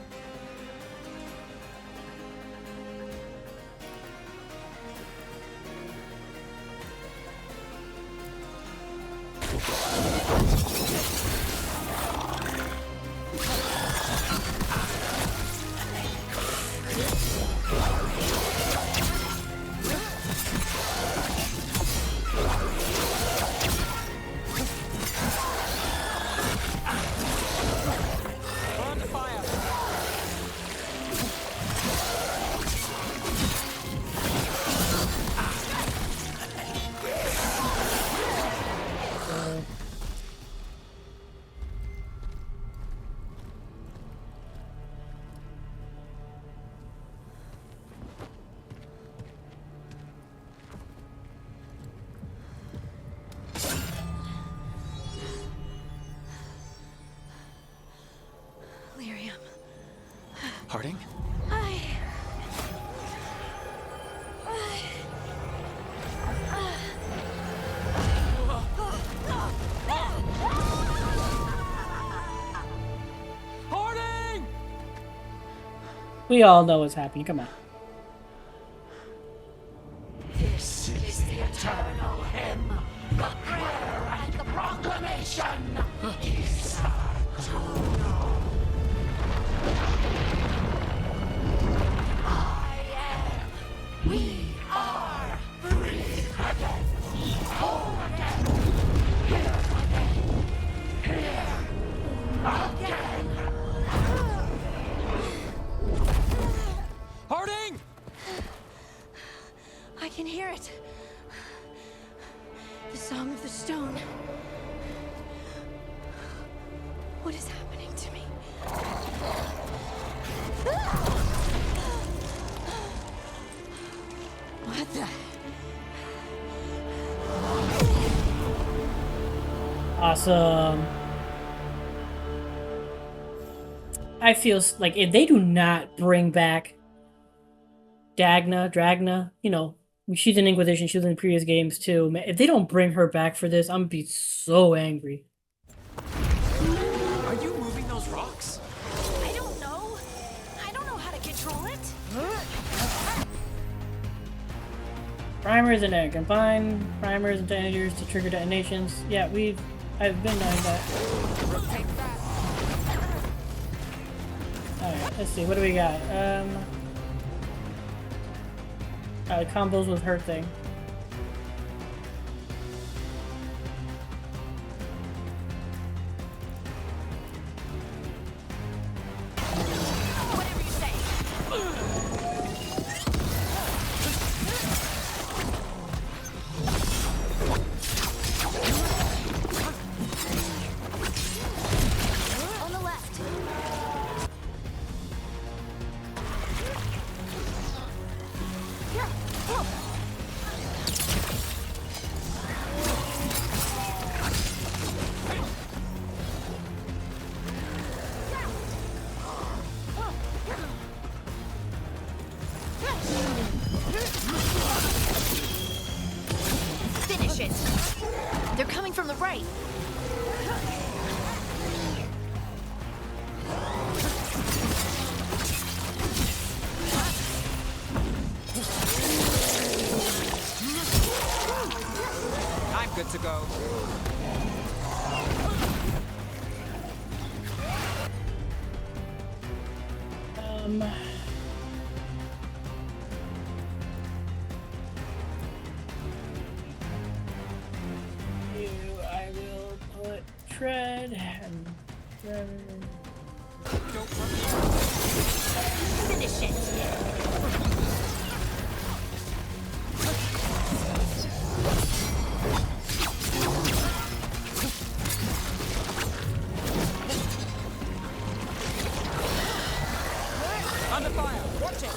Harding? Harding! We all know what's happening. Come on. This is the eternal hymn, the prayer and the proclamation. We are free again, whole again, here again. Harding! I can hear it. The song of the stone. What is happening to me? What the? Awesome. I feel like if they do not bring back Dragna, you know, she's in Inquisition, she was in previous games too. Man, if they don't bring her back for this, I'm gonna be so angry. Are you moving those rocks? I don't know. I don't know how to control it. Primers and combine primers and detonators to trigger detonations. Yeah, I've been doing that. Alright, let's see, what do we got? Combos with her thing. Whatever you say. On the left. Finish it. They're coming from the right. I'm good to go. I will put tread and Finish it. Under fire! Watch it!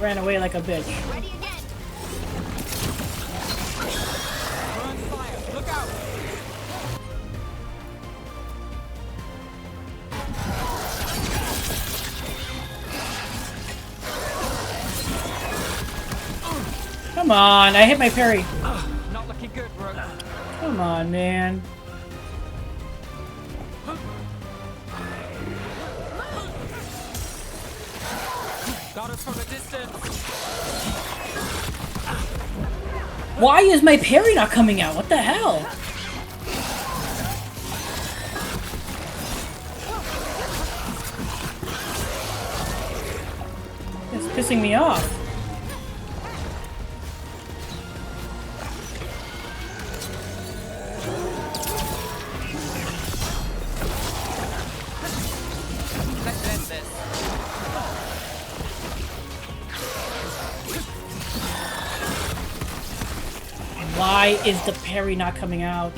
ran away like a bitch. Ready again. Burn fire! Look out! Come on, I hit my parry. Not looking good, bro. Come on, man. Got us from a distance. Why is my parry not coming out? What the hell? It's pissing me off. Let's end this. Why is the parry not coming out?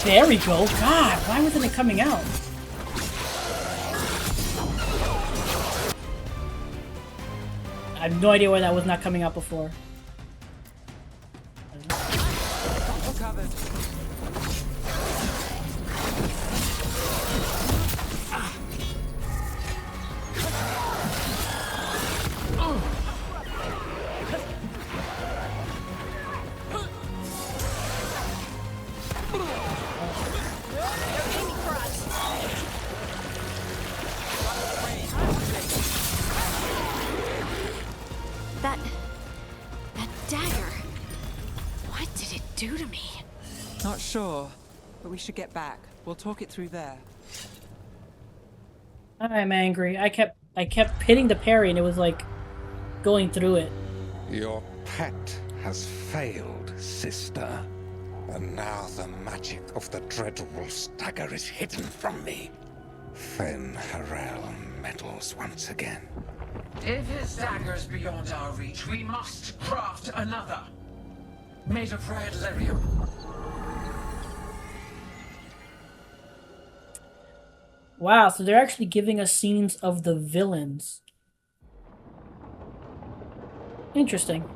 There we go. God, why wasn't it coming out? I have no idea why that was not coming out before. Covered. That dagger. What did it do to me? Not sure, but we should get back. We'll talk it through there. I'm angry. I kept hitting the parry and it was like going through it. Your pet has failed, sister. And now the magic of the Dreadwolf's dagger is hidden from me. Fen Harel meddles once again. If his dagger's beyond our reach, we must craft another. Made of red lyrium. Wow, so they're actually giving us scenes of the villains. Interesting.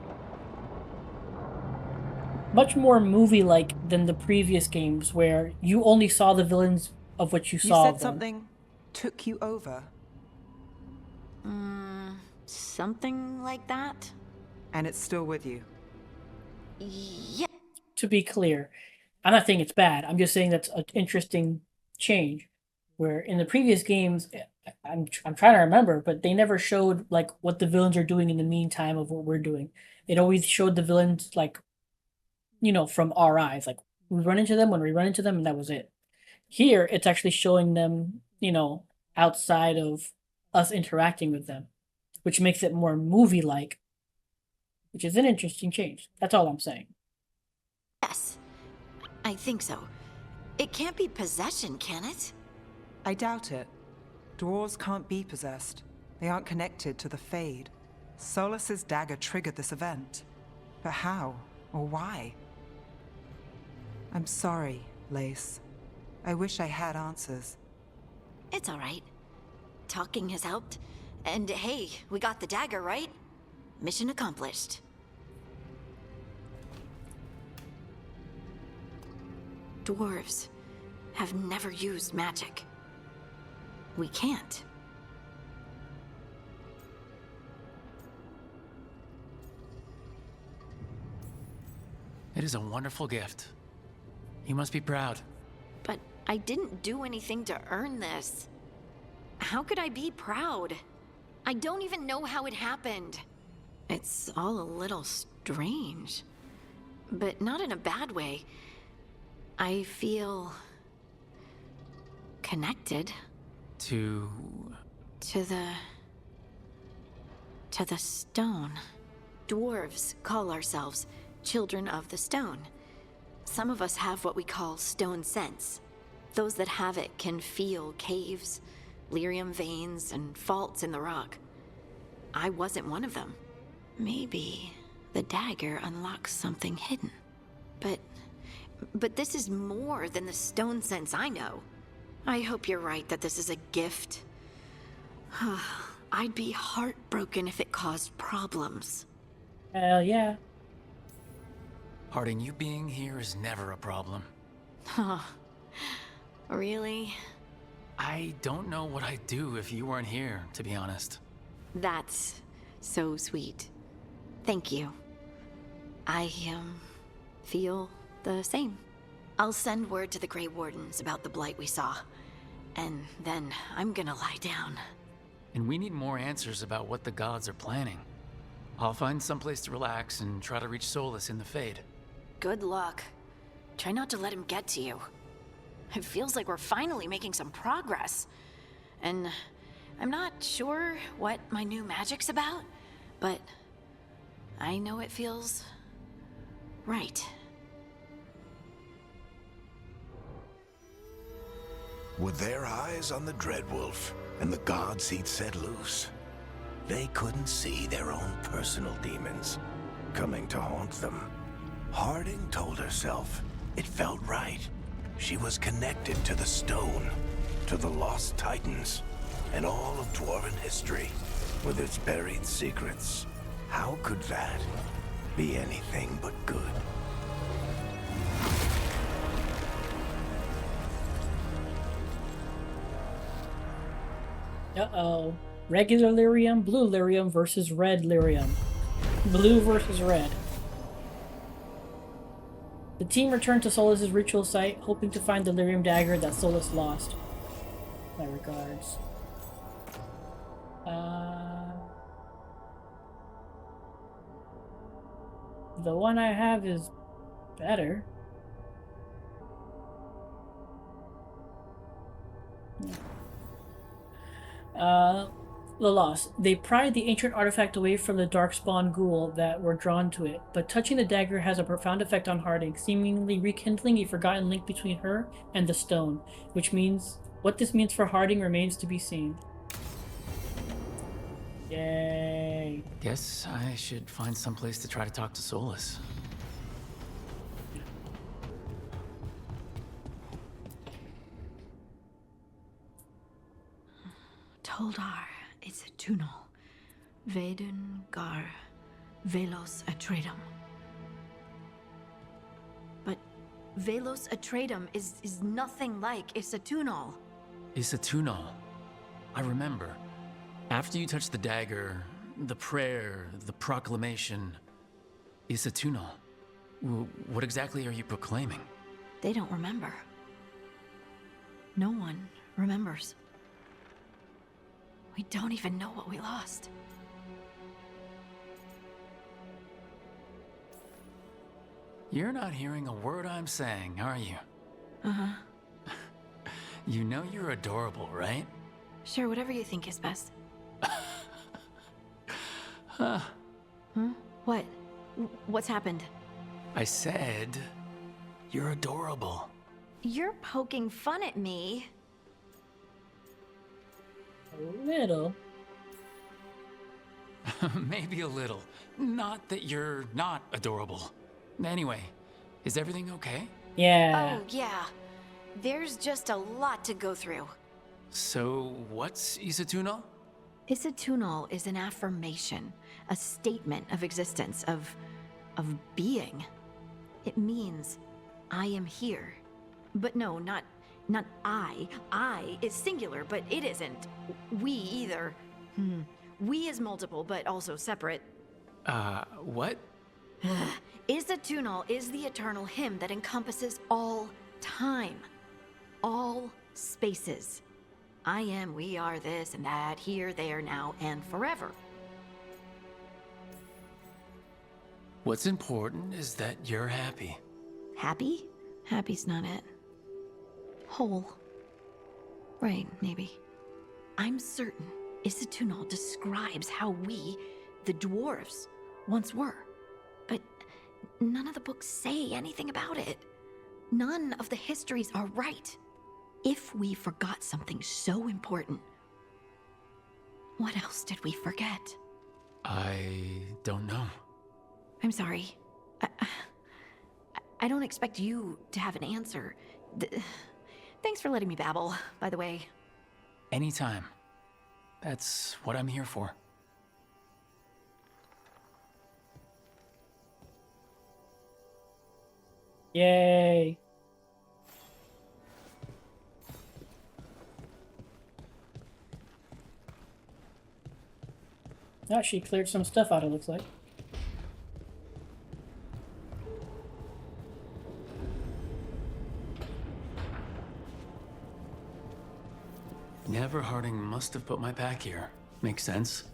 Much more movie-like than the previous games, where you only saw the villains of what you saw. You said something took you over. Something like that. And it's still with you. Yeah. To be clear, I'm not saying it's bad. I'm just saying that's an interesting change. Where in the previous games, I'm trying to remember, but they never showed like what the villains are doing in the meantime of what we're doing. It always showed the villains like, you know, from our eyes. Like we run into them when we run into them, and that was it. Here, it's actually showing them, you know, outside of us interacting with them, which makes it more movie-like, which is an interesting change. That's all I'm saying. Yes, I think so. It can't be possession, can it? I doubt it. Dwarves can't be possessed. They aren't connected to the Fade. Solus's dagger triggered this event. But how? Or why? I'm sorry, Lace. I wish I had answers. It's all right. Talking has helped. And hey, we got the dagger, right? Mission accomplished. Dwarves have never used magic. We can't. It is a wonderful gift. You must be proud. But I didn't do anything to earn this. How could I be proud? I don't even know how it happened. It's all a little strange. But not in a bad way. I feel... connected. To the stone. Dwarves call ourselves children of the stone. Some of us have what we call stone sense. Those that have it can feel caves, lyrium veins, and faults in the rock. I wasn't one of them. Maybe the dagger unlocks something hidden. But this is more than the stone sense I know. I hope you're right that this is a gift. I'd be heartbroken if it caused problems. Hell yeah. Harding, you being here is never a problem. Huh. Really? I don't know what I'd do if you weren't here, to be honest. That's so sweet. Thank you. I, feel the same. I'll send word to the Grey Wardens about the blight we saw. And then I'm gonna lie down. And we need more answers about what the gods are planning. I'll find someplace to relax and try to reach Solus in the Fade. Good luck. Try not to let him get to you. It feels like we're finally making some progress. And I'm not sure what my new magic's about, but I know it feels right. With their eyes on the Dreadwolf and the gods he'd set loose, they couldn't see their own personal demons coming to haunt them. Harding told herself it felt right. She was connected to the stone, to the lost titans, and all of dwarven history, with its buried secrets. How could that be anything but good? Uh-oh. Regular lyrium, blue lyrium versus red lyrium. Blue versus red. The team returned to Solus's ritual site, hoping to find the lyrium dagger that Solus lost. My regards. The one I have is better. The loss. They pried the ancient artifact away from the darkspawn ghoul that were drawn to it, but touching the dagger has a profound effect on Harding, seemingly rekindling a forgotten link between her and the stone, which means what this means for Harding remains to be seen. Yay. Guess I should find someplace to try to talk to Solus. Toldar, it's a tunnel. Veilguard, Velos Atreidim. But Velos Atreidim is nothing like Isatunal. Isatunal. I remember. After you touched the dagger, the prayer, the proclamation, Isatunal. What exactly are you proclaiming? They don't remember. No one remembers. We don't even know what we lost. You're not hearing a word I'm saying, are you? Uh-huh. You know you're adorable, right? Sure, whatever you think is best. Huh. What? What's happened? I said, you're adorable. You're poking fun at me. A little. Maybe a little. Not that you're not adorable. Anyway, is everything okay? Yeah. Oh, yeah. There's just a lot to go through. So, what's Isatunal? Isatunal is an affirmation, a statement of existence, of being. It means, I am here. But no, not I. I is singular, but it isn't. We either. We is multiple, but also separate. What? Isatunal is the eternal hymn that encompasses all time. All spaces. I am, we are, this and that, here, there, now, and forever. What's important is that you're happy. Happy? Happy's not it. Whole. Right, maybe. I'm certain Isatunal describes how we, the dwarves, once were. But none of the books say anything about it. None of the histories are right. If we forgot something so important, what else did we forget? I don't know. I'm sorry. I don't expect you to have an answer. Thanks for letting me babble, by the way. Anytime. That's what I'm here for. Yay. Oh, she cleared some stuff out, it looks like. Never Harding must have put my pack here. Makes sense.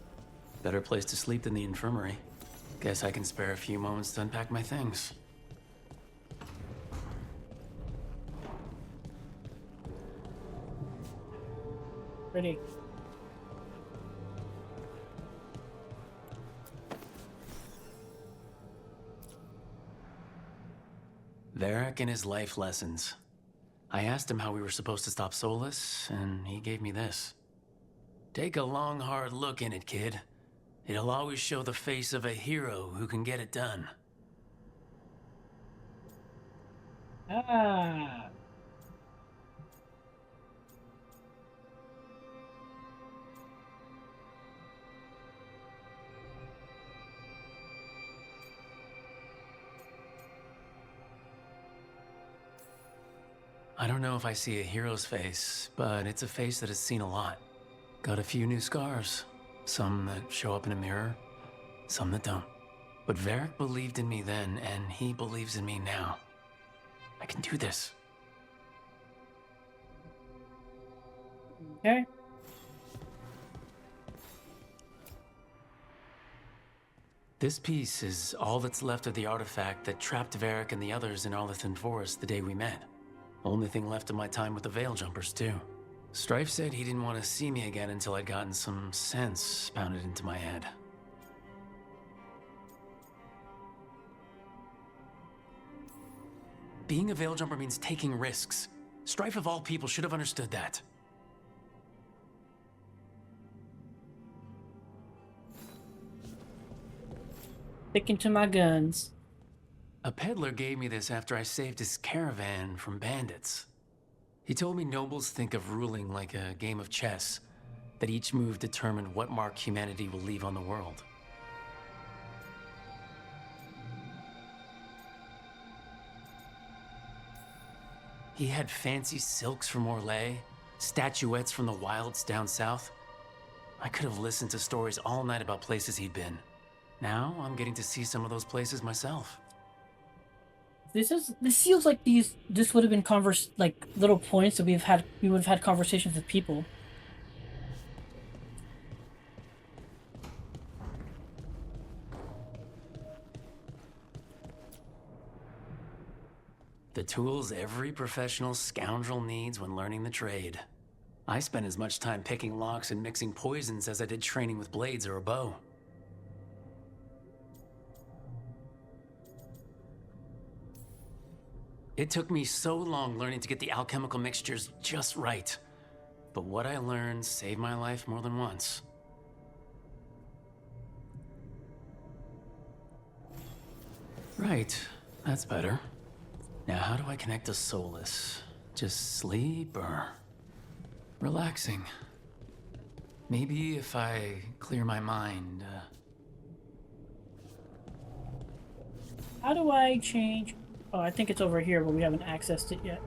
Better place to sleep than the infirmary. Guess I can spare a few moments to unpack my things. Pretty. Varric and his life lessons. I asked him how we were supposed to stop Solus, and he gave me this. Take a long, hard look in it, kid. It'll always show the face of a hero who can get it done. Ah. I don't know if I see a hero's face, but it's a face that has seen a lot. Got a few new scars. Some that show up in a mirror, some that don't. But Varric believed in me then, and he believes in me now. I can do this. Okay. This piece is all that's left of the artifact that trapped Varric and the others in Arlethan Forest the day we met. Only thing left of my time with the Veiljumpers, too. Strife said he didn't want to see me again until I'd gotten some sense pounded into my head. Being a Veiljumper means taking risks. Strife of all people should have understood that. Sticking to my guns. A peddler gave me this after I saved his caravan from bandits. He told me nobles think of ruling like a game of chess, that each move determined what mark humanity will leave on the world. He had fancy silks from Orlais, statuettes from the wilds down south. I could have listened to stories all night about places he'd been. Now I'm getting to see some of those places myself. This feels like this would have been little points that we would have had conversations with people. The tools every professional scoundrel needs when learning the trade. I spent as much time picking locks and mixing poisons as I did training with blades or a bow. It took me so long learning to get the alchemical mixtures just right. But what I learned saved my life more than once. Right, that's better. Now how do I connect to Solus? Just sleep or... relaxing? Maybe if I clear my mind... How do I change... Oh, I think it's over here, but we haven't accessed it yet.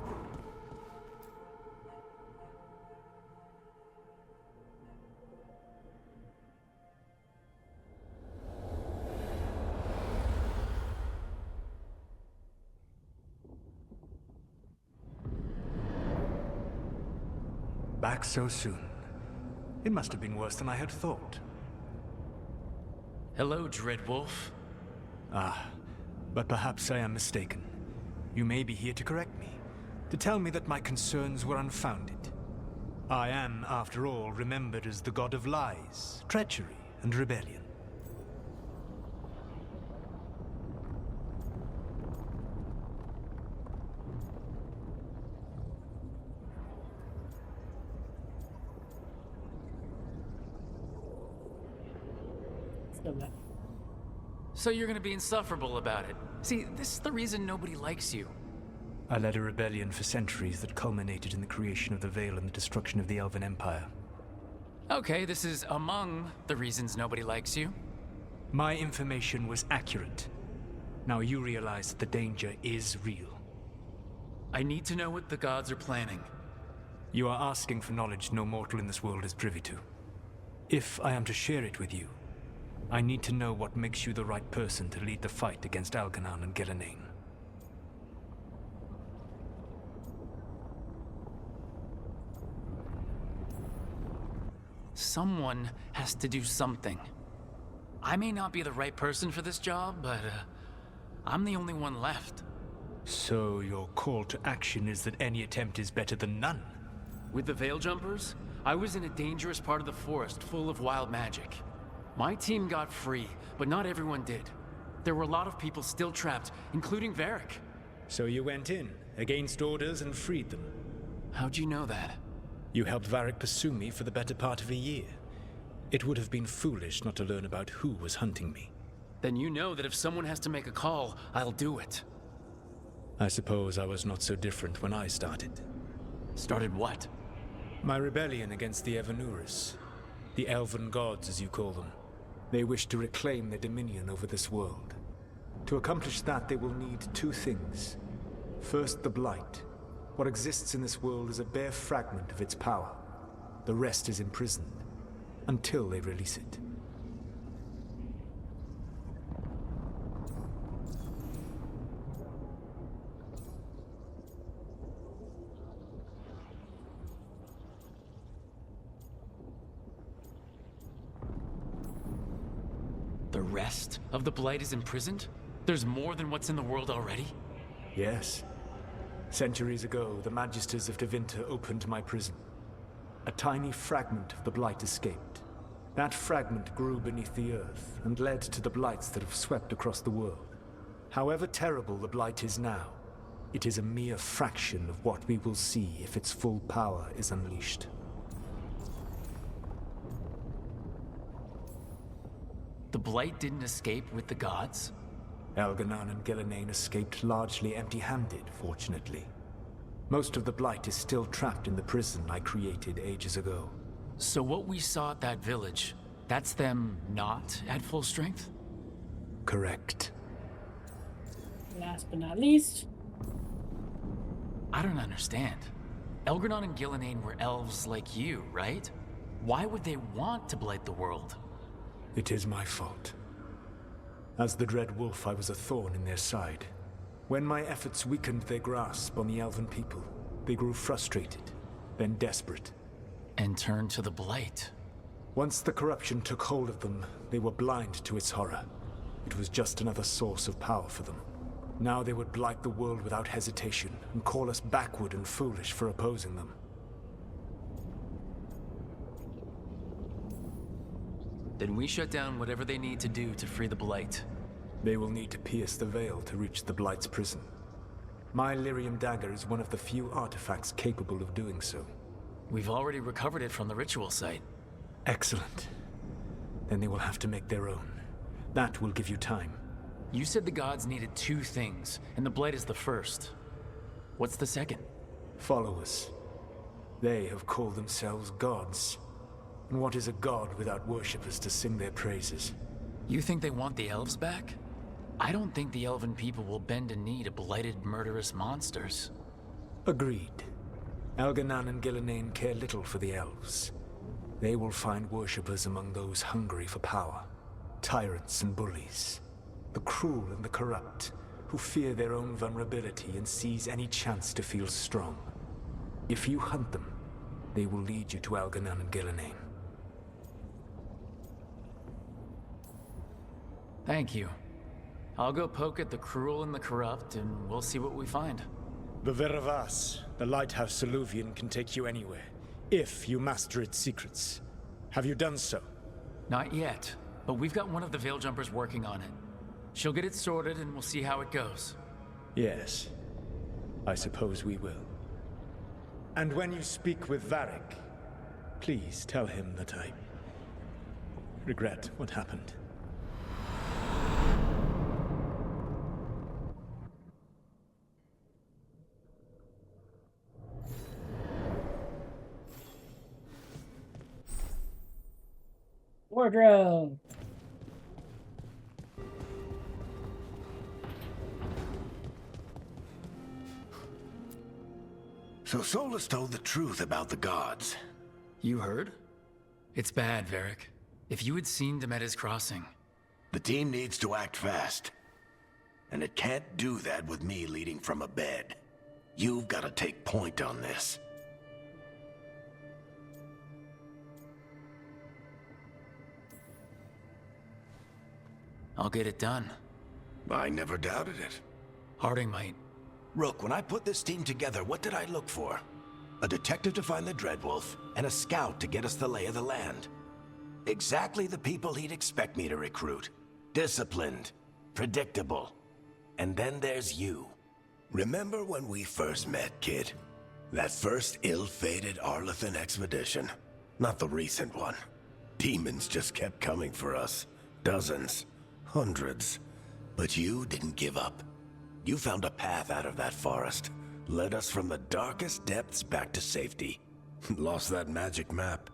Back so soon. It must have been worse than I had thought. Hello, Dreadwolf. Ah, but perhaps I am mistaken. You may be here to correct me, to tell me that my concerns were unfounded. I am, after all, remembered as the god of lies, treachery, and rebellion. So you're gonna be insufferable about it. See, this is the reason nobody likes you. I led a rebellion for centuries that culminated in the creation of the Veil and the destruction of the Elven Empire. Okay, this is among the reasons nobody likes you. My information was accurate. Now you realize that the danger is real. I need to know what the gods are planning. You are asking for knowledge no mortal in this world is privy to. If I am to share it with you, I need to know what makes you the right person to lead the fight against Algernon and Ghilanane. Someone has to do something. I may not be the right person for this job, but I'm the only one left. So your call to action is that any attempt is better than none? With the Veiljumpers, I was in a dangerous part of the forest full of wild magic. My team got free, but not everyone did. There were a lot of people still trapped, including Varric. So you went in, against orders, and freed them? How'd you know that? You helped Varric pursue me for the better part of a year. It would have been foolish not to learn about who was hunting me. Then you know that if someone has to make a call, I'll do it. I suppose I was not so different when I started. Started what? My rebellion against the Evanuris. The Elven Gods, as you call them. They wish to reclaim their dominion over this world. To accomplish that, they will need two things. First, the Blight, What exists in this world is a bare fragment of its power. The rest is imprisoned, until they release it. The rest of the Blight is imprisoned? There's more than what's in the world already? Yes. Centuries ago, the Magisters of Tevinter opened my prison. A tiny fragment of the Blight escaped. That fragment grew beneath the earth and led to the Blights that have swept across the world. However terrible the Blight is now, it is a mere fraction of what we will see if its full power is unleashed. The Blight didn't escape with the gods? Elganon and Gillenane escaped largely empty-handed, fortunately. Most of the Blight is still trapped in the prison I created ages ago. So what we saw at that village, that's them not at full strength? Correct. Last but not least. I don't understand. Elganon and Gillenane were elves like you, right? Why would they want to blight the world? It is my fault. As the Dread Wolf, I was a thorn in their side. When my efforts weakened their grasp on the Elven people, they grew frustrated, then desperate. And turned to the Blight. Once the corruption took hold of them, they were blind to its horror. It was just another source of power for them. Now they would blight the world without hesitation, and call us backward and foolish for opposing them. Then we shut down whatever they need to do to free the Blight. They will need to pierce the veil to reach the Blight's prison. My Lyrium dagger is one of the few artifacts capable of doing so. We've already recovered it from the ritual site. Excellent. Then they will have to make their own. That will give you time. You said the gods needed two things, and the Blight is the first. What's the second? Followers. They have called themselves gods. And what is a god without worshippers to sing their praises? You think they want the elves back? I don't think the elven people will bend a knee to blighted, murderous monsters. Agreed. Elganon and Gillenane care little for the elves. They will find worshippers among those hungry for power. Tyrants and bullies. The cruel and the corrupt, who fear their own vulnerability and seize any chance to feel strong. If you hunt them, they will lead you to Elganon and Gillenane. Thank you. I'll go poke at the cruel and the corrupt, and we'll see what we find. The Veravas, the lighthouse Soluvian, can take you anywhere, if you master its secrets. Have you done so? Not yet, but we've got one of the Veil Jumpers working on it. She'll get it sorted, and we'll see how it goes. Yes. I suppose we will. And when you speak with Varric, please tell him that I regret what happened. Wardrobe. So Solus told the truth about the gods. You heard? It's bad, Varric. If you had seen Demeda's crossing... The team needs to act fast. And it can't do that with me leading from a bed. You've got to take point on this. I'll get it done. I never doubted it. Harding might. Rook, when I put this team together, what did I look for? A detective to find the Dreadwolf, and a scout to get us the lay of the land. Exactly the people he'd expect me to recruit. Disciplined, predictable. And then there's you. Remember when we first met, kid? That first ill-fated Arlathan expedition. Not the recent one. Demons just kept coming for us. Dozens. Hundreds. But you didn't give up. You found a path out of that forest. Led us from the darkest depths back to safety. Lost that magic map.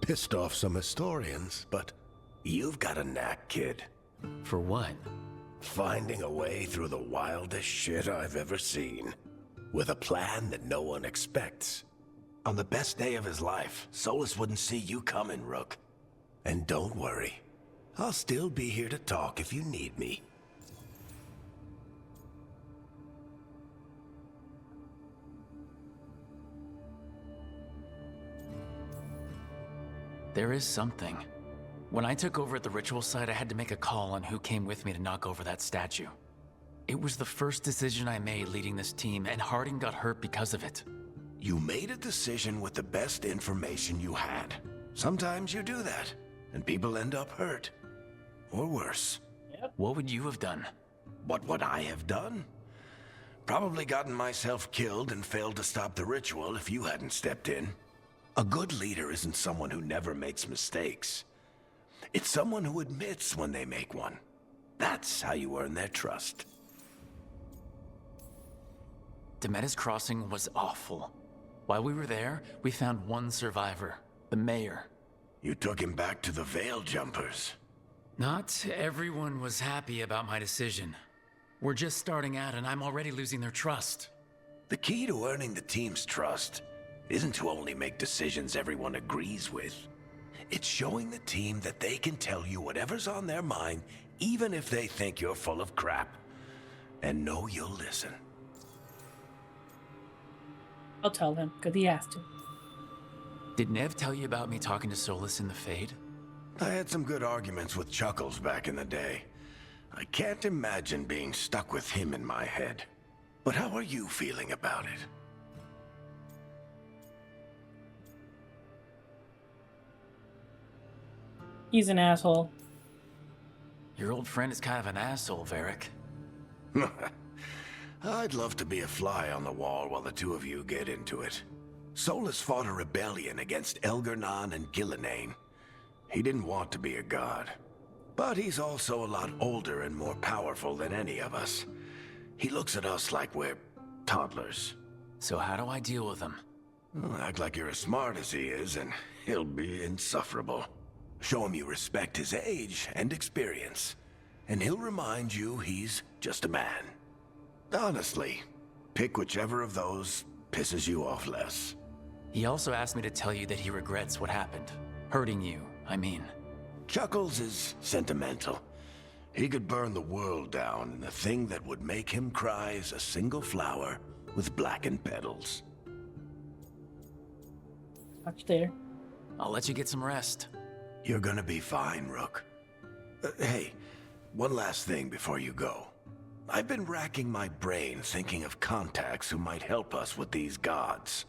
Pissed off some historians, but you've got a knack, kid. For what? Finding a way through the wildest shit I've ever seen. with a plan that no one expects. On the best day of his life, Solus wouldn't see you coming, Rook. And don't worry, I'll still be here to talk if you need me. There is something. When I took over at the ritual site, I had to make a call on who came with me to knock over that statue. It was the first decision I made leading this team, and Harding got hurt because of it. You made a decision with the best information you had. Sometimes you do that, and people end up hurt. Or worse. Yep. What would you have done? What would I have done? Probably gotten myself killed and failed to stop the ritual if you hadn't stepped in. A good leader isn't someone who never makes mistakes. It's someone who admits when they make one. That's how you earn their trust. Demeda's crossing was awful. While we were there, we found one survivor, the mayor. You took him back to the Veil Jumpers. Not everyone was happy about my decision. We're just starting out and I'm already losing their trust. The key to earning the team's trust isn't to only make decisions everyone agrees with. It's showing the team that they can tell you whatever's on their mind, even if they think you're full of crap. And know you'll listen. I'll tell him, because he has to. Did Nev tell you about me talking to Solus in the Fade? I had some good arguments with Chuckles back in the day. I can't imagine being stuck with him in my head. But how are you feeling about it? He's an asshole. Your old friend is kind of an asshole, Varric. I'd love to be a fly on the wall while the two of you get into it. Solus fought a rebellion against Elgar'nan and Gillenane. He didn't want to be a god. But he's also a lot older and more powerful than any of us. He looks at us like we're toddlers. So how do I deal with him? Well, act like you're as smart as he is, and he'll be insufferable. Show him you respect his age and experience, and he'll remind you he's just a man. Honestly, pick whichever of those pisses you off less. He also asked me to tell you that he regrets what happened. Hurting you, I mean. Chuckles is sentimental. He could burn the world down, and the thing that would make him cry is a single flower with blackened petals. Watch there. I'll let you get some rest. You're gonna be fine, Rook. Hey, one last thing before you go. I've been racking my brain thinking of contacts who might help us with these gods.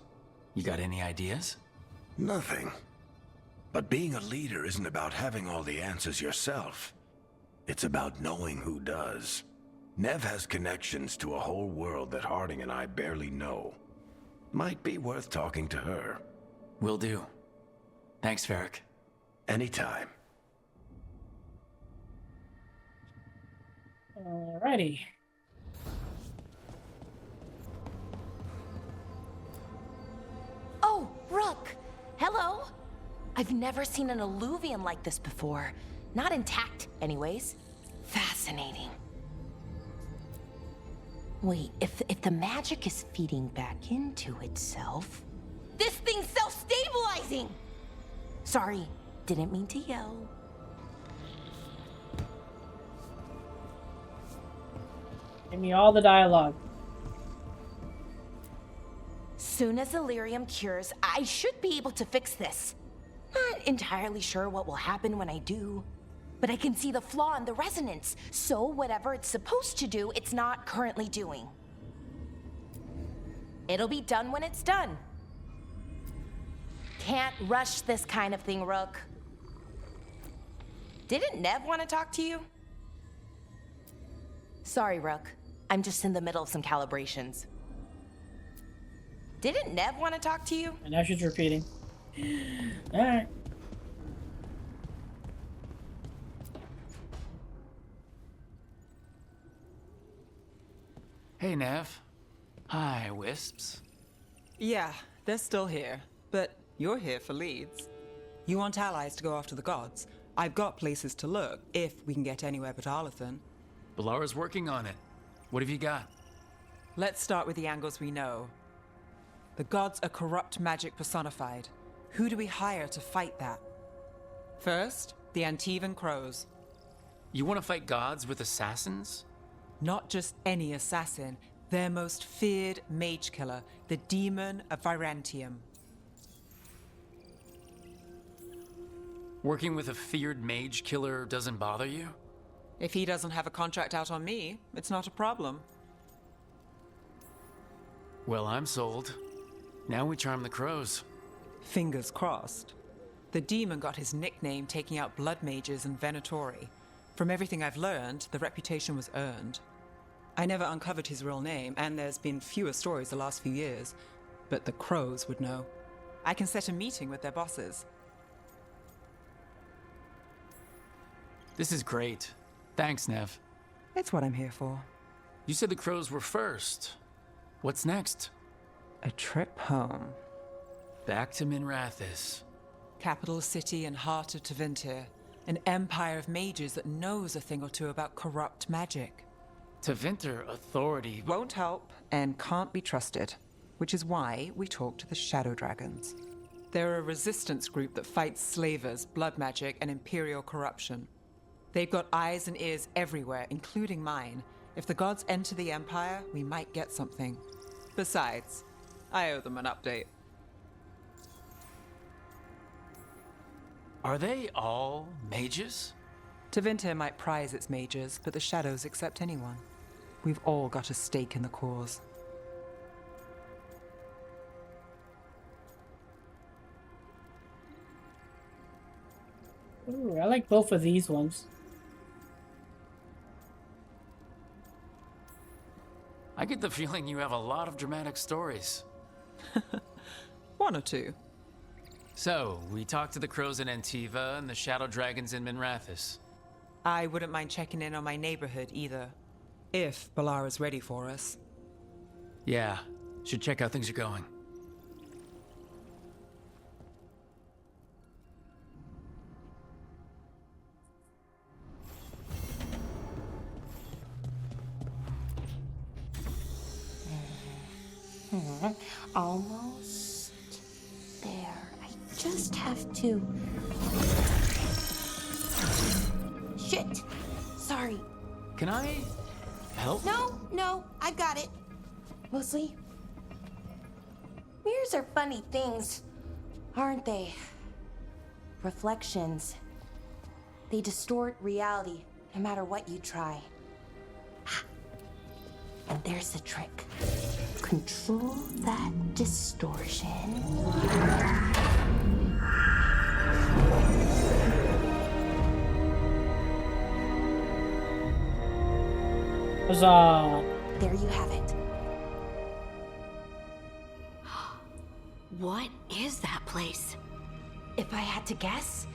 You got any ideas? Nothing. But being a leader isn't about having all the answers yourself. It's about knowing who does. Nev has connections to a whole world that Harding and I barely know. Might be worth talking to her. Will do. Thanks, Varric. Anytime. Alrighty. Oh, Rook! Hello? I've never seen an alluvium like this before. Not intact, anyways. Fascinating. Wait, if the magic is feeding back into itself... This thing's self-stabilizing! Sorry, didn't mean to yell. Give me all the dialogue. Soon as Illyrium cures, I should be able to fix this. Not entirely sure what will happen when I do, but I can see the flaw in the resonance, so whatever it's supposed to do, it's not currently doing. It'll be done when it's done. Can't rush this kind of thing, Rook. Didn't Nev want to talk to you? Sorry, Rook. I'm just in the middle of some calibrations. Didn't Nev want to talk to you? And now she's repeating. Alright. Hey, Nev. Hi, Wisps. Yeah, they're still here, but you're here for leads. You want allies to go after the gods? I've got places to look, if we can get anywhere but Arlathan. Balara's working on it. What have you got? Let's start with the angles we know. The gods are corrupt magic personified. Who do we hire to fight that? First, the Antivan Crows. You want to fight gods with assassins? Not just any assassin, their most feared mage killer, the Demon of Virantium. Working with a feared mage killer doesn't bother you? If he doesn't have a contract out on me, it's not a problem. Well, I'm sold. Now we charm the crows. Fingers crossed. The demon got his nickname taking out blood mages and Venatori. From everything I've learned, the reputation was earned. I never uncovered his real name, and there's been fewer stories the last few years, but the crows would know. I can set a meeting with their bosses. This is great. Thanks, Nev. It's what I'm here for. You said the crows were first. What's next? A trip home. Back to Minrathous. Capital city and heart of Tevinter. An empire of mages that knows a thing or two about corrupt magic. Tevinter authority won't help and can't be trusted, which is why we talk to the Shadow Dragons. They're a resistance group that fights slavers, blood magic, and imperial corruption. They've got eyes and ears everywhere, including mine. If the gods enter the Empire, we might get something. Besides, I owe them an update. Are they all mages? Tevinter might prize its mages, but the Shadows accept anyone. We've all got a stake in the cause. Ooh, I like both of these ones. I get the feeling you have a lot of dramatic stories. One or two. So, we talked to the crows in Antiva and the shadow dragons in Minrathous. I wouldn't mind checking in on my neighborhood either. If Balara's ready for us. Yeah, should check how things are going. Almost there. I just have to... Shit! Sorry. Can I help? No, I got it. Mostly, mirrors are funny things, aren't they? Reflections. They distort reality, no matter what you try. And there's the trick. Control that distortion. Huzzah! There you have it. What is that place? If I had to guess,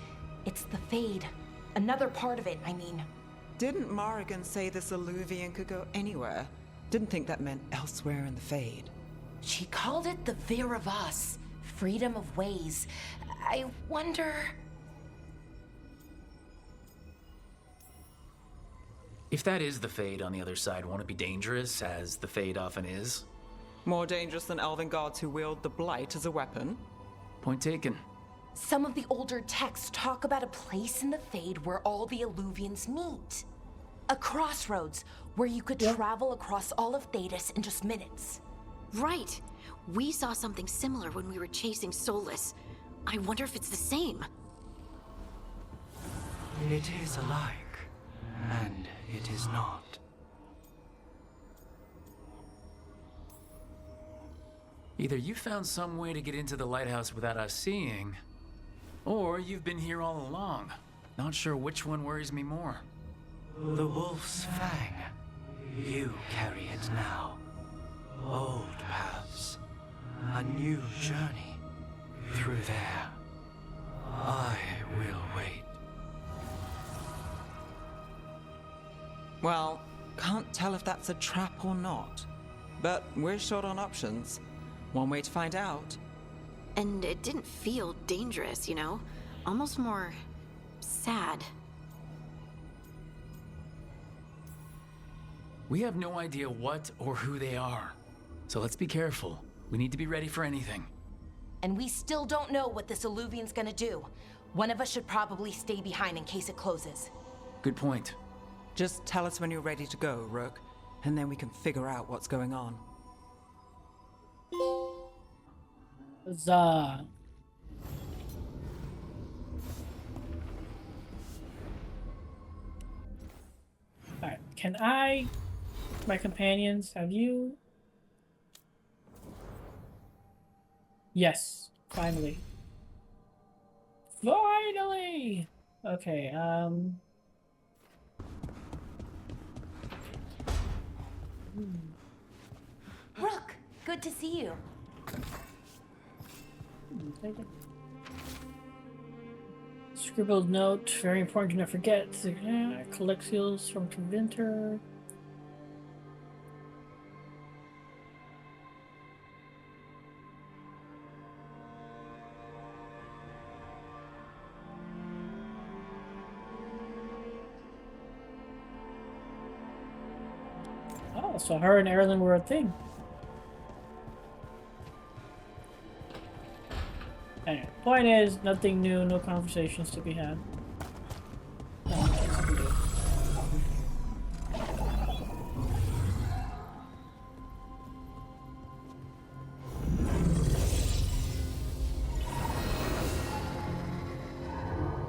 it's the Fade. Another part of it, I mean. Didn't Morrigan say this Illuvian could go anywhere? Didn't think that meant elsewhere in the Fade. She called it the Vir of Us, freedom of ways. I wonder... If that is the Fade on the other side, won't it be dangerous, as the Fade often is? More dangerous than elven gods who wield the Blight as a weapon? Point taken. Some of the older texts talk about a place in the Fade where all the Illuvians meet. A crossroads where you could travel across all of Thedas in just minutes. Right. We saw something similar when we were chasing Solus. I wonder if it's the same. It is alike, and it is not. Either you found some way to get into the lighthouse without us seeing, or you've been here all along. Not sure which one worries me more. The wolf's fang. You carry it now. Old paths. A new journey. Through there. I will wait. Well, can't tell if that's a trap or not. But we're short on options. One way to find out. And it didn't feel dangerous, you know? Almost more... sad. We have no idea what or who they are. So let's be careful. We need to be ready for anything. And we still don't know what this Illuvian's gonna do. One of us should probably stay behind in case it closes. Good point. Just tell us when you're ready to go, Rook, and then we can figure out what's going on. Huzzah. Alright, can I, my companions, have you? Yes, finally. Finally! Okay, Rook, good to see you. Scribbled note, very important to not forget. Collect seals from Convinter. Oh, so her and Erlen were a thing. Anyway, point is, nothing new, no conversations to be had.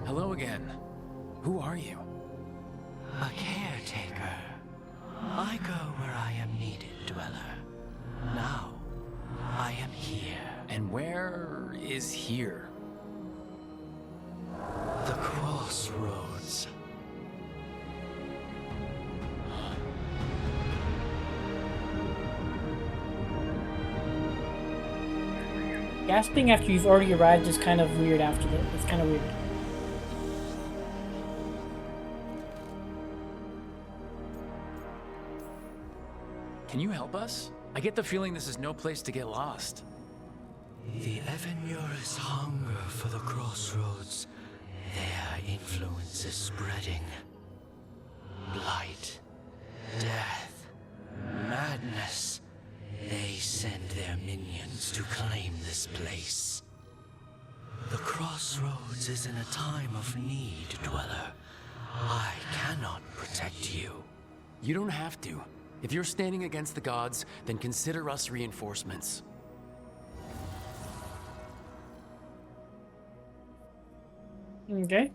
Hello again. Who are you? A caretaker. I go where I am needed, Dweller. Now, I am here. And where is here? The crossroads. Gasping after you've already arrived is kind of weird after that. It's kind of weird. Can you help us? I get the feeling this is no place to get lost. The Evenurus hunger for the crossroads. Their influence is spreading. Blight, death, madness. They send their minions to claim this place. The crossroads is in a time of need, Dweller. I cannot protect you. You don't have to. If you're standing against the gods, then consider us reinforcements. Okay.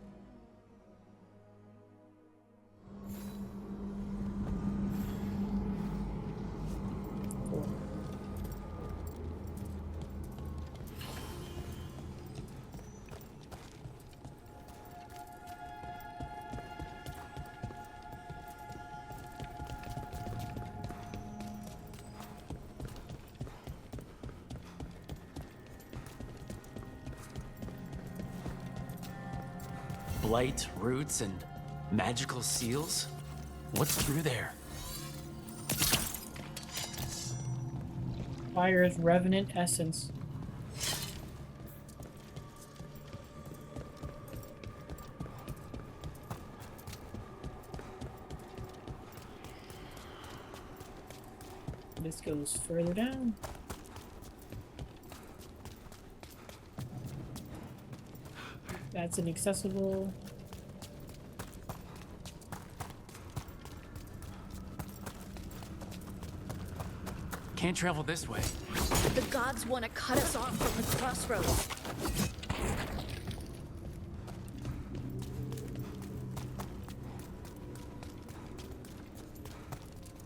Blight, roots, and magical seals? What's through there? Fire's revenant essence. This goes further down. That's inaccessible. Can't travel this way. The gods want to cut us off from the crossroads.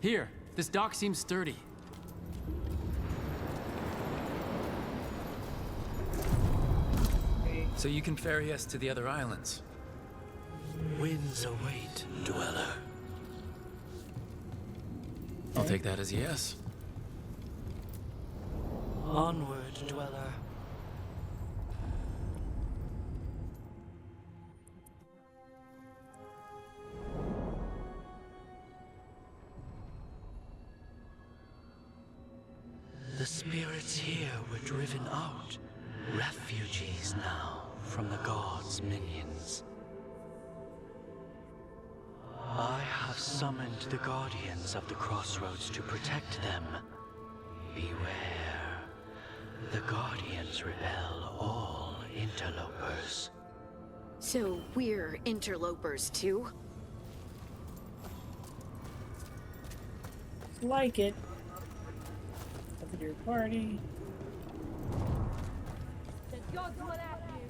Here, this dock seems sturdy. So you can ferry us to the other islands. Winds await, Dweller. I'll take that as a yes. Onward, Dweller. The spirits here were driven out. Refugees now from the gods' minions. I have have summoned the Guardians of the Crossroads to protect them. Beware. The Guardians repel all interlopers. So we're interlopers too? Like it. Look at your party. The gods will have you.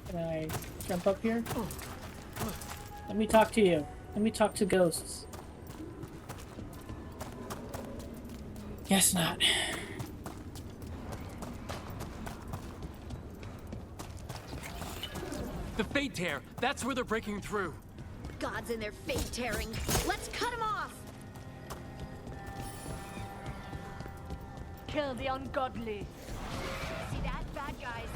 Can I jump up here? Let me talk to you. Let me talk to ghosts. Guess not. The Fate Tear! That's where they're breaking through! Gods in their fate tearing. Let's cut them off! Kill the ungodly. See that, bad guys?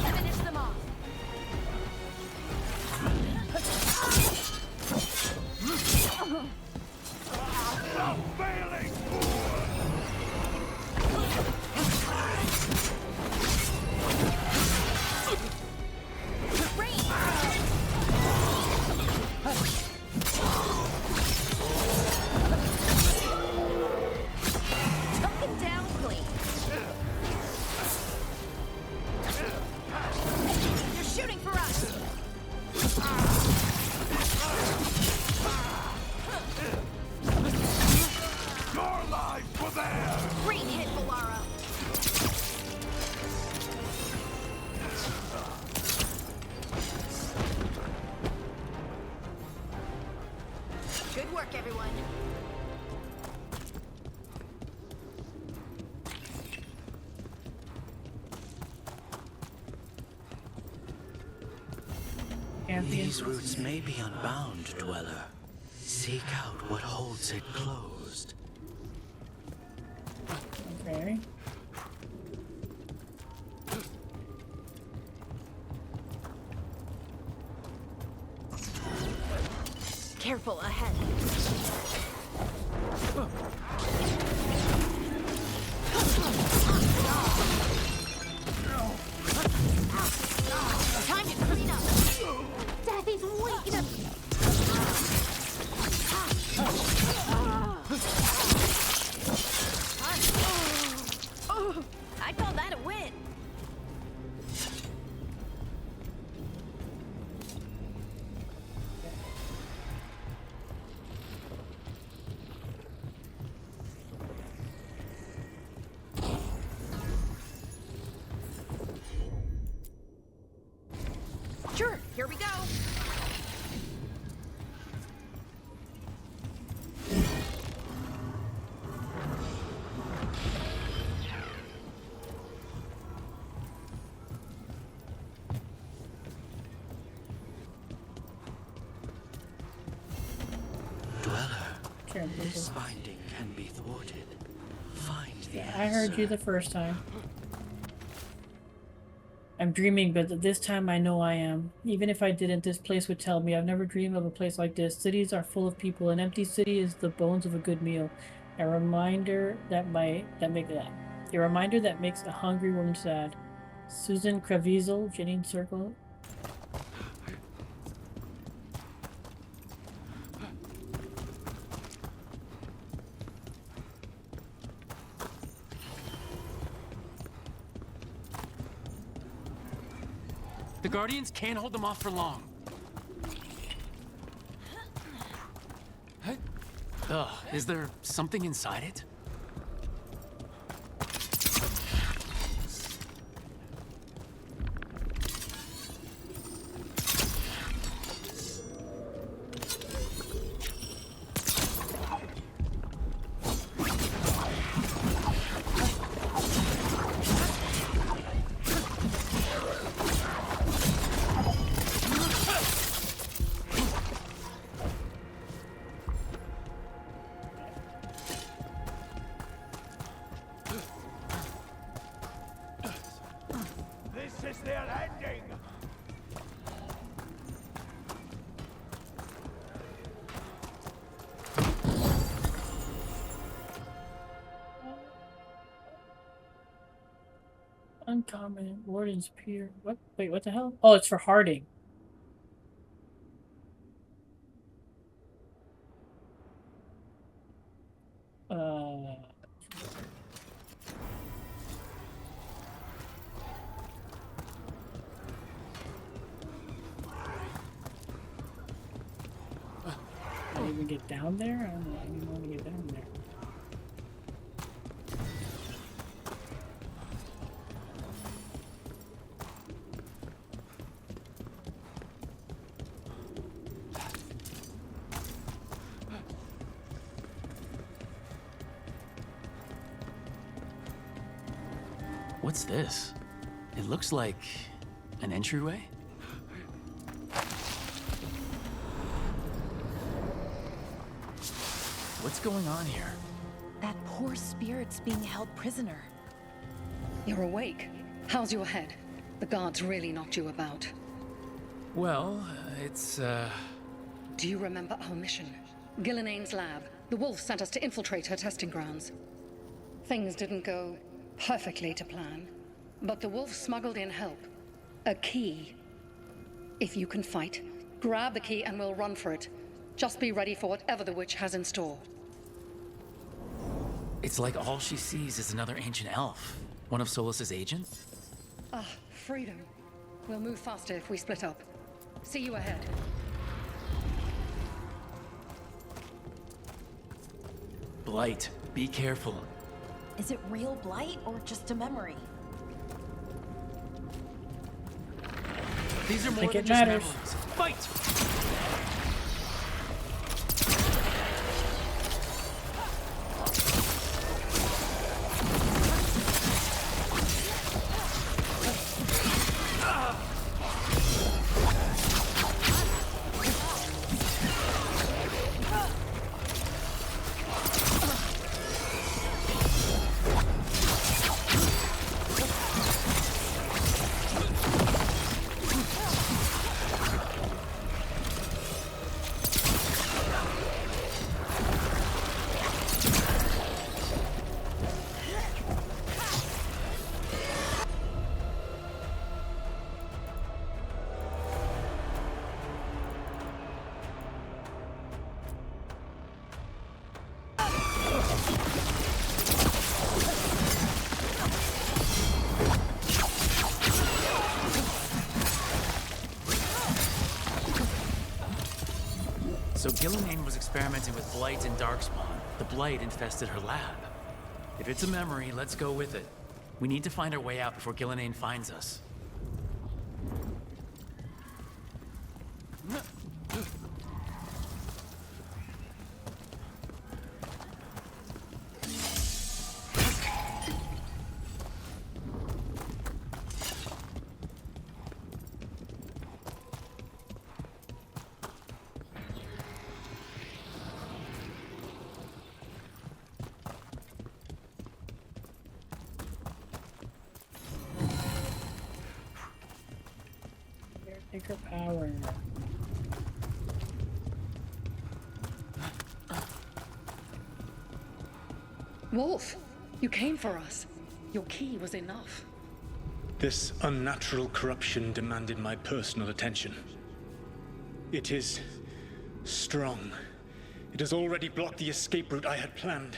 Finish them off. Failing! Tuck him down clean. You're shooting for us. Your life for theirs! Great hit, Valara. Good work, everyone. These roots may be unbound, Dweller. Seek out what holds it closed. Okay. Careful ahead. Time to clean up. Death is waking up. I call that a win. Sure, here we go. Dweller, this finding can be thwarted. Find the I heard you the first time. I'm dreaming, but this time I know I am. Even if I didn't, this place would tell me. I've never dreamed of a place like this. Cities are full of people. An empty city is the bones of a good meal. A reminder that makes a hungry woman sad. Susan Krevizel, Janine Circle. The Guardians can't hold them off for long. Ugh, is there something inside it? Common Warden's Pier. What? Wait, what the hell? Oh, it's for Harding. I didn't even get down there? I don't know. I didn't even want to get down there. What's this? It looks like an entryway? What's going on here? That poor spirit's being held prisoner. You're awake. How's your head? The guards really knocked you about. Well, it's, Do you remember our mission? Gillinane's lab. The wolf sent us to infiltrate her testing grounds. Things didn't go perfectly to plan, but the wolf smuggled in help. A key. If you can fight, grab the key and we'll run for it. Just be ready for whatever the witch has in store. It's like all she sees is another ancient elf. One of Solus's agents? Ah, freedom. We'll move faster if we split up. See you ahead. Blight, be careful. Is it real blight or just a memory? These are more think than it just matters. memories. Fight! So Gillinane was experimenting with blight and darkspawn. The blight infested her lab. If it's a memory, let's go with it. We need to find our way out before Gillinane finds us. Caretaker power. Wolf, you came for us. Your key was enough. This unnatural corruption demanded my personal attention. It is strong. It has already blocked the escape route I had planned.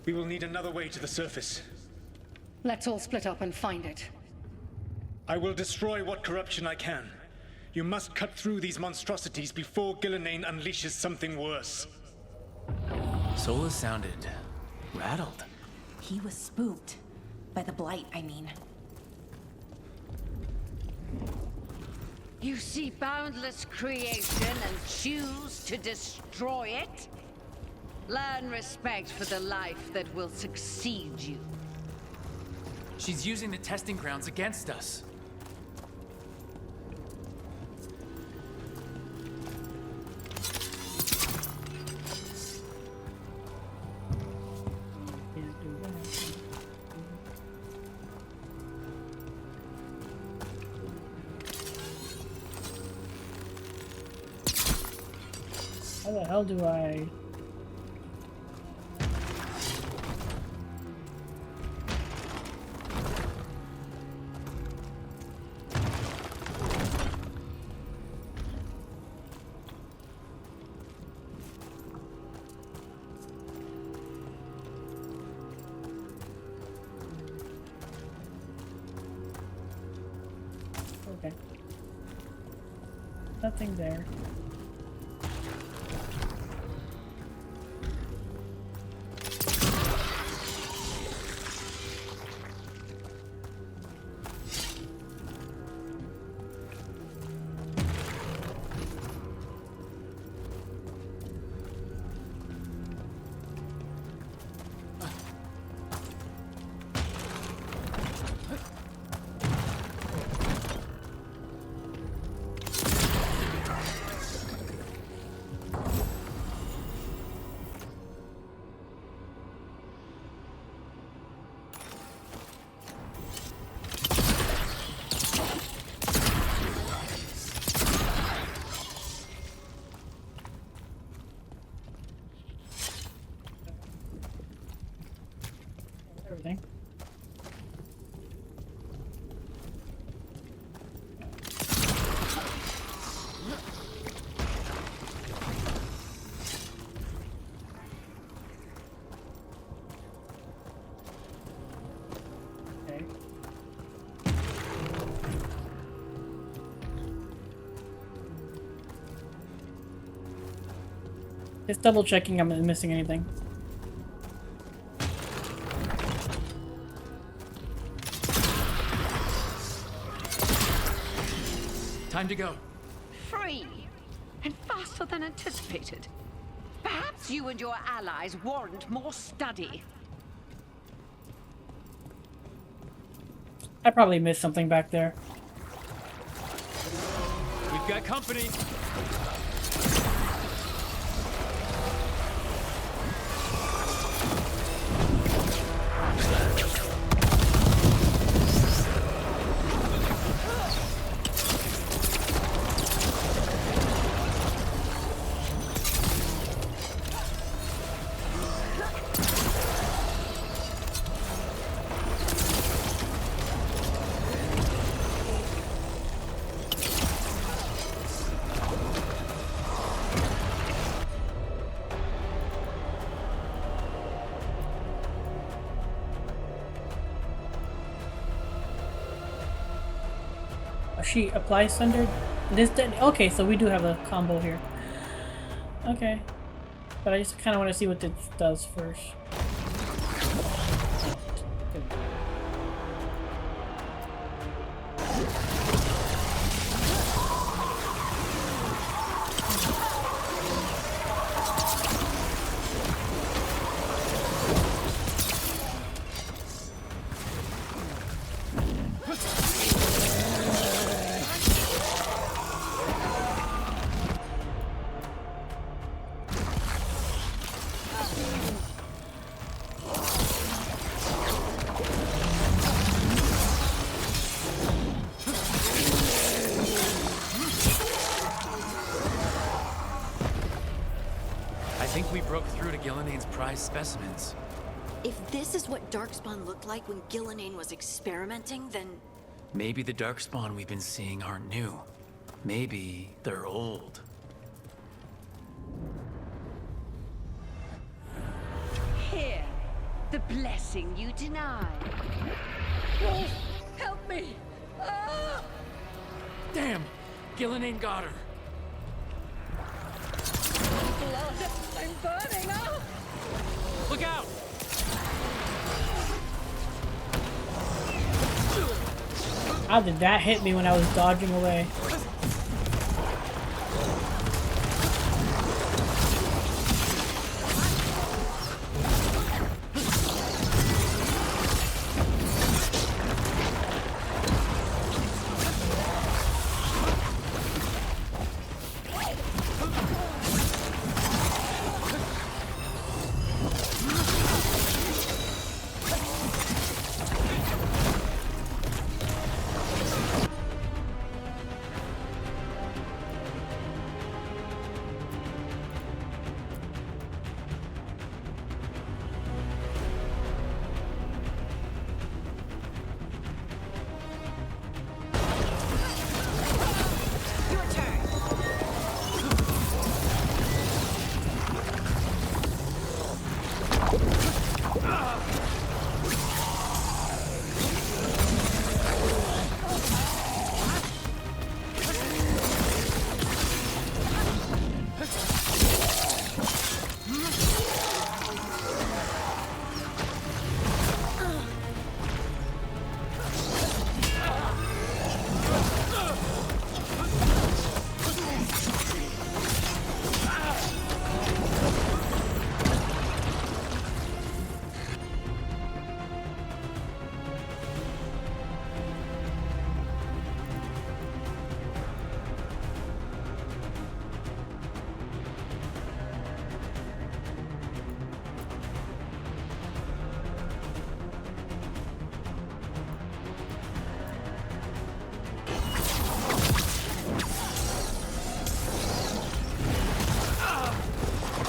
We will need another way to the surface. Let's all split up and find it. I will destroy what corruption I can. You must cut through these monstrosities before Gillinane unleashes something worse. Solus sounded rattled. He was spooked. By the blight, I mean. You see boundless creation and choose to destroy it? Learn respect for the life that will succeed you. She's using the testing grounds against us. How the hell do I... Nothing there. Everything. Okay. Just double checking I'm not missing anything. Time to go. Free! And faster than anticipated. Perhaps you and your allies warrant more study. I probably missed something back there. We've got company. She applies thunder. This okay, so we do have a combo here. Okay, but I just kind of want to see what this does first. I think we broke through to Gillenane's prized specimens. If this is what Darkspawn looked like when Gillenane was experimenting, then... Maybe the Darkspawn we've been seeing aren't new. Maybe they're old. Here, the blessing you denied. Wolf, help me! Ah! Damn! Gillenane got her. Blood! I'm burning up! Look out! How did that hit me when I was dodging away?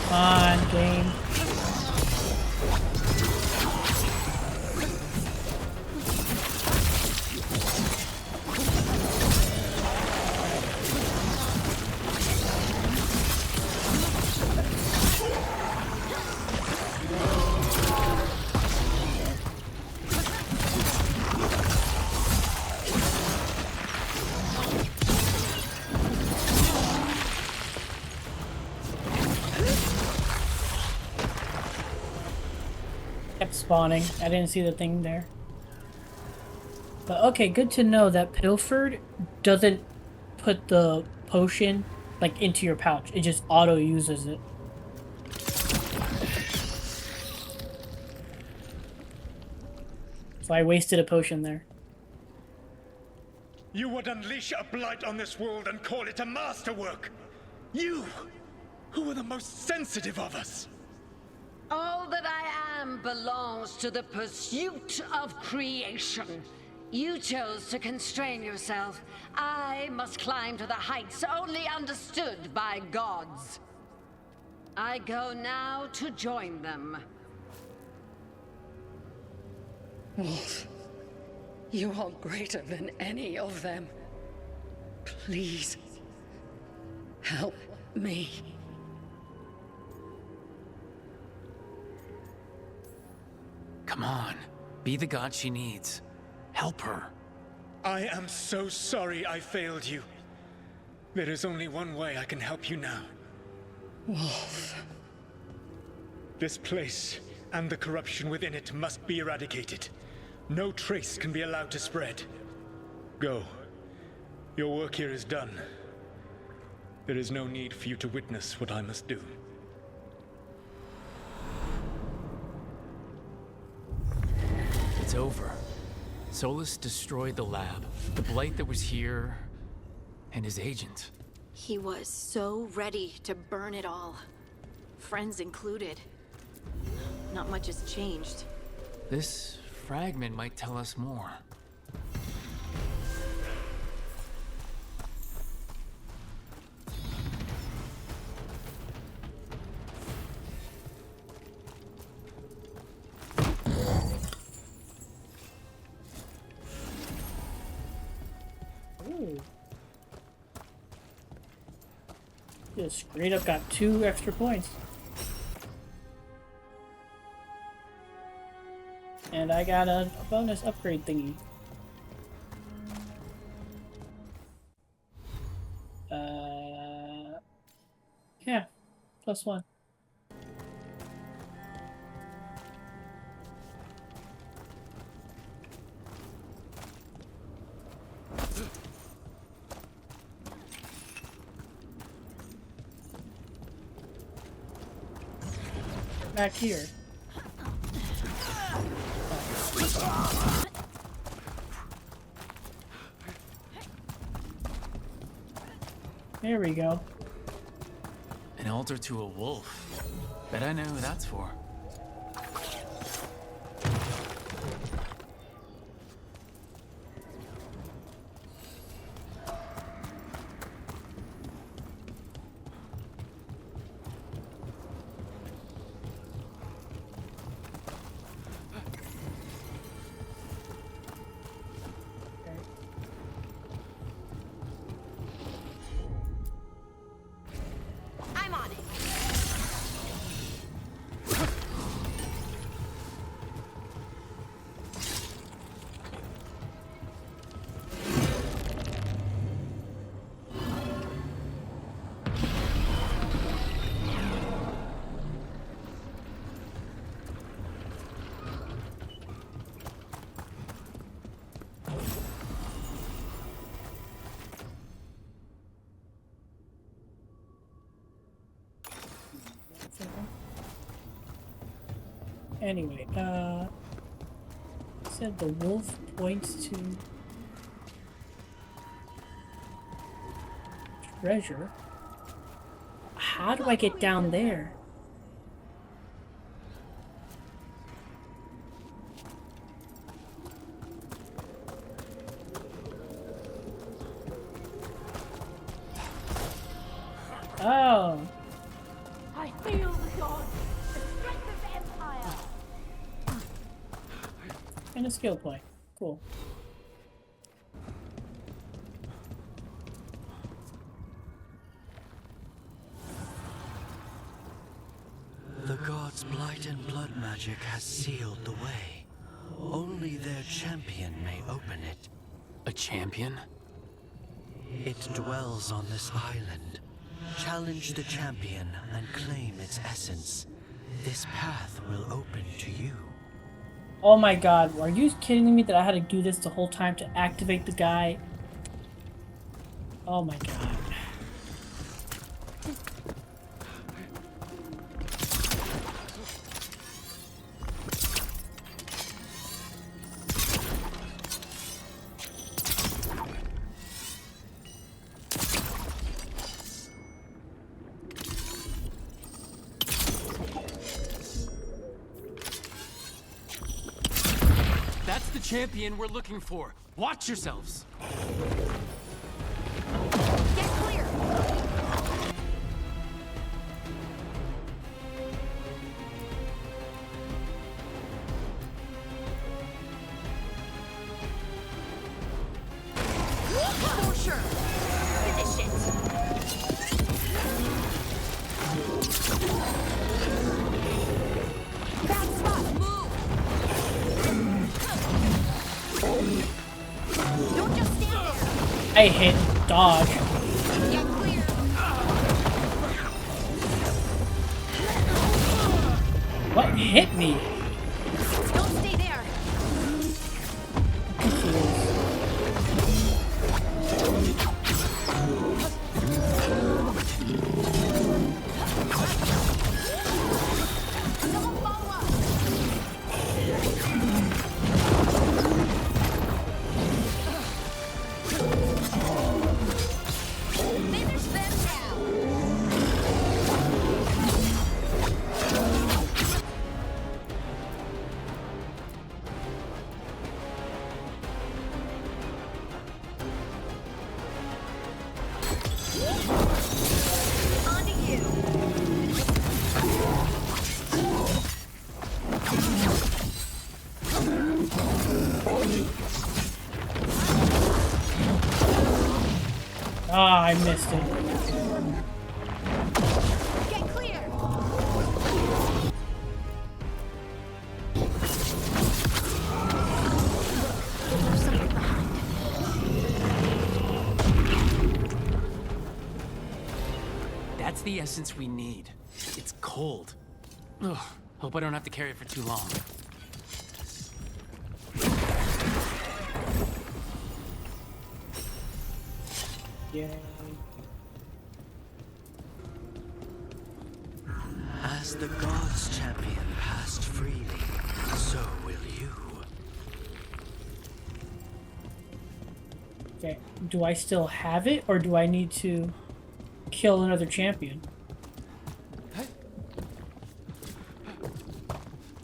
Come on, game. Kept spawning. I didn't see the thing there. But okay, good to know that Pilfered doesn't put the potion like into your pouch. It just auto uses it. So I wasted a potion there. You would unleash a blight on this world and call it a masterwork! You, who are the most sensitive of us! All that I am belongs to the pursuit of creation. You chose to constrain yourself. I must climb to the heights only understood by gods. I go now to join them. Wolf, you are greater than any of them. Please, help me. Come on. Be the god she needs. Help her. I am so sorry I failed you. There is only one way I can help you now. Wolf. This place and the corruption within it must be eradicated. No trace can be allowed to spread. Go. Your work here is done. There is no need for you to witness what I must do. It's over. Solus destroyed the lab, the blight that was here, and his agent. He was so ready to burn it all. Friends included. Not much has changed. This fragment might tell us more. Ooh. Just straight up got 2 extra points. And I got a bonus upgrade thingy. Yeah, +1. Back here. There we go. An altar to a wolf. Bet I know who that's for. I'm on it. Anyway, said the wolf points to treasure. How do I get down there? Oh. I I feel the gods, the strength of the Empire. And a skill play. Cool. The gods' blight and blood magic has sealed the way. Only their champion may open it. A champion? It dwells on this island. Challenge the champion and claim its essence. This path will open to you. Oh my god, are you kidding me that I had to do this the whole time to activate the guy? Oh my god. That's the champion we're looking for. Watch yourselves. Get clear! For sure! Finish it! Bad spot! Move! Don't just stand there! I hit dodge. Get clear! What hit me? Don't stay there! Don't follow up! Finish them now! On to you! Ah, I missed it. Get clear! There's something behind. That's the essence we need. It's cold. Ugh, hope I don't have to carry it for too long. Yeah. As the gods' champion passed freely, so will you. Okay. Do I still have it, or do I need to kill another champion?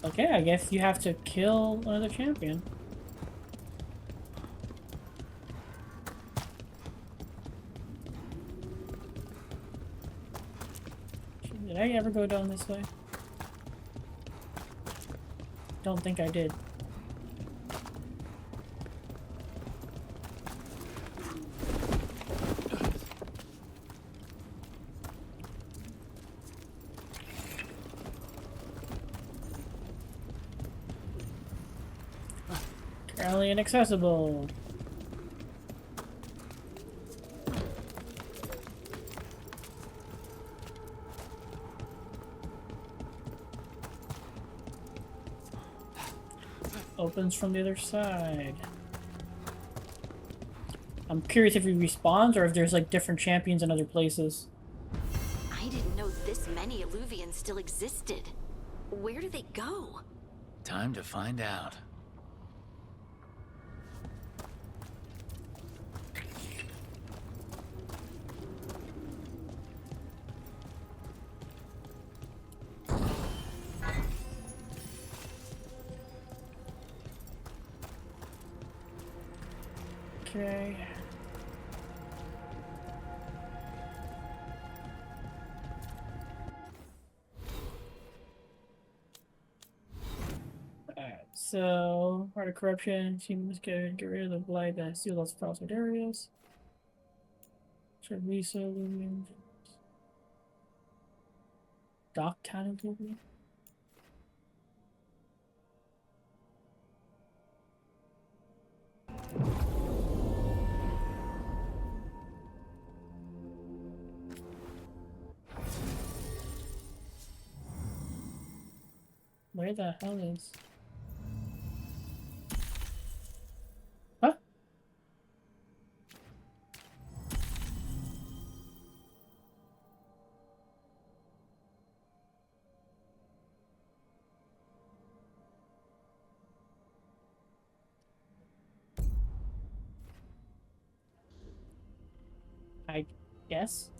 Okay, I guess you have to kill another champion. Did I ever go down this way? Don't think I did. Currently inaccessible. Opens from the other side. I'm curious if he respawns or if there's like different champions in other places. I didn't know this many Illuvians still existed. Where do they go? Time to find out. Okay. So, part of corruption, she must get rid of the blight that steals lots of prosperous areas. Cervisa, Lumion. Dock town improvement. Where the hell is... Huh? I guess.